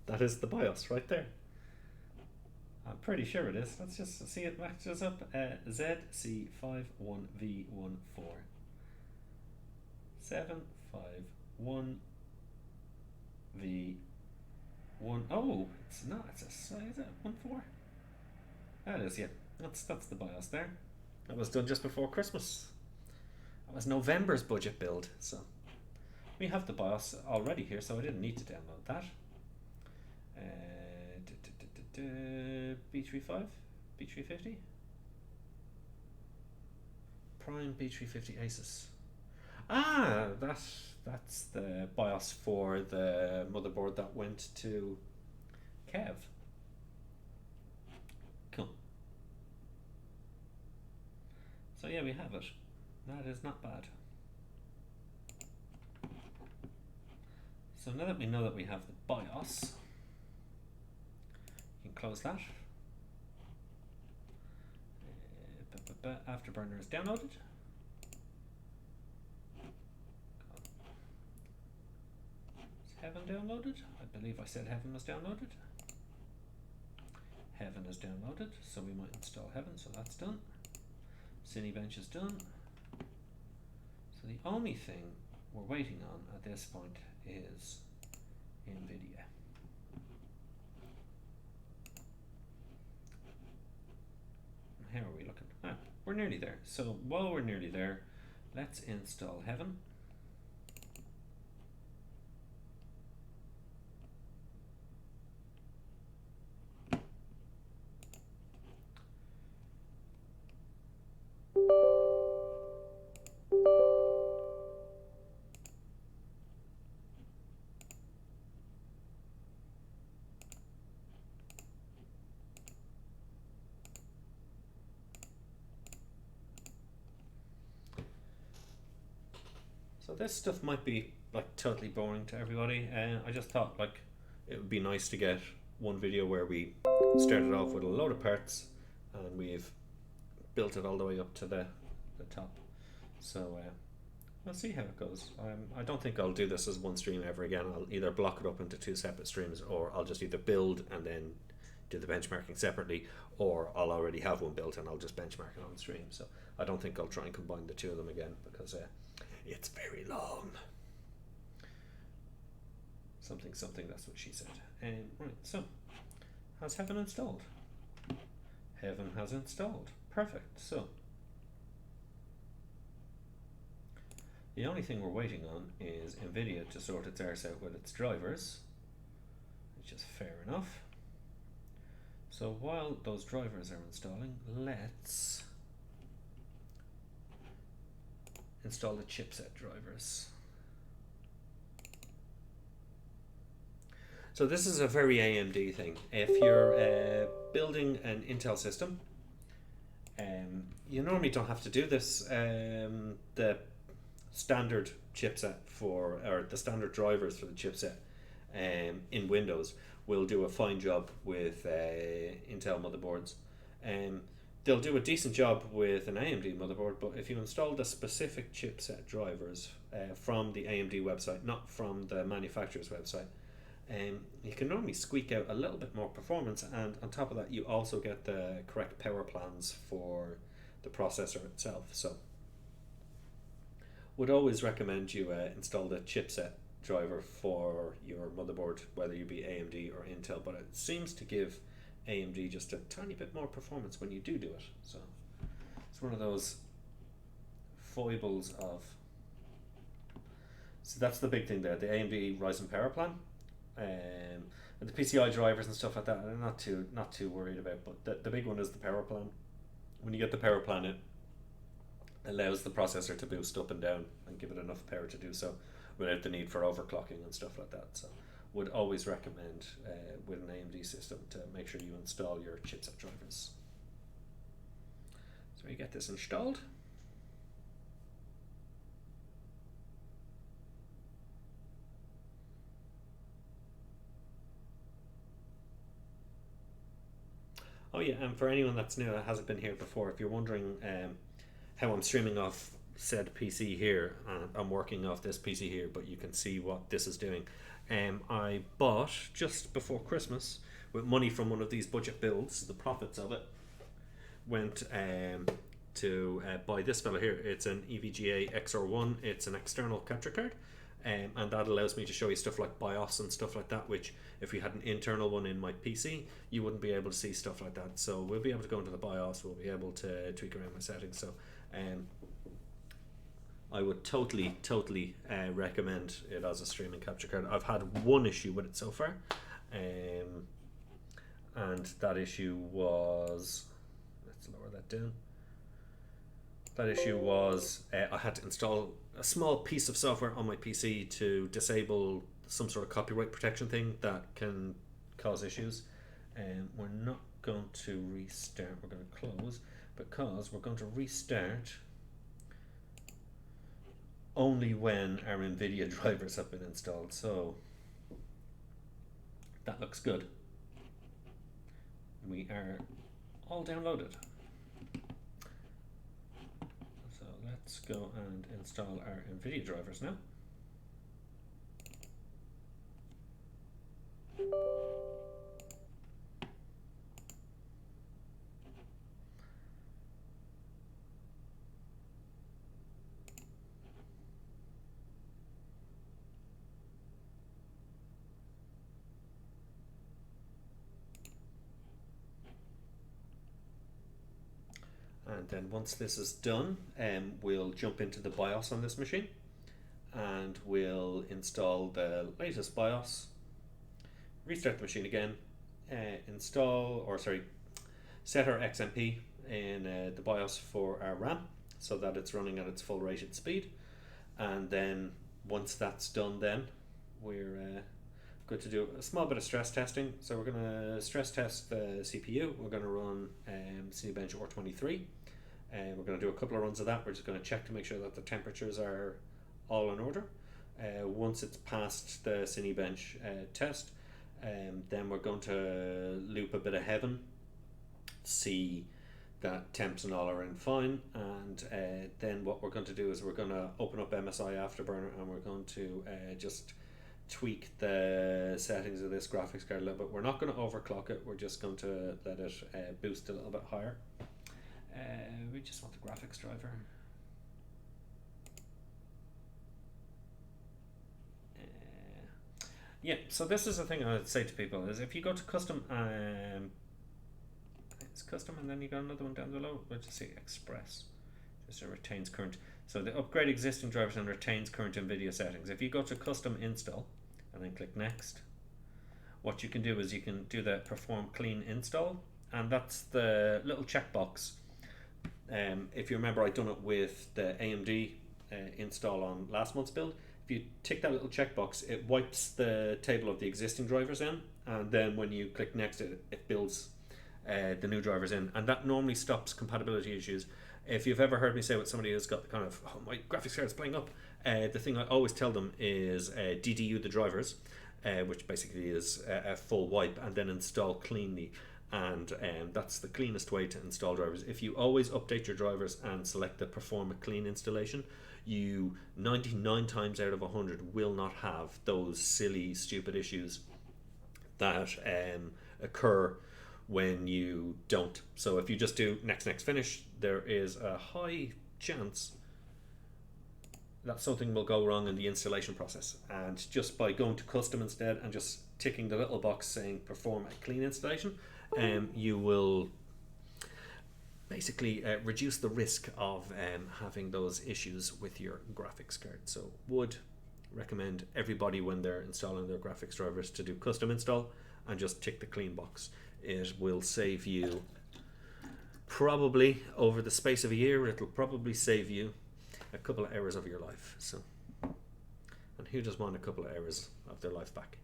BIOS right there. I'm pretty sure it is. Let's just see it matches up. ZC51V14. 751V1. Oh, it's not. It's a size. Is it 14? That is, yeah. That's the BIOS there. That was done just before Christmas. That was November's budget build. So we have the BIOS already here, so I didn't need to download that. B35, B350, Prime B350 Asus. Ah, that's the BIOS for the motherboard that went to Kev. Cool. So yeah, we have it. That is not bad. So now that we know that we have the BIOS, you can close that. Afterburner is downloaded. Is Heaven downloaded? I believe I said Heaven was downloaded. Heaven is downloaded, so we might install Heaven, so that's done. Cinebench is done. So the only thing we're waiting on at this point is NVIDIA. How are we looking? Ah, we're nearly there. So while we're nearly there, let's install Heaven. So this stuff might be like totally boring to everybody. I just thought like it would be nice to get one video where we started off with a load of parts and we've built it all the way up to the top. So we'll see how it goes. I don't think I'll do this as one stream ever again. I'll either block it up into two separate streams, or I'll just either build and then do the benchmarking separately, or I'll already have one built and I'll just benchmark it on stream. So I don't think I'll try and combine the two of them again because it's very long. Something, that's what she said. Right, so has Heaven installed? Heaven has installed. Perfect. So the only thing we're waiting on is NVIDIA to sort its arse out with its drivers, which is fair enough. So while those drivers are installing, let's install the chipset drivers. So this is a very AMD thing. If you're building an Intel system, you normally don't have to do this. The standard chipset or the standard drivers for the chipset in Windows will do a fine job with Intel motherboards. They'll do a decent job with an AMD motherboard, but if you install the specific chipset drivers from the AMD website, not from the manufacturer's website, you can normally squeak out a little bit more performance, and on top of that you also get the correct power plans for the processor itself. So would always recommend you install the chipset driver for your motherboard, whether you be AMD or Intel, but it seems to give AMD just a tiny bit more performance when you do it. So it's one of those foibles of. So that's the big thing there, the AMD Ryzen power plan. And the PCI drivers and stuff like that, I'm not too worried about, but the big one is the power plan. When you get the power plan, it allows the processor to boost up and down and give it enough power to do so without the need for overclocking and stuff like that. So would always recommend with an AMD system to make sure you install your chipset drivers. So we get this installed. Oh yeah, and for anyone that's new that hasn't been here before, if you're wondering how I'm streaming off said PC here, I'm working off this PC here, but you can see what this is doing. I bought just before Christmas with money from one of these budget builds. The profits of it went to buy this fella here. It's an EVGA XR1. It's an external capture card. And that allows me to show you stuff like BIOS and stuff like that, which if we had an internal one in my PC, you wouldn't be able to see stuff like that. So we'll be able to go into the BIOS, we'll be able to tweak around my settings. So I would totally recommend it as a streaming capture card. I've had one issue with it so far, and that issue was, let's lower that down. That issue was I had to install a small piece of software on my PC to disable some sort of copyright protection thing that can cause issues. And we're not going to restart, we're going to close, because we're going to restart only when our NVIDIA drivers have been installed. So that looks good. We are all downloaded. So let's go and install our NVIDIA drivers now. And then once this is done, we'll jump into the BIOS on this machine and we'll install the latest BIOS, restart the machine again, set our XMP in the BIOS for our RAM so that it's running at its full rated speed. And then once that's done, then we're good to do a small bit of stress testing. So we're going to stress test the CPU. We're going to run Cinebench R23. We're going to do a couple of runs of that. We're just going to check to make sure that the temperatures are all in order. Once it's passed the Cinebench test, then we're going to loop a bit of heaven, see that temps and all are in fine, and then what we're going to do is we're going to open up MSI Afterburner, and we're going to just tweak the settings of this graphics card a little bit. We're not going to overclock it, we're just going to let it boost a little bit higher. We just want the graphics driver. Yeah, so this is the thing I would say to people, is if you go to custom, it's custom, and then you got another one down below, we'll just say express, just retains current. So the upgrade existing drivers and retains current NVIDIA settings. If you go to custom install and then click next, what you can do is you can do the perform clean install, and that's the little checkbox. If you remember, I'd done it with the AMD install on last month's build. If you tick that little checkbox, it wipes the table of the existing drivers in, and then when you click next, it builds the new drivers in, and that normally stops compatibility issues. If you've ever heard me say with somebody who's got the kind of, oh, my graphics card is playing up, the thing I always tell them is DDU the drivers, which basically is a full wipe, and then install cleanly. And that's the cleanest way to install drivers. If you always update your drivers and select the perform a clean installation, you 99 times out of 100 will not have those silly stupid issues that occur when you don't. So if you just do next finish, there is a high chance that something will go wrong in the installation process, and just by going to custom instead and just ticking the little box saying perform a clean installation, you will basically reduce the risk of having those issues with your graphics card. So would recommend everybody, when they're installing their graphics drivers, to do custom install and just tick the clean box. It will save you, probably over the space of a year, it'll probably save you a couple of hours of your life. So, and who does want a couple of hours of their life back?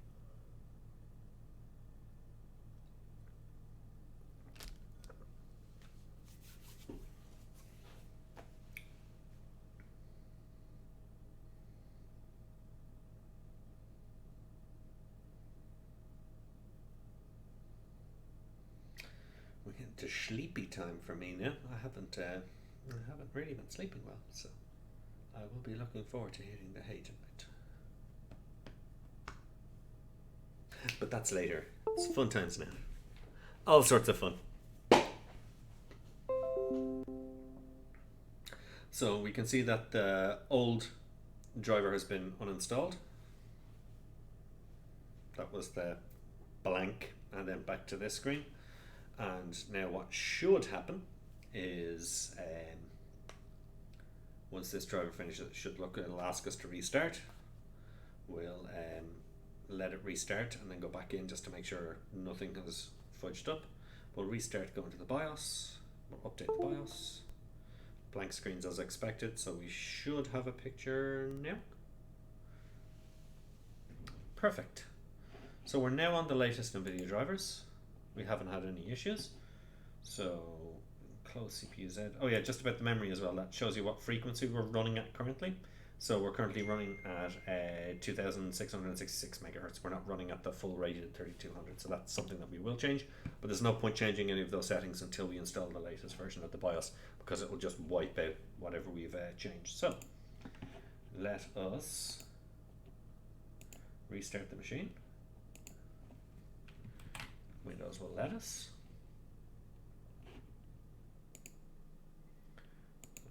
We're getting to sleepy time for me now. I haven't really been sleeping well, so I will be looking forward to hitting the hay tonight. But that's later. It's fun times now. All sorts of fun. So we can see that the old driver has been uninstalled. That was the blank, and then back to this screen. And now what should happen is once this driver finishes, it should look, it'll ask us to restart. We'll let it restart and then go back in just to make sure nothing has fudged up. We'll restart, go into the BIOS, we'll update the BIOS. Blank screens as expected, so we should have a picture now. Perfect. So we're now on the latest NVIDIA drivers. We haven't had any issues. So close CPU Z. Oh yeah, just about the memory as well. That shows you what frequency we're running at currently. So we're currently running at 2666 megahertz. We're not running at the full rated 3200. So that's something that we will change. But there's no point changing any of those settings until we install the latest version of the BIOS, because it will just wipe out whatever we've changed. So let us restart the machine. Windows will let us.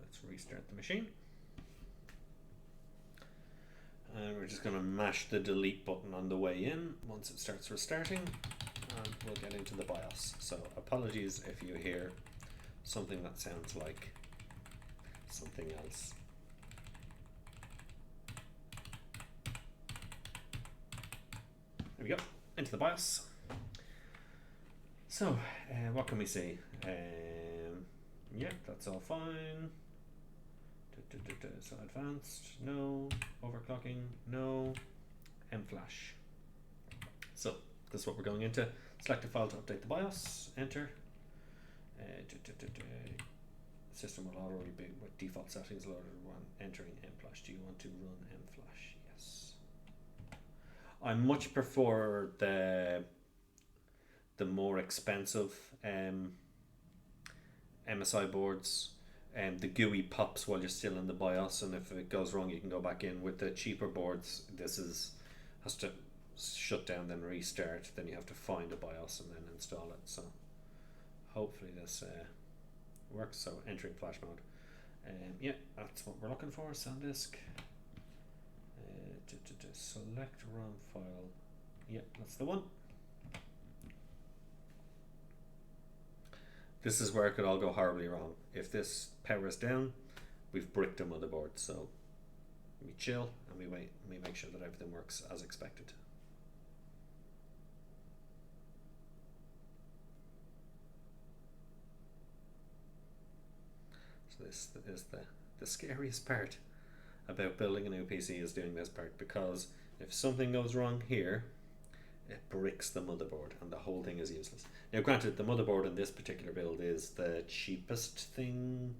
Let's restart the machine. And we're just going to mash the delete button on the way in once it starts restarting, and we'll get into the BIOS. So apologies if you hear something that sounds like something else. There we go, into the BIOS. So, what can we see? Yeah, that's all fine. So advanced, no. Overclocking, no. MFlash. So, this is what we're going into. Select a file to update the BIOS, enter. System will already be with default settings loaded when entering mFlash. Do you want to run mFlash? Yes. I much prefer the more expensive MSI boards. The GUI pops while you're still in the BIOS, and if it goes wrong, you can go back in. With the cheaper boards, has to shut down, then restart. Then you have to find a BIOS and then install it. So hopefully this works. So entering flash mode. Yeah, that's what we're looking for. SanDisk. Select ROM file. Yeah, that's the one. This is where it could all go horribly wrong. If this powers down, we've bricked a motherboard. So we chill and we wait and we make sure that everything works as expected. So this is the scariest part about building a new PC, is doing this part, because if something goes wrong here, it bricks the motherboard and the whole thing is useless. Now granted, the motherboard in this particular build is the cheapest thing.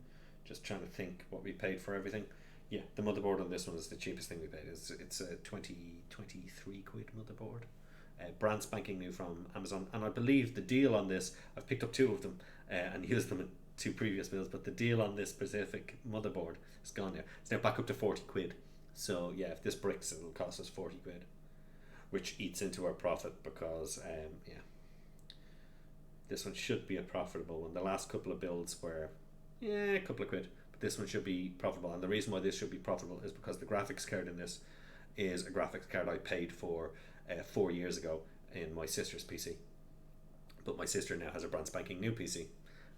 Just trying to think what we paid for everything. Yeah, the motherboard on this one is the cheapest thing we paid. It's a 23 quid motherboard. Brand spanking new from Amazon, and I believe the deal on this, I've picked up two of them and used them in two previous builds, but the deal on this specific motherboard is gone now. It's now back up to 40 quid. So yeah, if this bricks, it'll cost us 40 quid, which eats into our profit because yeah, this one should be a profitable one. The last couple of builds were a couple of quid, but this one should be profitable. And the reason why this should be profitable is because the graphics card in this is a graphics card I paid for 4 years ago in my sister's PC, but my sister now has a brand spanking new PC,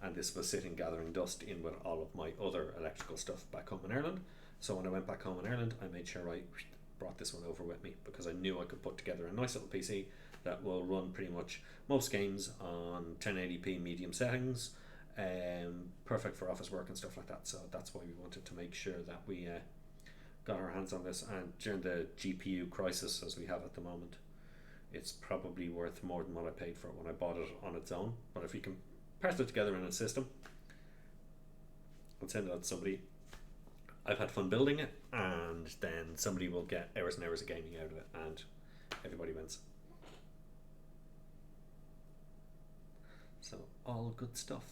and this was sitting gathering dust in with all of my other electrical stuff back home in Ireland. So when I went back home in Ireland, I made sure I brought this one over with me, because I knew I could put together a nice little PC that will run pretty much most games on 1080p medium settings, perfect for office work and stuff like that. So that's why we wanted to make sure that we got our hands on this. And during the GPU crisis as we have at the moment, it's probably worth more than what I paid for it when I bought it on its own. But if you can parse it together in a system, I'll send it out to somebody. I've had fun building it, and then somebody will get hours and hours of gaming out of it, and everybody wins. So all good stuff.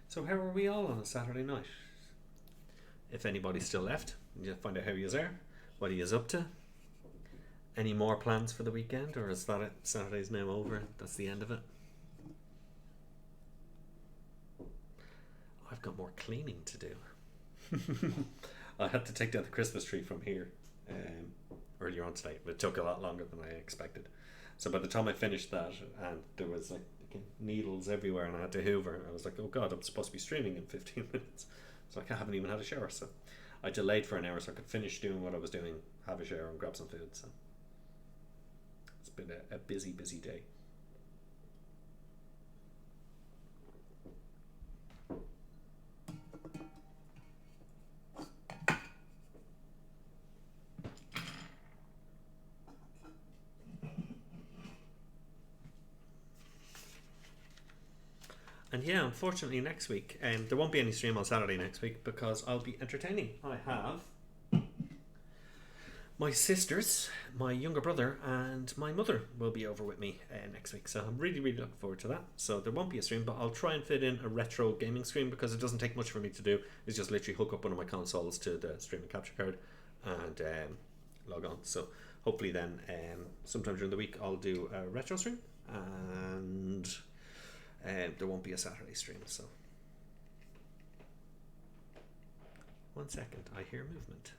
So how are we all on a Saturday night? If anybody's still left, you find out how you are, what he is up to. Any more plans for the weekend, or is that it? Saturday's now over. That's the end of it. I've got more cleaning to do. I had to take down the Christmas tree from here earlier on today, but it took a lot longer than I expected. So by the time I finished that, and there was like needles everywhere, and I had to hoover, I was like, oh god, I'm supposed to be streaming in 15 minutes. So I haven't even had a shower. So I delayed for an hour so I could finish doing what I was doing, have a shower, and grab some food. So it's been a busy day. And yeah, unfortunately next week, there won't be any stream on Saturday next week because I'll be entertaining. I have my sisters, my younger brother, and my mother will be over with me next week. So I'm really looking forward to that. So there won't be a stream, but I'll try and fit in a retro gaming stream, because it doesn't take much for me to do. It's just literally hook up one of my consoles to the streaming capture card and log on. So hopefully then sometime during the week I'll do a retro stream, and there won't be a Saturday stream. So 1 second, I hear movement.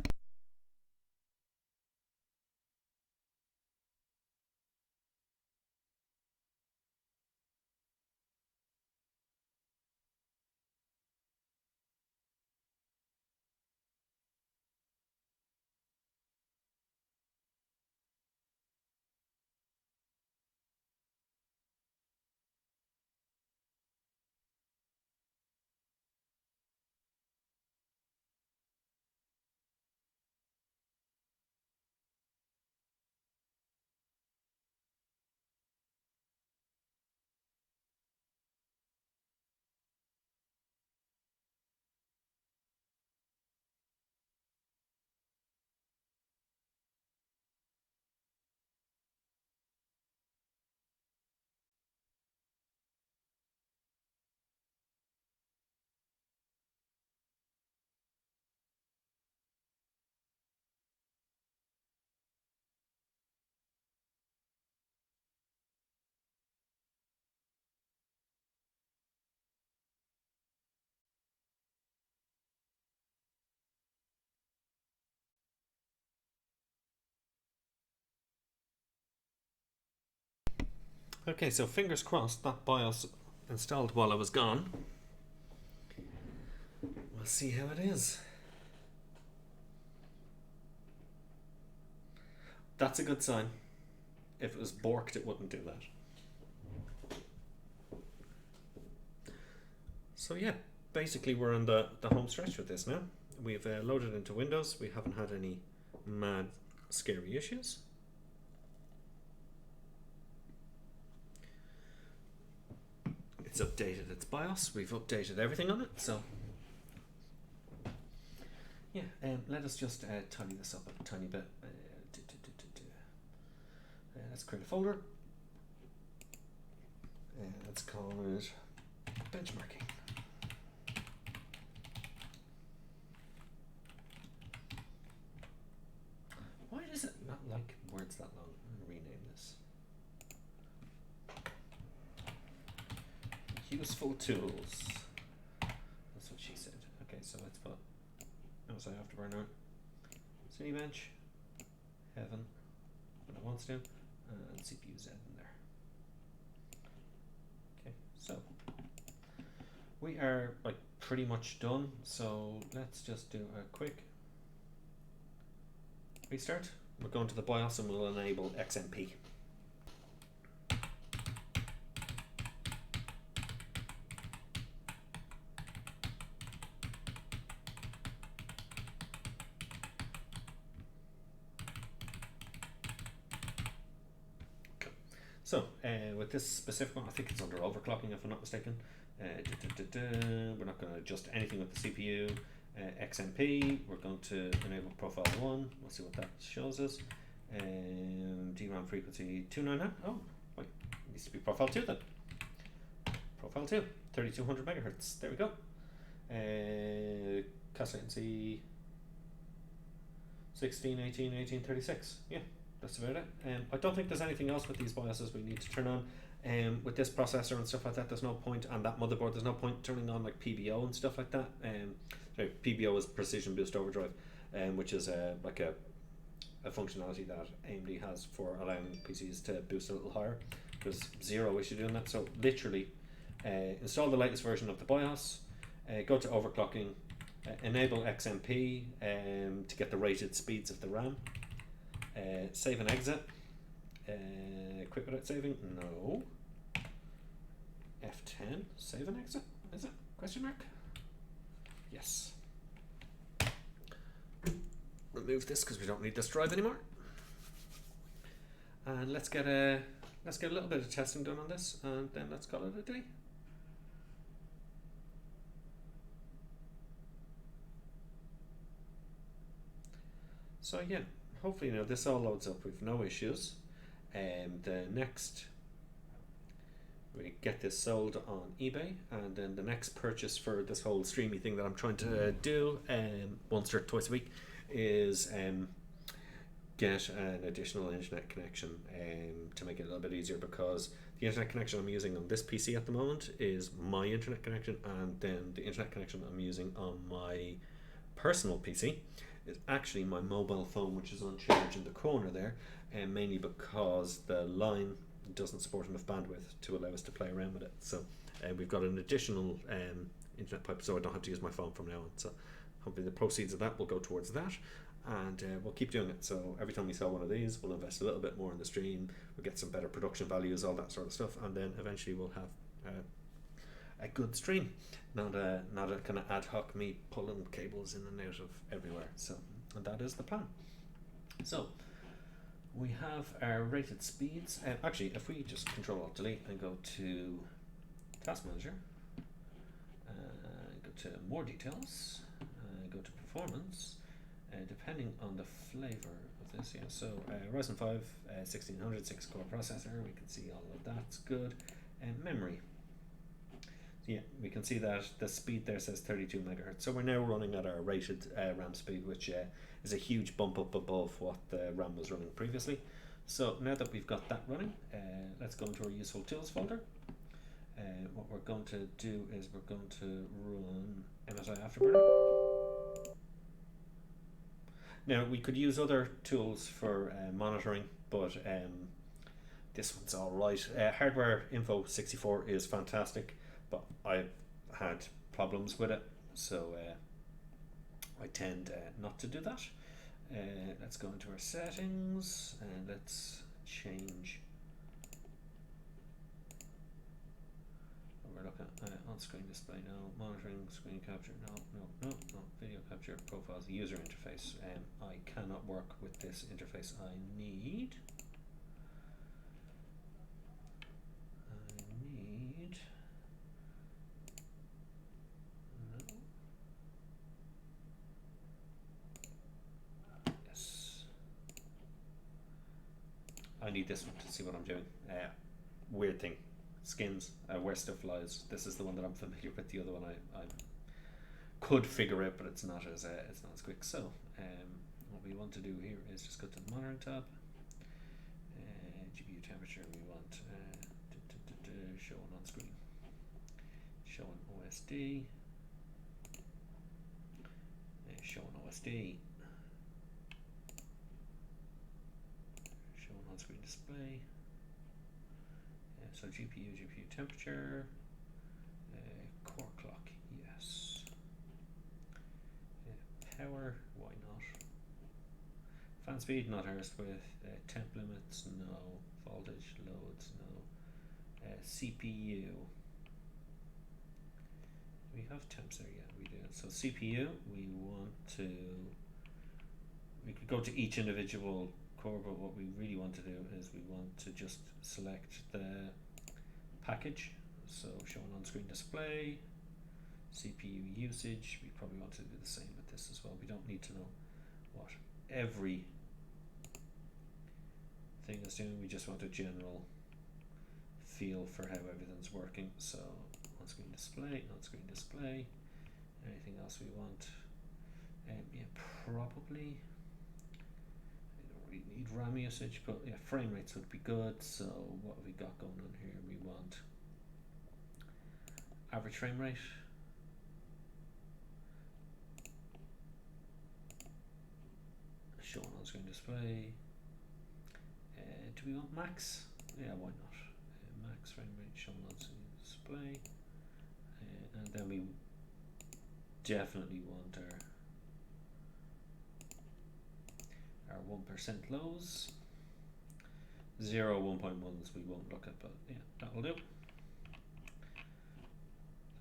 Okay, so fingers crossed that BIOS installed while I was gone. We'll see how it is. That's a good sign. If it was borked, it wouldn't do that. So yeah, basically we're on the home stretch with this now. We've loaded into Windows. We haven't had any mad, scary issues. It's updated its BIOS. We've updated everything on it, so yeah. Let us just tidy this up a tiny bit. Let's create a folder. Let's call it benchmarking. Why does it not like words that long? I'm going to rename this. Useful tools. That's what she said. Okay, so let's put MSI Afterburner, Cinebench, Heaven, when it wants to, and CPU Z in there. Okay, so we are like pretty much done. So let's just do a quick restart. We're going to the BIOS and we'll enable XMP. So with this specific one, I think it's under overclocking if I'm not mistaken. We're not going to adjust anything with the CPU. XMP, we're going to enable profile 1. We'll see what that shows us. DRAM frequency 299. Oh, wait, it needs to be profile 2 then. Profile 2, 3200 megahertz. There we go. Cast latency 16, 18, 18, 36. Yeah. That's about it. I don't think there's anything else with these BIOSes we need to turn on. With this processor and stuff like that, there's no point, and that motherboard, there's no point turning on like PBO and stuff like that. Sorry, PBO is Precision Boost Overdrive, which is like a functionality that AMD has for allowing PCs to boost a little higher. There's zero issue doing that. So literally, install the latest version of the BIOS, go to overclocking, enable XMP to get the rated speeds of the RAM. Save and exit. Quit without saving? No. F10. Save and exit? Is it? Question mark? Yes. Remove this because we don't need this drive anymore. And let's get a little bit of testing done on this, and then let's call it a day. So yeah. Hopefully now this all loads up with no issues. The next, we get this sold on eBay, and then the next purchase for this whole streamy thing that I'm trying to do once or twice a week is get an additional internet connection to make it a little bit easier, because the internet connection I'm using on this PC at the moment is my internet connection, and then the internet connection I'm using on my personal PC is actually my mobile phone, which is on charge in the corner there, and mainly because the line doesn't support enough bandwidth to allow us to play around with it. So we've got an additional internet pipe, so I don't have to use my phone from now on. So hopefully the proceeds of that will go towards that, and we'll keep doing it. So every time we sell one of these, we'll invest a little bit more in the stream, we'll get some better production values, all that sort of stuff, and then eventually we'll have a good stream, not a kind of ad hoc me pulling cables in and out of everywhere. So, and that is the plan. So we have our rated speeds. Actually, if we just Control-Alt-Delete and go to Task Manager, go to more details, go to performance, depending on the flavor of this. Yeah, so Ryzen 5 1600 6-core processor. We can see all of that's good. Memory. Yeah, we can see that the speed there says 32 megahertz. So we're now running at our rated RAM speed, which is a huge bump up above what the RAM was running previously. So now that we've got that running, let's go into our useful tools folder. What we're going to do is we're going to run MSI Afterburner. Now we could use other tools for monitoring, but This one's all right. Hardware Info 64 is fantastic, but I've had problems with it, so I tend not to do that. Let's go into our settings and let's change. We're looking at on-screen display now, monitoring, screen capture, no, video capture, profiles, user interface. I cannot work with this interface. I need I need this one to see what I'm doing. Weird thing. Skins, where stuff lies. This is the one that I'm familiar with. The other one I could figure out, but it's not as quick. So what we want to do here is just go to the monitoring tab. GPU temperature. We want showing on screen, showing OSD, showing OSD. On-screen display. So GPU temperature, core clock, yes. Power, why not? Fan speed, not arsed with. Temp limits, no. Voltage, loads, no. CPU. We have temps there, yeah, we do. So CPU, we could go to each individual core, but what we really want to do is we want to just select the package. So showing on screen display, CPU usage. We probably want to do the same with this as well. We don't need to know what every thing is doing. We just want a general feel for how everything's working. So on screen display, anything else we want? Yeah, probably need RAM usage, but yeah, frame rates would be good. So what have we got going on here? We want average frame rate, shown on screen display. Do we want max? Yeah, why not? Max frame rate shown on screen display, and then we definitely want our 1% lows. 0 1.1s we won't look at, but yeah, that'll do.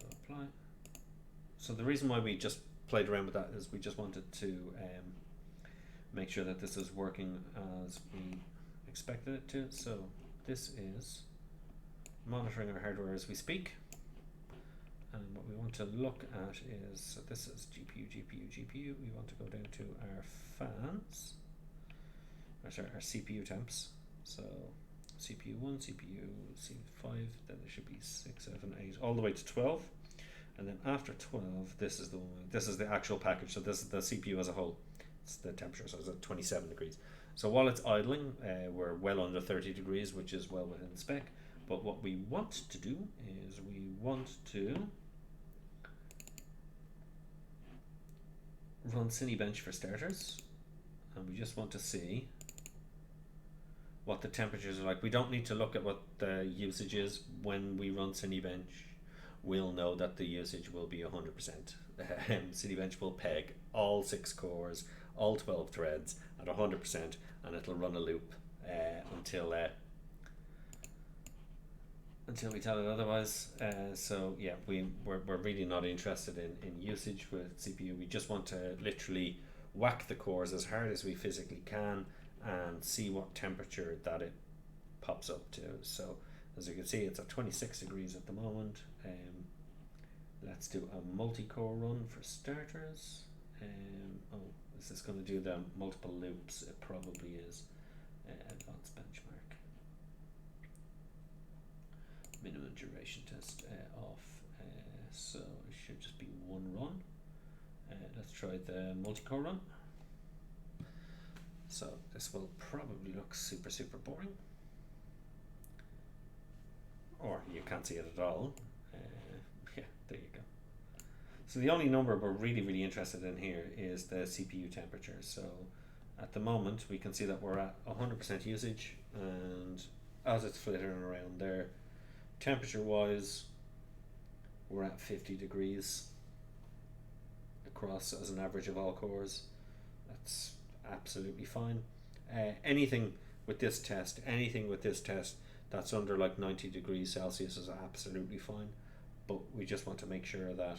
So apply. So the reason why we just played around with that is we just wanted to make sure that this is working as we expected it to. So this is monitoring our hardware as we speak, and what we want to look at is, so this is GPU. We want to go down to our fans, our CPU temps. So CPU 1, CPU C5, then there should be 6, 7, 8, all the way to 12, and then after 12, this is the one. This is the actual package. So this is the CPU as a whole. It's the temperature, so it's at 27 degrees. So while it's idling, we're well under 30 degrees, which is well within the spec. But what we want to do is we want to run Cinebench for starters, and we just want to see what the temperatures are like. We don't need to look at what the usage is. When we run Cinebench, we'll know that the usage will be 100%. Cinebench will peg all 6 cores, all 12 threads at 100%, and it'll run a loop until we tell it otherwise. So yeah, we're really not interested in usage with CPU. We just want to literally whack the cores as hard as we physically can and see what temperature that it pops up to. So as you can see, it's at 26 degrees at the moment. Let's do a multi-core run for starters. Oh, is this going to do the multiple loops? It probably is. Advanced benchmark. Minimum duration test off. So it should just be one run. Let's try the multi-core run. So this will probably look super boring, or you can't see it at all. Yeah, there you go. So the only number we're really interested in here is the CPU temperature. So at the moment we can see that we're at 100% usage, and as it's flittering around there. Temperature wise, we're at 50 degrees across as an average of all cores. That's absolutely fine. Anything with this test, that's under like 90 degrees Celsius is absolutely fine. But we just want to make sure that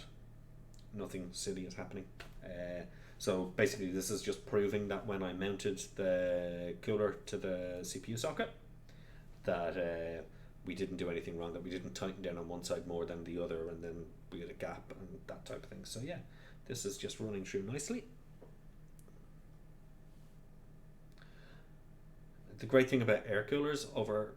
nothing silly is happening. So basically this is just proving that when I mounted the cooler to the CPU socket, that we didn't do anything wrong, that we didn't tighten down on one side more than the other and then we had a gap and that type of thing. So yeah, this is just running through nicely. The great thing about air coolers over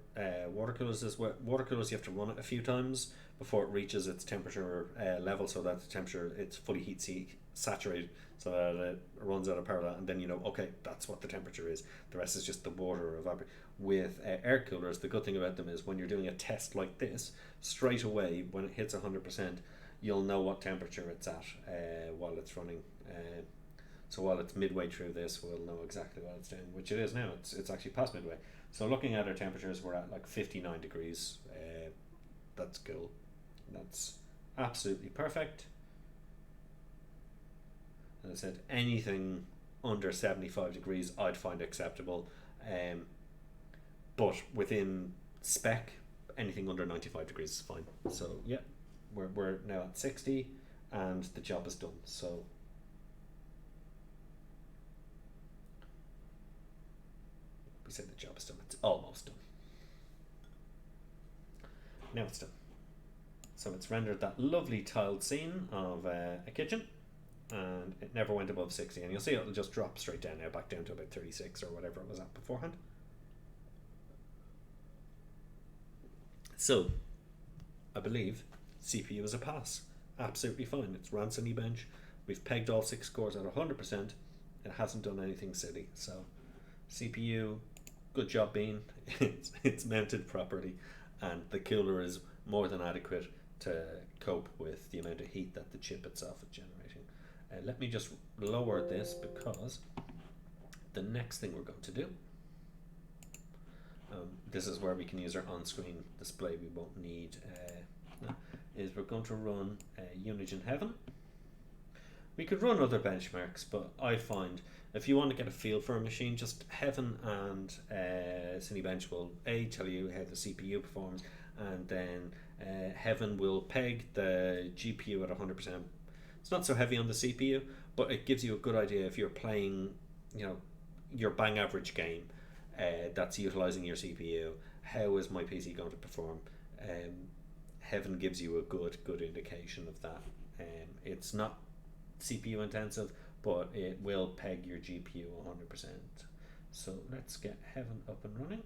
water coolers is water coolers you have to run it a few times before it reaches its temperature level, so that the temperature, it's fully heat saturated, so that it runs out of power, and then you know, okay, that's what the temperature is. The rest is just the water evaporating. With air coolers, the good thing about them is when you're doing a test like this, straight away when it hits 100%, you'll know what temperature it's at while it's running. So while it's midway through this, we'll know exactly what it's doing, which it is now. It's actually past midway. So looking at our temperatures, we're at like 59 degrees. That's cool. That's absolutely perfect. As I said, anything under 75 degrees I'd find acceptable. But within spec, anything under 95 degrees is fine. So yeah, we're now at 60 and the job is done. So we said the job is done, it's almost done. Now it's done. So it's rendered that lovely tiled scene of a kitchen, and it never went above 60, and you'll see it'll just drop straight down now, back down to about 36 or whatever it was at beforehand. So I believe CPU is a pass, absolutely fine. It's ran Cinebench, we've pegged all 6 cores at 100%, it hasn't done anything silly. So CPU, good job Bean. It's mounted properly, and the cooler is more than adequate to cope with the amount of heat that the chip itself is generating. Let me just lower this, because the next thing we're going to do, this is where we can use our on-screen display, we won't need, is we're going to run Unigine Heaven. We could run other benchmarks, but I find if you want to get a feel for a machine, just Heaven and Cinebench will tell you how the CPU performs, and then Heaven will peg the GPU at 100%. It's not so heavy on the CPU, but it gives you a good idea if you're playing, you know, your bang average game that's utilizing your CPU. How is my PC going to perform? Heaven gives you a good indication of that. It's not CPU intensive, but it will peg your GPU 100%. So let's get Heaven up and running.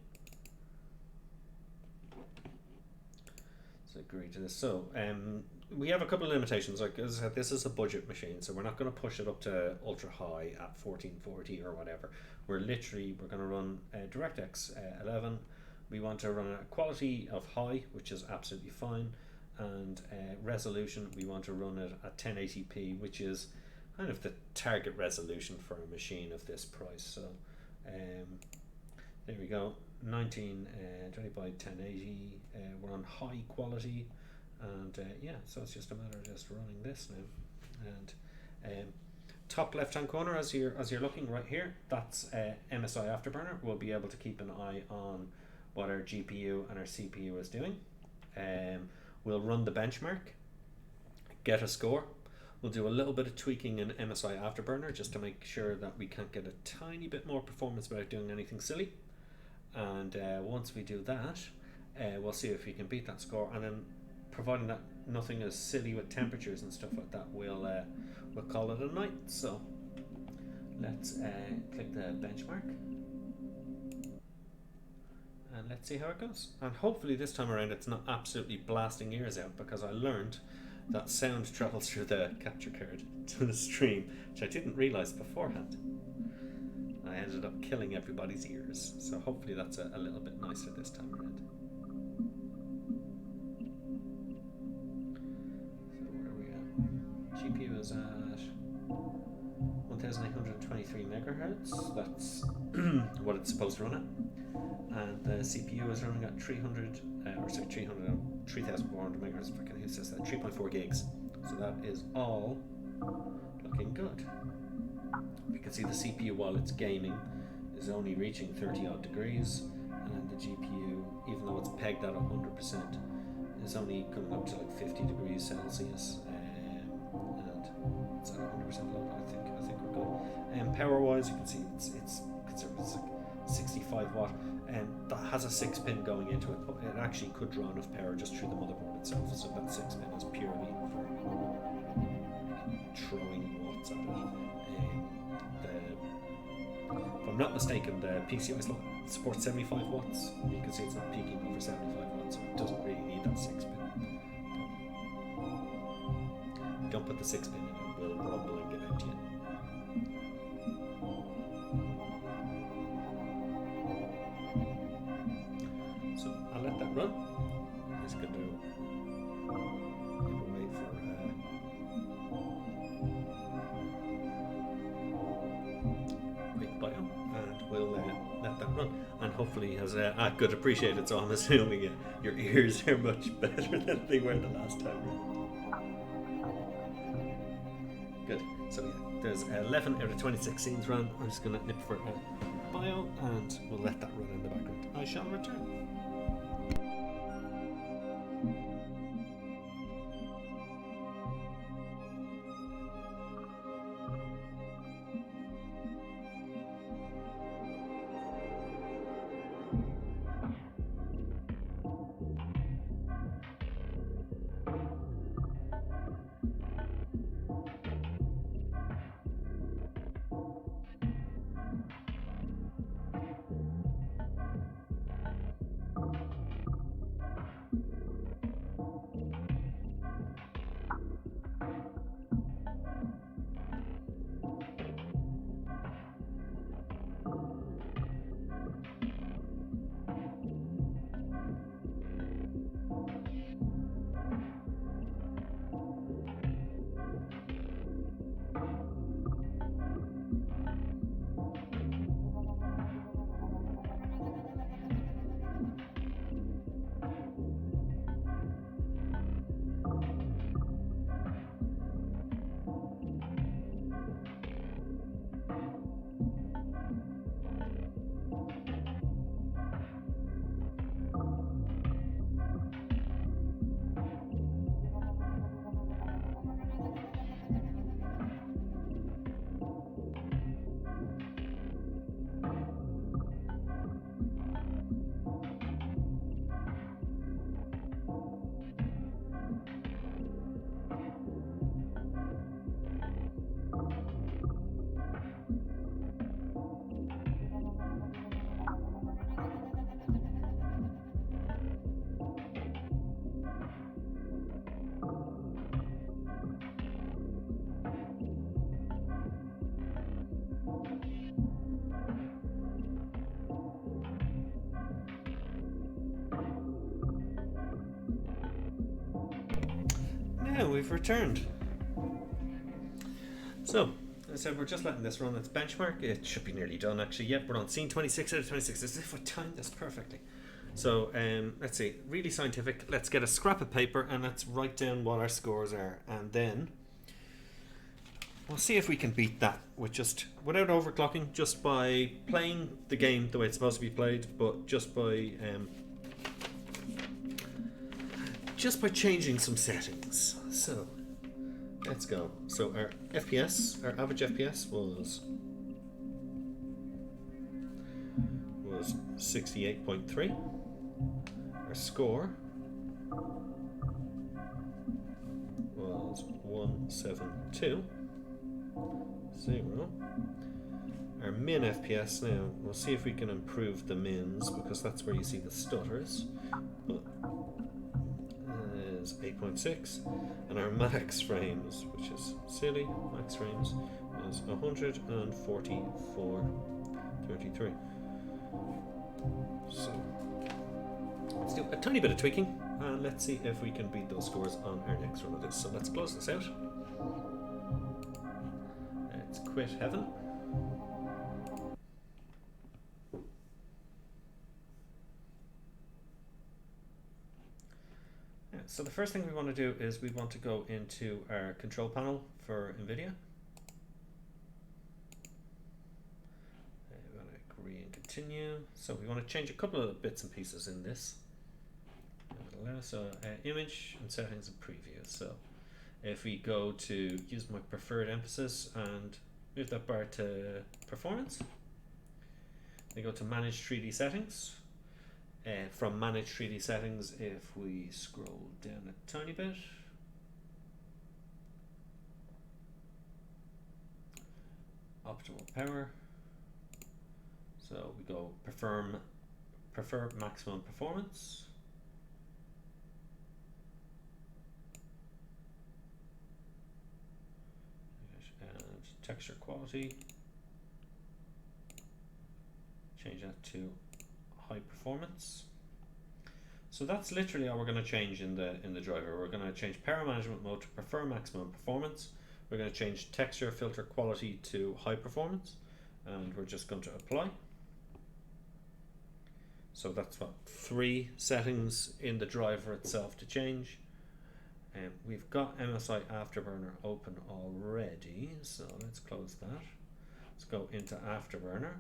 So agree to this. So we have a couple of limitations. Like as I said, this is a budget machine, so we're not going to push it up to ultra high at 1440 or whatever. We're going to run DirectX 11. We want to run a quality of high, which is absolutely fine, and resolution, we want to run it at 1080p, which is kind of the target resolution for a machine of this price. So there we go, 1920 by 1080. We're on high quality, and yeah, so it's just a matter of just running this now. And top left hand corner, as you're looking right here, that's MSI Afterburner. We'll be able to keep an eye on what our GPU and our CPU is doing. We'll run the benchmark, get a score. We'll do a little bit of tweaking in MSI Afterburner just to make sure that we can't get a tiny bit more performance without doing anything silly. And once we do that, we'll see if we can beat that score, and then providing that nothing is silly with temperatures and stuff like that, we'll call it a night. So let's click the benchmark and let's see how it goes. And hopefully this time around it's not absolutely blasting ears out, because I learned that sound travels through the capture card to the stream, which I didn't realize beforehand. I ended up killing everybody's ears, so hopefully that's a little bit nicer this time around. So where are we at? GPU is at 1823 megahertz. That's what it's supposed to run at. and the CPU is running at 3,400 megahertz. Fucking who says that? 3.4 gigs. So that is all looking good. You can see the CPU while it's gaming is only reaching 30 odd degrees, and the GPU, even though it's pegged at 100%, is only coming up to like 50 degrees Celsius, and it's at 100% load. I think we're good. Power wise, you can see it's considered like 65 watt, and that has a 6-pin going into it. It actually could draw enough power just through the motherboard itself, so that 6-pin is purely for throwing watts at it. If I'm not mistaken, the PCI slot supports 75 watts. You can see it's not peaking over 75 watts, so it doesn't really need that 6-pin. Don't put the 6-pin in, it will rumble and give out to you. So I'll let that run. I'm just going to give away for quick bio, and we'll let that run. And hopefully, as I could appreciate it, so I'm assuming your ears are much better than they were the last time. Good. So yeah, there's 11 out of 26 scenes run. I'm just going to nip for bio, and we'll let that run in the background. I shall return. We've returned. So, as I said, we're just letting this run its benchmark. It should be nearly done actually. Yep, we're on scene 26 out of 26, as if I timed this perfectly. So, let's see, really scientific. Let's get a scrap of paper and let's write down what our scores are, and then we'll see if we can beat that without overclocking, just by playing the game the way it's supposed to be played, but just by changing some settings. So let's go. So our FPS, our average FPS was 68.3. Our score was 172.0. Our min FPS now, we'll see if we can improve the mins, because that's where you see the stutters. But 8.6, and our max frames, which is silly, max frames was 144.33. So let's do a tiny bit of tweaking, and let's see if we can beat those scores on our next run of this. So let's close this out. Let's quit Heaven. So the first thing we want to do is we want to go into our control panel for NVIDIA. We want to agree and continue. So we want to change a couple of bits and pieces in this. So image and settings and preview. So if we go to use my preferred emphasis and move that bar to performance, we go to manage 3D settings. From manage 3D settings, if we scroll down a tiny bit, optimal power. So we go prefer maximum performance. And texture quality. Change that to high performance. So that's literally all we're going to change in the driver. We're going to change power management mode to prefer maximum performance. We're going to change texture filter quality to high performance, and we're just going to apply. So that's what 3 settings in the driver itself to change. We've got MSI Afterburner open already, so let's close that. Let's go into Afterburner.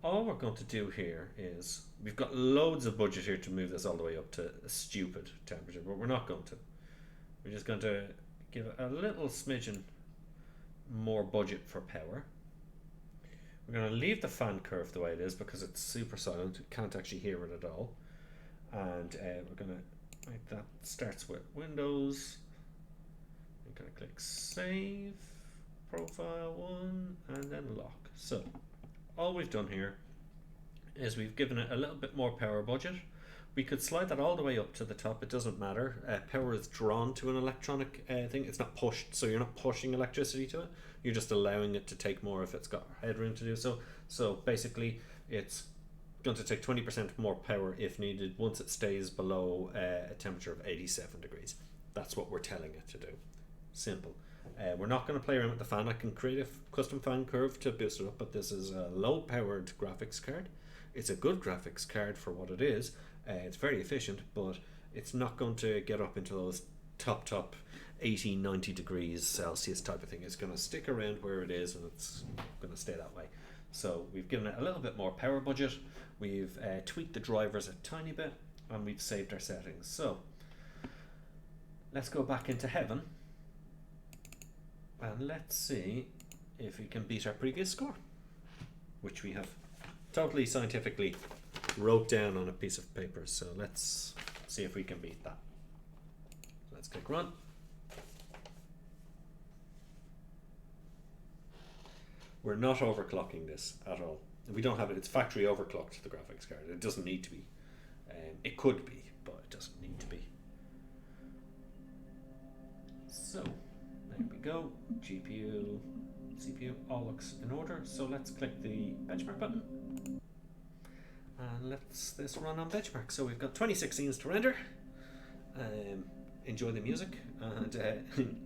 All we're going to do here is, we've got loads of budget here to move this all the way up to a stupid temperature, but we're not going to. We're just going to give it a little smidgen more budget for power. We're going to leave the fan curve the way it is because it's super silent, you can't actually hear it at all. And we're going to make that starts with Windows. I'm going to click Save, Profile 1, and then Lock. So all we've done here is we've given it a little bit more power budget. We could slide that all the way up to the top, it doesn't matter. Power is drawn to an electronic thing, it's not pushed, so you're not pushing electricity to it, you're just allowing it to take more if it's got headroom to do so. So basically it's going to take 20% more power if needed once it stays below a temperature of 87 degrees. That's what we're telling it to do. Simple. We're not going to play around with the fan. I can create a custom fan curve to boost it up, but this is a low powered graphics card. It's a good graphics card for what it is. It's very efficient, but it's not going to get up into those top 80, 90 degrees Celsius type of thing. It's going to stick around where it is and it's going to stay that way. So we've given it a little bit more power budget. We've tweaked the drivers a tiny bit and we've saved our settings. So let's go back into Heaven. And let's see if we can beat our previous score, which we have totally scientifically wrote down on a piece of paper. So let's see if we can beat that. Let's click run. We're not overclocking this at all. We don't have it. It's factory overclocked, the graphics card. It doesn't need to be. It could be, but it doesn't need to be. So there we go. GPU, CPU, all looks in order. So let's click the benchmark button. And let's this run on benchmark. So we've got 26 scenes to render. Enjoy the music and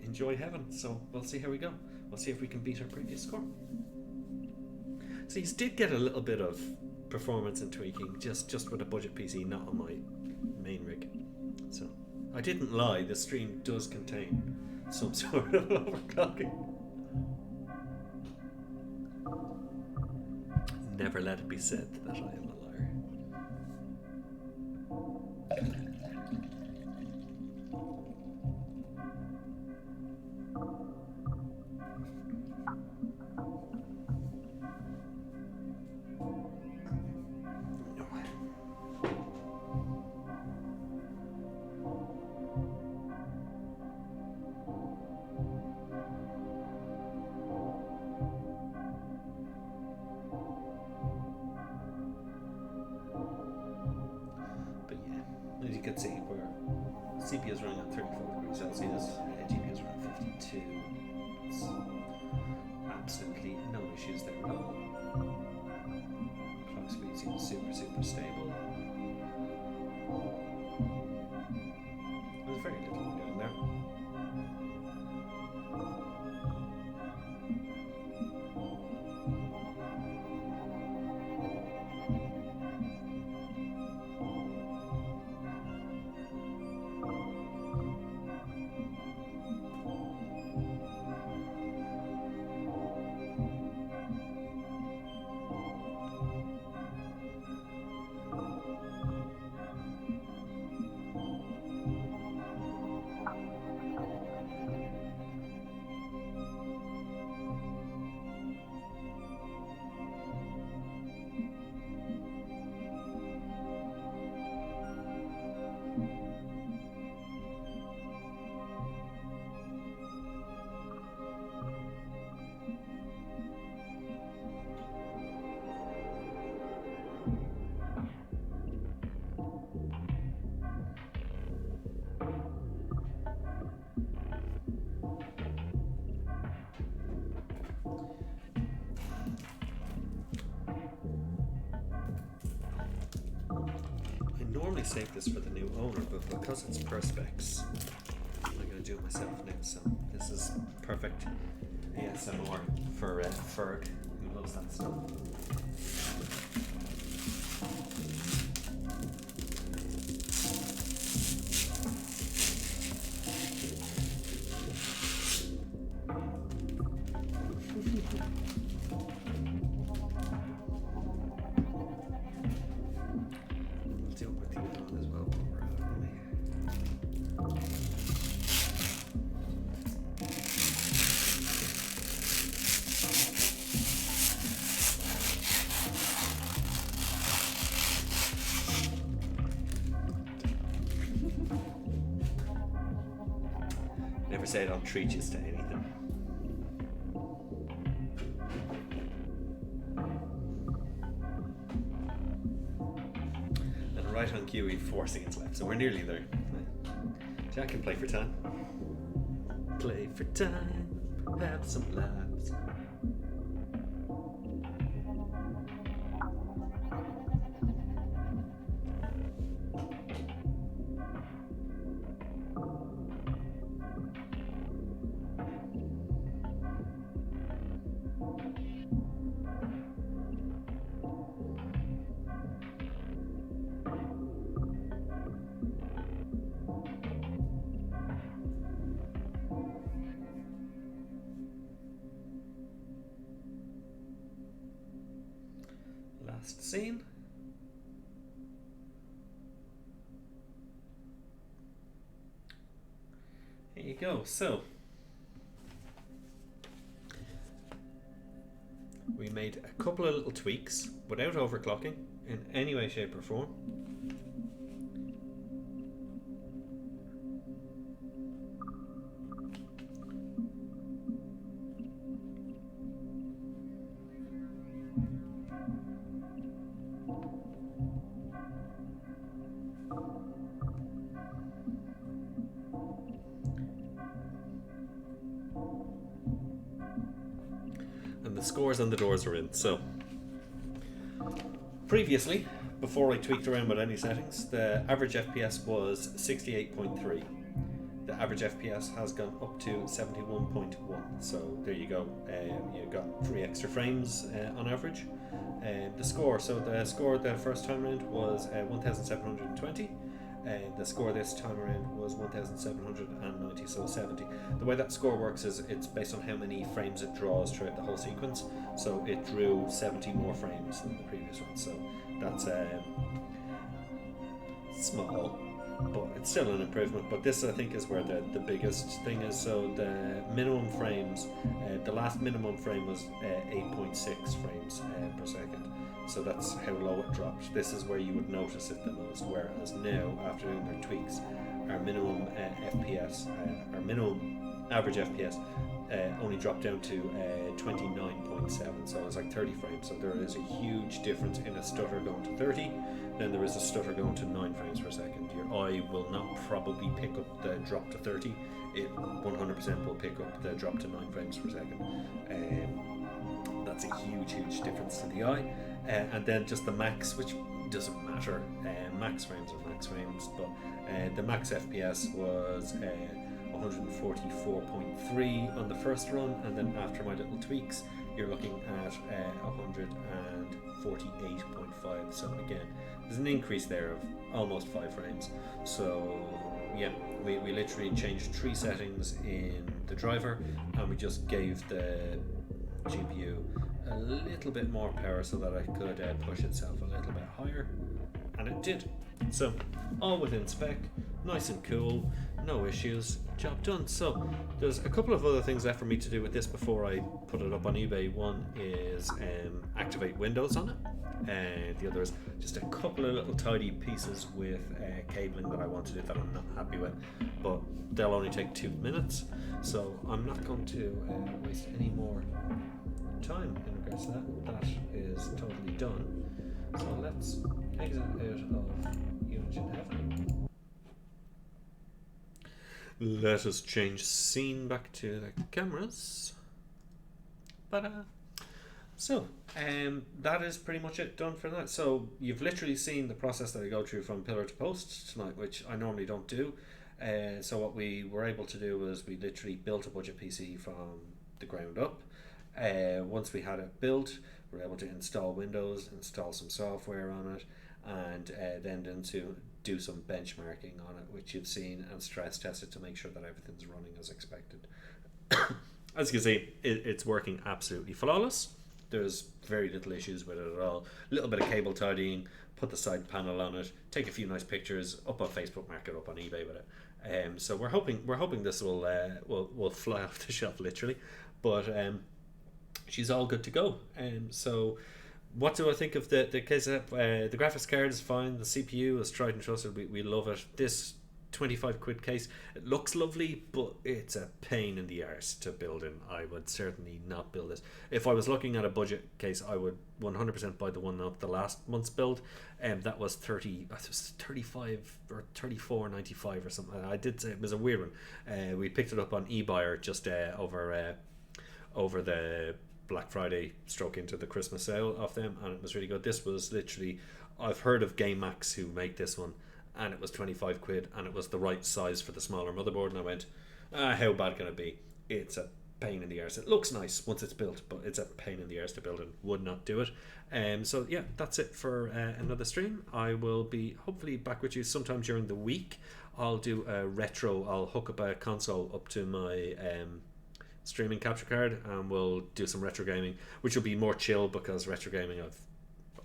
enjoy Heaven. So we'll see how we go. We'll see if we can beat our previous score. So you did get a little bit of performance and tweaking just with a budget PC, not on my main rig. So I didn't lie, the stream does contain some sort of overclocking. Never let it be said that I am a liar. As you can see, where CPU is running at 34 degrees Celsius, GPU is running 52. It's absolutely no issues there at all. Clock speed seems super stable. There's very little going there. normally save this for the new owner, but because it's Perspex, I'm going to do it myself now. So this is perfect ASMR for Ferg, who loves that stuff. Never say I don't treat you to anything. And right on cue, 4 seconds left, so we're nearly there. Jack can play for time. Play for time, have some laughs. Last scene. Here you go. So we made a couple of little tweaks without overclocking in any way, shape or form. And the scores on the doors are in. So previously, before I tweaked around with any settings, the average FPS was 68.3. The average FPS has gone up to 71.1. So there you go. You got 3 extra frames on average. The score the first time around was 1720. The score this time around was 1790, so 70. The way that score works is it's based on how many frames it draws throughout the whole sequence. So it drew 70 more frames than the previous one. So that's small, but it's still an improvement. But this, I think, is where the biggest thing is. So the minimum frames, the last minimum frame was 8.6 frames per second. So that's how low it dropped. This is where you would notice it the most, whereas now, after doing their tweaks, our minimum FPS, our minimum average FPS only dropped down to 29.7, so it's like 30 frames. So there is a huge difference in a stutter going to 30, then there is a stutter going to 9 frames per second. Your eye will not probably pick up the drop to 30, it 100% will pick up the drop to 9 frames per second. That's a huge difference to the eye. And then just the max, which doesn't matter, max frames are max frames, but the max FPS was 144.3 on the first run, and then after my little tweaks you're looking at 148.5. so again, there's an increase there of almost 5 frames. So yeah, we literally changed 3 settings in the driver, and we just gave the GPU a little bit more power so that I could push itself a little bit higher, and it did. So all within spec, nice and cool, no issues, job done. So there's a couple of other things left for me to do with this before I put it up on eBay. One is activate Windows on it, and the other is just a couple of little tidy pieces with cabling that I want to do that I'm not happy with, but they'll only take 2 minutes, so I'm not going to waste any more time in regards to that. That is totally done. So let's exit out of Unigine Heaven. Let us change scene back to the cameras. So, that is pretty much it done for that. So you've literally seen the process that I go through from pillar to post tonight, which I normally don't do. So what we were able to do was we literally built a budget PC from the ground up. Once we had it built, we were able to install Windows, install some software on it, and then to do some benchmarking on it, which you've seen, and stress test it to make sure that everything's running as expected. As you can see, it's working absolutely flawless. There's very little issues with it at all. A little bit of cable tidying, put the side panel on it, take a few nice pictures, up on Facebook, mark it up on eBay with it. So we're hoping this will fly off the shelf literally, but she's all good to go. So what do I think of the case? The graphics card is fine. The CPU is tried and trusted. We love it. This 25 quid case, it looks lovely, but it's a pain in the arse to build in. I would certainly not build this. If I was looking at a budget case, I would 100% buy the one of the last month's build, and that was 35 or 34.95 or something. I did say it was a weird one. We picked it up on eBuyer just over the Black Friday stroke into the Christmas sale of them, and it was really good. This was literally, I've heard of GameMax who make this one, and it was 25 quid, and it was the right size for the smaller motherboard, and I went, how bad can it be? It's a pain in the arse. It looks nice once it's built, but it's a pain in the arse to build, and would not do it. So yeah, that's it for another stream. I will be hopefully back with you sometime during the week. I'll do a retro. I'll hook up a console up to my streaming capture card, and we'll do some retro gaming, which will be more chill, because retro gaming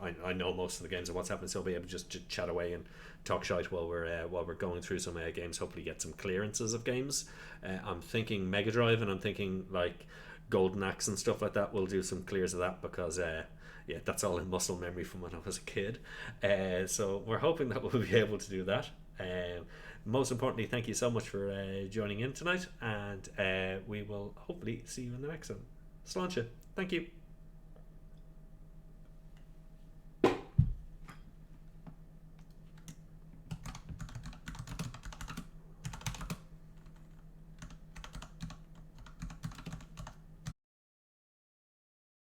I know most of the games and what's happening, so I'll be able to just chat away and talk shite while we're going through some games. Hopefully get some clearances of games. I'm thinking Mega Drive, and I'm thinking like Golden Axe and stuff like that. We'll do some clears of that, because yeah, that's all in muscle memory from when I was a kid. So we're hoping that we'll be able to do that. Most importantly, thank you so much for joining in tonight, and we will hopefully see you in the next one. Sláinte. Thank you.